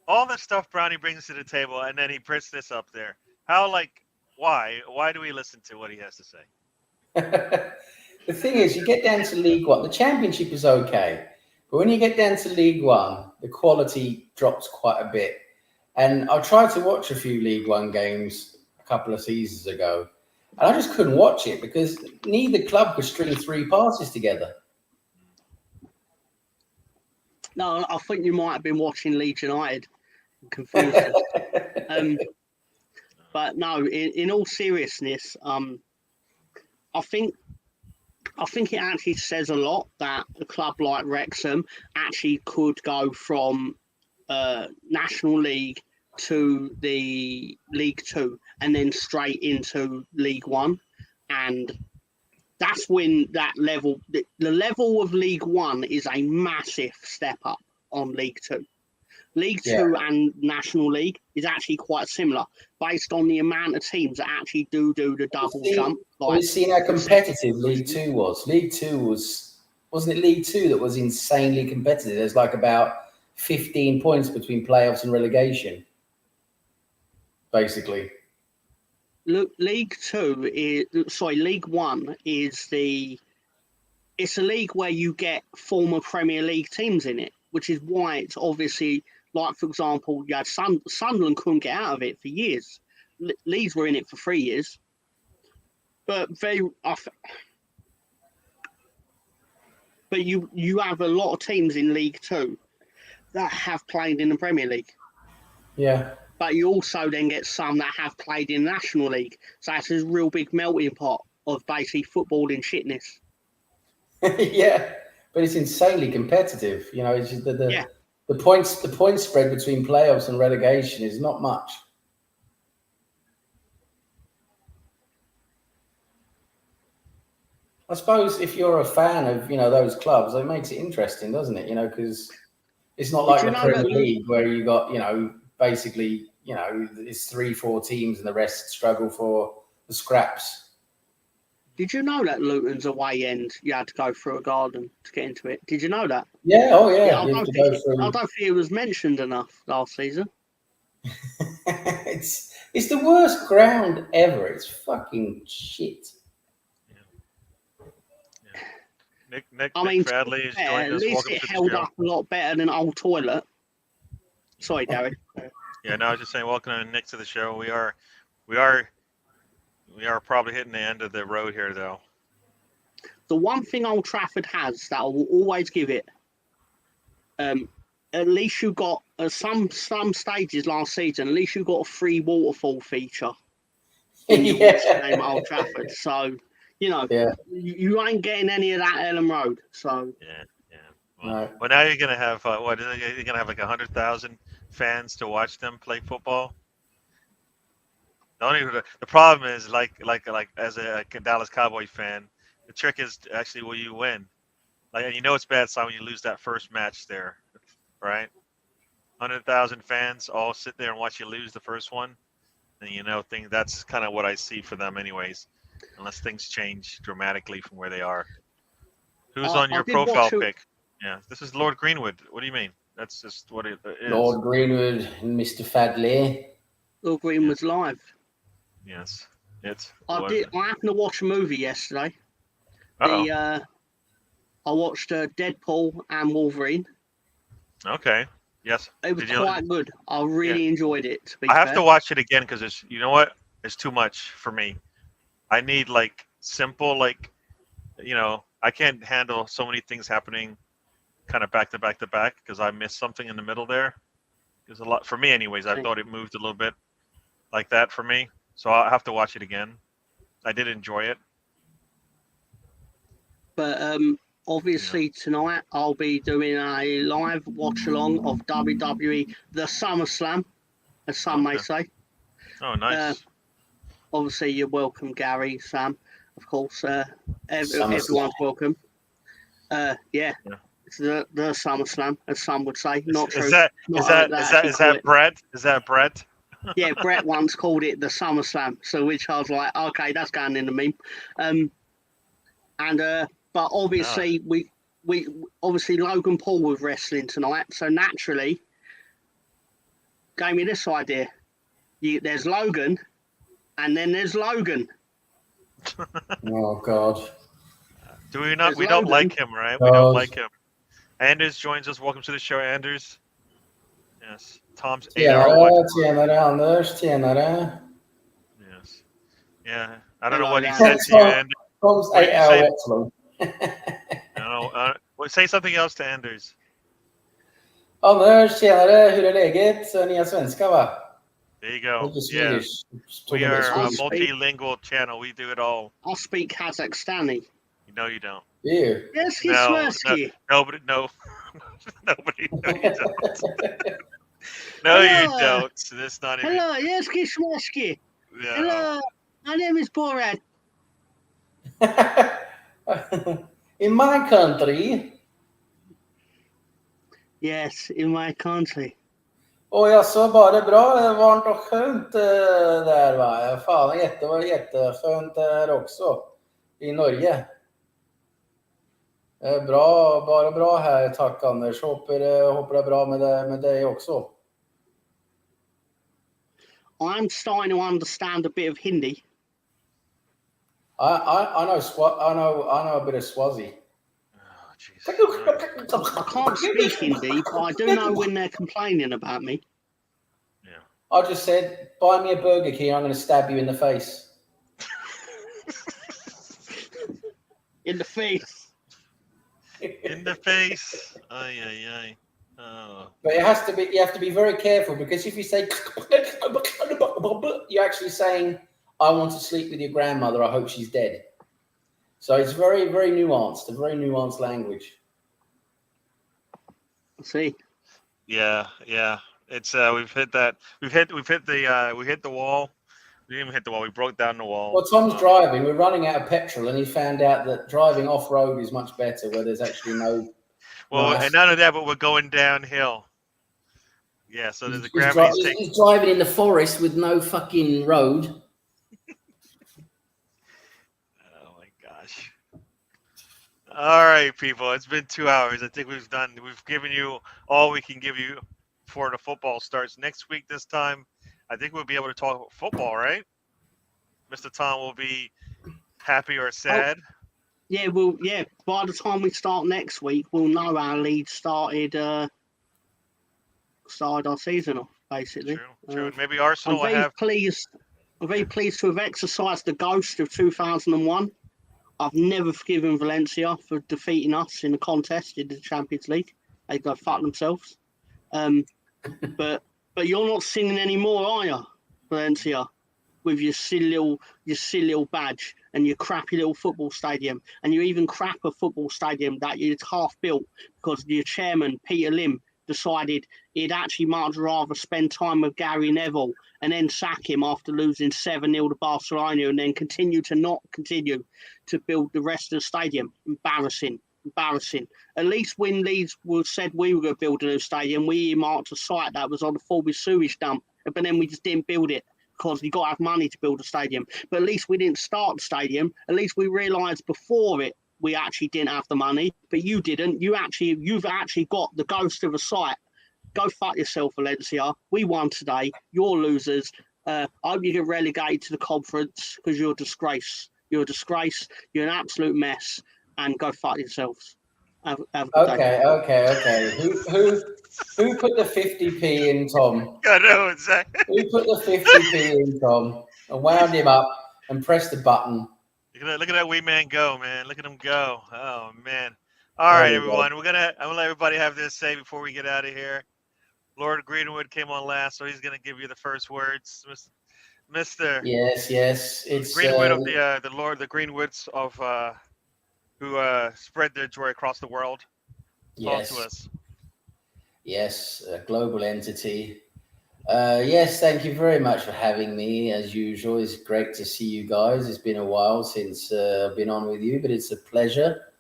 all the stuff Brownie brings to the table, and then he puts this up there? Why do we listen to what he has to say? The thing is, you get down to League One. The Championship is okay, but when you get down to League One, the quality drops quite a bit. And I tried to watch a few League One games a couple of seasons ago, and I just couldn't watch it because neither club could string 3 passes together. No, I think you might have been watching Leeds United. Confused us. But no, in all seriousness, I think it actually says a lot that a club like Wrexham actually could go from National League to the League Two and then straight into League One, and that's when that level, the level of League One is a massive step up on League Two. League Two and National League is actually quite similar based on the amount of teams that actually do the double jump. We've seen how competitive League Two was. League Two wasn't it League Two that was insanely competitive? There's like about 15 points between playoffs and relegation, basically. Look, League One is it's a league where you get former Premier League teams in it, which is why it's obviously, like, for example, you had Sunderland couldn't get out of it for years. Leeds were in it for 3 years. But you have a lot of teams in League Two that have played in the Premier League. Yeah. But you also then get some that have played in National League. So that's a real big melting pot of basically footballing shitness. Yeah, but it's insanely competitive. You know, it's just the point spread between playoffs and relegation is not much. I suppose if you're a fan of, you know, those clubs, it makes it interesting, doesn't it? You know, because it's not like the Premier League where you got, you know, basically, you know, it's 3-4 teams and the rest struggle for the scraps. Did you know that Luton's away end, you had to go through a garden to get into it? Did you know that? Yeah, oh yeah. I don't think it was mentioned enough last season. It's the worst ground ever. It's fucking shit. Nick Bradley is joining us. At least it held up a lot better than Old Toilet. Sorry, Gary. Yeah, no, I was just saying, welcome Nick to the show. We are probably hitting the end of the road here, though. The one thing Old Trafford has that I will always give it, at least you got some stages last season. At least you got a free waterfall feature when you watch the game at Old Trafford. So you know, you ain't getting any of that Ellen Road. So Well, now you're gonna have what? You're gonna have like 100,000 fans to watch them play football. The problem is like as a Dallas Cowboy fan, the trick is actually will you win? Like, and you know it's bad sign when you lose that first match there, right? 100,000 fans all sit there and watch you lose the first one, and you know that's kind of what I see for them anyways, unless things change dramatically from where they are. Who's on your profile pic? Yeah, this is Lord Greenwood. What do you mean? That's just what it is. Lord Greenwood and Mr. Fadley. Lord Greenwood's live. Yes, I happened to watch a movie yesterday. I watched Deadpool and Wolverine. Okay. Yes. It was quite good. I really enjoyed it. I have to watch it again because it's, you know what? It's too much for me. I need like simple, like, you know, I can't handle so many things happening kind of back to back to back because I missed something in the middle there. There's a lot for me anyways. I thought it moved a little bit like that for me. So I'll have to watch it again. I did enjoy it. But obviously tonight I'll be doing a live watch along of WWE The SummerSlam, as some may say. Oh, nice. Obviously you're welcome, Gary, Sam. Of course, everyone's welcome. It's the SummerSlam, as some would say. Not true. Is that Brett? Is that Brett? Yeah, Brett once called it the SummerSlam, so which I was like, okay, that's going in the meme. But obviously we obviously Logan Paul was wrestling tonight, so naturally gave me this idea. There's Logan, and then there's Logan. Oh God. Do we not? We don't like him, right? We don't like him. Anders joins us. Welcome to the show, Anders. Yes. Tom's 8-hour watch. Yes. Yeah. I don't know what he said to you, Anders. Tom's 8-hour watch long. No. Say something else to Anders. Anders, tjenare, hur är läget? Ni är svenska, va? There you go. Lite Yeah. Swedish. We are a Swedish. multilingual channel. We do it all. I speak Kazakhstani. No, you don't. Do you? Yeski No, Swersky. Nobody, no. Nobody, no, you don't. No, you Hello. don't. That's not even. Hello, Yeski Swersky. Yeah. Hello, my name is Borat. In my country. Yes, in my country. Och jag så var det bra, varmt och skönt där, va? Fan, jätteskönt där också. I Norge. Bra, bara bra här, tack Anders. Hoppas det är bra med dig också. I'm starting to understand a bit of Hindi. I know a bit of Swazi. Oh, jeez. I can't speak Hindi, but I do know when they're complaining about me. Yeah. I just said, buy me a Burger King, I'm going to stab you in the face. In the face. In the face. Ay, ay, ay. Oh. But you have to be very careful, because if you say, you're actually saying, I want to sleep with your grandmother, I hope she's dead. So it's very, very nuanced, a very nuanced language. See. Yeah, yeah. It's we've hit that. We hit the wall. We didn't even hit the wall. We broke down the wall. Well, Tom's driving. We're running out of petrol, and he found out that driving off road is much better, where there's actually no. Well, nice. and none of that, but we're going downhill. Yeah, so there's a gravity. He's driving in the forest with no fucking road. Oh my gosh. All right, people. It's been 2 hours. I think we've given you all we can give you before the football starts next week. This time, I think we'll be able to talk about football, right? Mr. Tom will be happy or sad. Yeah, by the time we start next week, we'll know our lead started our season off, basically. True. Maybe Arsenal I'm will very pleased to have exercised the ghost of 2001. I've never forgiven Valencia for defeating us in the contest in the Champions League. They go fuck themselves. But you're not singing anymore, are you, Valencia? With your silly little badge and your crappy little football stadium, and you even crap a football stadium that it's half built because your chairman Peter Lim decided he'd actually much rather spend time with Gary Neville and then sack him after losing 7-0 to Barcelona, and then continue to build the rest of the stadium. Embarrassing. At least when Leeds said we were going to build a new stadium, we earmarked a site that was on the Fulby sewage dump, but then we just didn't build it because you got to have money to build a stadium. But at least we didn't start the stadium. At least we realised before it we actually didn't have the money, but you didn't. You've actually got the ghost of a site. Go fuck yourself, Valencia. We won today. You're losers. I hope you get relegated to the conference because you're a disgrace. You're a disgrace. You're an absolute mess. And go fuck yourselves. Have a good day. Okay. Who put the 50p in, Tom? I know exactly. Who put the 50p in, Tom? And wound him up and pressed the button. Look at that wee man go, man. Look at him go. Oh man. All right, everyone. I'm gonna let everybody have this say before we get out of here. Lord Greenwood came on last, so he's gonna give you the first words, Mister. Yes. It's Greenwood of the Greenwoods of who spread their joy across the world. Yes. Talk to us. Yes, a global entity. Yes, thank you very much for having me. As usual, it's great to see you guys. It's been a while since I've been on with you, but it's a pleasure.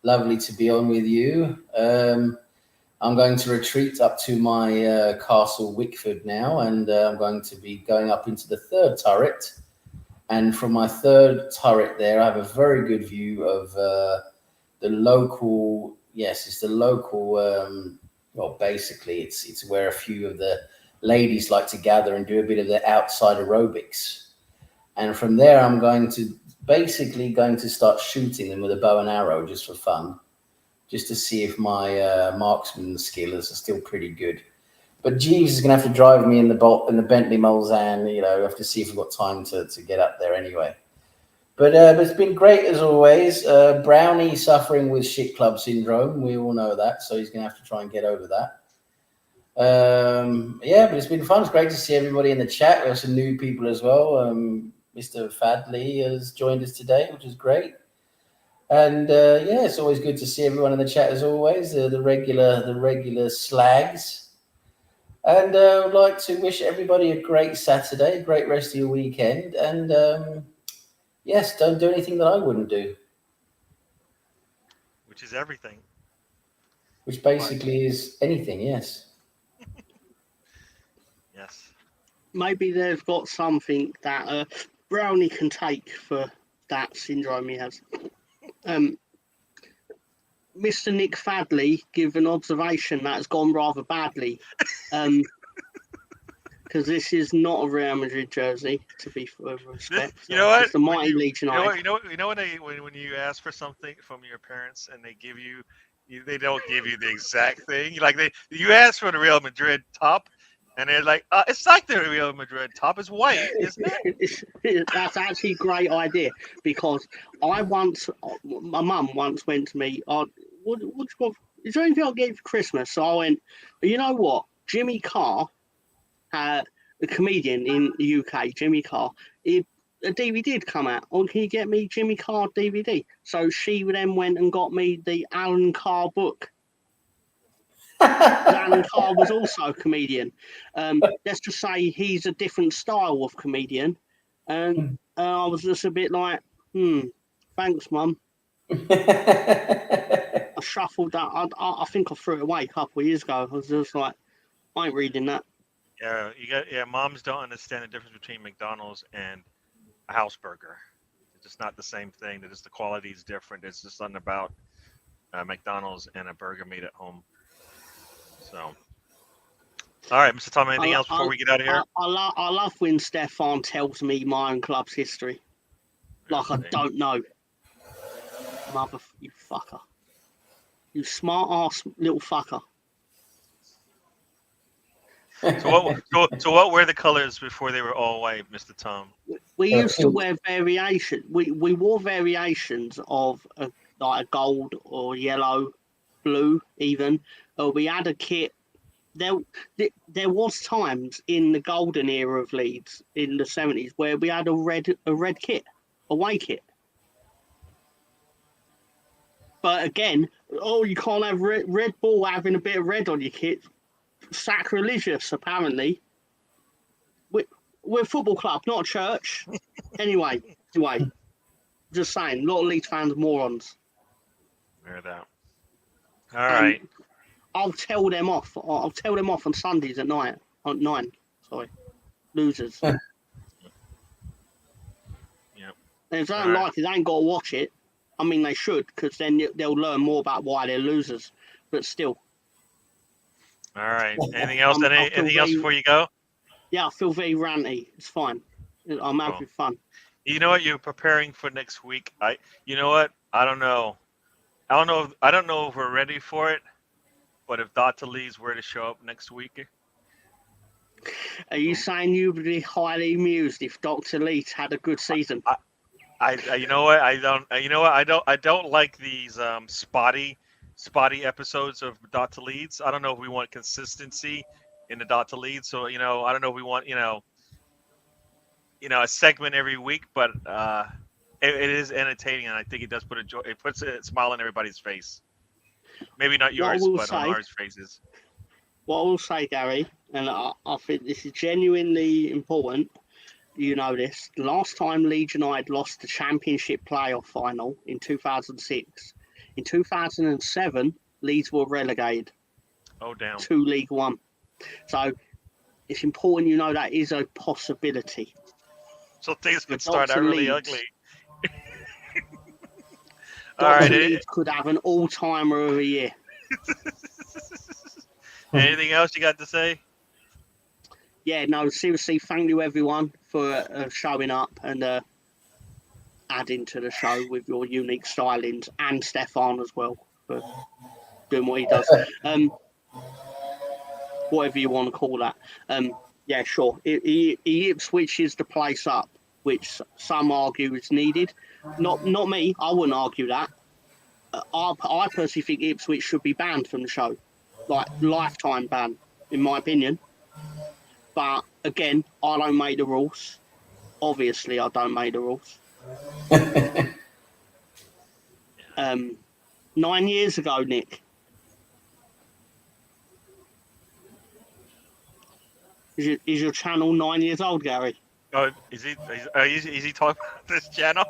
Lovely to be on with you. I'm going to retreat up to my castle Wickford now, and I'm going to be going up into the third turret. And from my third turret there, I have a very good view of the local. Yes, it's the local. Well, basically, it's where a few of the ladies like to gather and do a bit of the outside aerobics. And from there, I'm going to start shooting them with a bow and arrow just for fun, just to see if my marksman skills are still pretty good. But Jeeves is going to have to drive me in the Bentley Mulsanne. You know, I have to see if we've got time to get up there anyway. But it's been great as always. Brownie suffering with shit club syndrome. We all know that, so he's going to have to try and get over that. Yeah, but it's been fun. It's great to see everybody in the chat. We have some new people as well. Mr. Fadley has joined us today, which is great. And yeah, it's always good to see everyone in the chat as always. The regular slags. And I would like to wish everybody a great Saturday, a great rest of your weekend. And yes, don't do anything that I wouldn't do. Which is everything. Which basically is anything, yes. Yes. Maybe they've got something that Brownie can take for that syndrome he has. Mr. Nick Fadley give an observation that has gone rather badly. Because this is not a Real Madrid jersey, to be with respect. You know what? It's the mighty Legion. You know when you ask for something from your parents and they give you, they don't give you the exact thing. Like you ask for the Real Madrid top, and they're like, it's like the Real Madrid top. It's white, isn't it? That's actually a great idea, because my mum once went to me, is there anything I'll get for Christmas? So I went, you know what? Jimmy Carr, a comedian in the UK, Jimmy Carr, a DVD had come out. Oh, can you get me Jimmy Carr DVD? So she then went and got me the Alan Carr book. Alan Carr was also a comedian. Let's just say he's a different style of comedian. And I was just a bit like, thanks, Mum. I shuffled that. I think I threw it away a couple of years ago. I was just like, I ain't reading that. Yeah, moms don't understand the difference between McDonald's and a house burger. It's just not the same thing. The quality is different. It's just something about McDonald's and a burger made at home. So, all right, Mr. Tom, anything else before we get out of here? I love when Stefan tells me my own club's history. Like I don't know. You fucker. You smart ass little fucker. So what were the colors before they were all white, Mr. Tom? We used to wear variation. We wore variations of like a gold or yellow, blue even. We had a kit. There was times in the golden era of Leeds in the 70s where we had a red kit, away kit. But again, you can't have Red Bull having a bit of red on your kit. Sacrilegious, apparently. We're a football club, not a church. Anyway, just saying, a lot of Leeds fans are morons. Hear that. All right. I'll tell them off. I'll tell them off on Sundays at 9. Sorry, losers. Yep. And if they don't like it, they ain't got to watch it. I mean, they should, because then they'll learn more about why they're losers. But still. All right. Anything else? Anything else before you go? Yeah, I feel very ranty. It's fine. I'm having fun. You know what? You're preparing for next week. You know what? I don't know. I don't know if we're ready for it. But if Dr. Leeds were to show up next week, are you saying you would be highly amused if Dr. Leeds had a good season? You know what? I don't like these spotty episodes of Dr. Leeds. I don't know if we want consistency in the Dr. Leeds. So I don't know if we want a segment every week, but it is entertaining, and I think it does it puts a smile on everybody's face. Maybe not yours, but on ours faces. What I will say, Gary, and I think this is genuinely important, you know this, the last time Leeds United lost the Championship playoff final in 2006, in 2007, Leeds were relegated. Oh, damn. To League One. So it's important you know that is a possibility. So things could start out really ugly. All right, Leeds could have an all-timer of a year. Anything else you got to say? Yeah, no, seriously, thank you everyone for showing up and adding to the show with your unique stylings, and Stefan as well for doing what he does. Whatever you want to call that. Yeah, sure. Ipswich is the place up, which some argue is needed. Not me. I wouldn't argue that. I personally think Ipswich should be banned from the show, like lifetime ban. in my opinion. But again, I don't make the rules. Obviously, I don't make the rules. 9 years ago, Nick. Is your channel 9 years old, Gary? Oh, is he talking about this channel?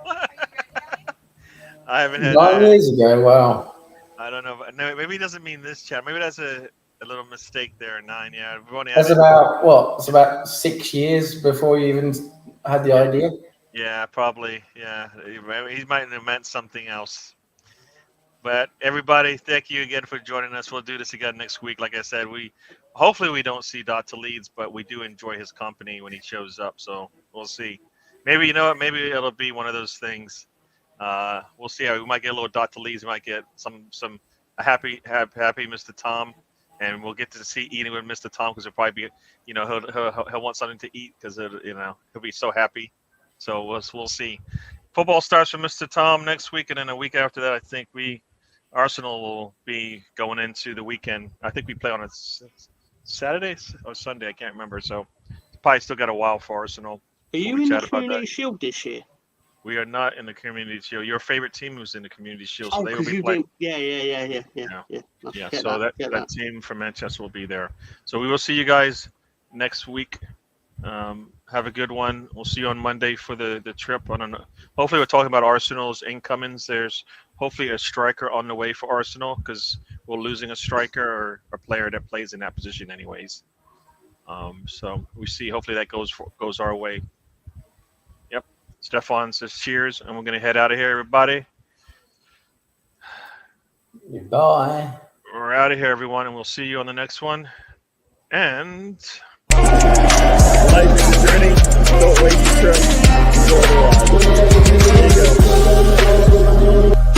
I haven't had 9 years ago, wow. I don't know. No, maybe he doesn't mean this channel. Maybe that's a little mistake there. 9, yeah. We've only had That's about what? It's about 6 years before you even had the idea. Yeah, probably. Yeah, he might have meant something else. But everybody, thank you again for joining us. We'll do this again next week. Like I said, hopefully we don't see Dot to Leeds, but we do enjoy his company when he shows up. So we'll see. Maybe you know what? Maybe it'll be one of those things. We'll see. We might get a little Dot to Leeds. We might get some happy Mr. Tom, and we'll get to see eating with Mr. Tom because he'll probably be, he'll want something to eat because he'll be so happy. So we'll see. Football starts for Mr. Tom next week, and then a week after that, I think Arsenal will be going into the weekend. I think we play on a Saturday or Sunday. I can't remember. So probably still got a while for Arsenal. Are you in the Community Shield this year? We are not in the Community Shield. Your favorite team was in the Community Shield. So oh, they will be you playing. Yeah. So that team from Manchester will be there. So we will see you guys next week. Have a good one. We'll see you on Monday for the trip. I don't know. Hopefully we're talking about Arsenal's incomings. There's hopefully a striker on the way for Arsenal because we're losing a striker or a player that plays in that position anyways. So we see. Hopefully that goes our way. Yep. Stefan says cheers, and we're going to head out of here, everybody. Goodbye. We're out of here, everyone, and we'll see you on the next one. And... Life is a journey. Don't waste your trip. Enjoy the ride. There you go.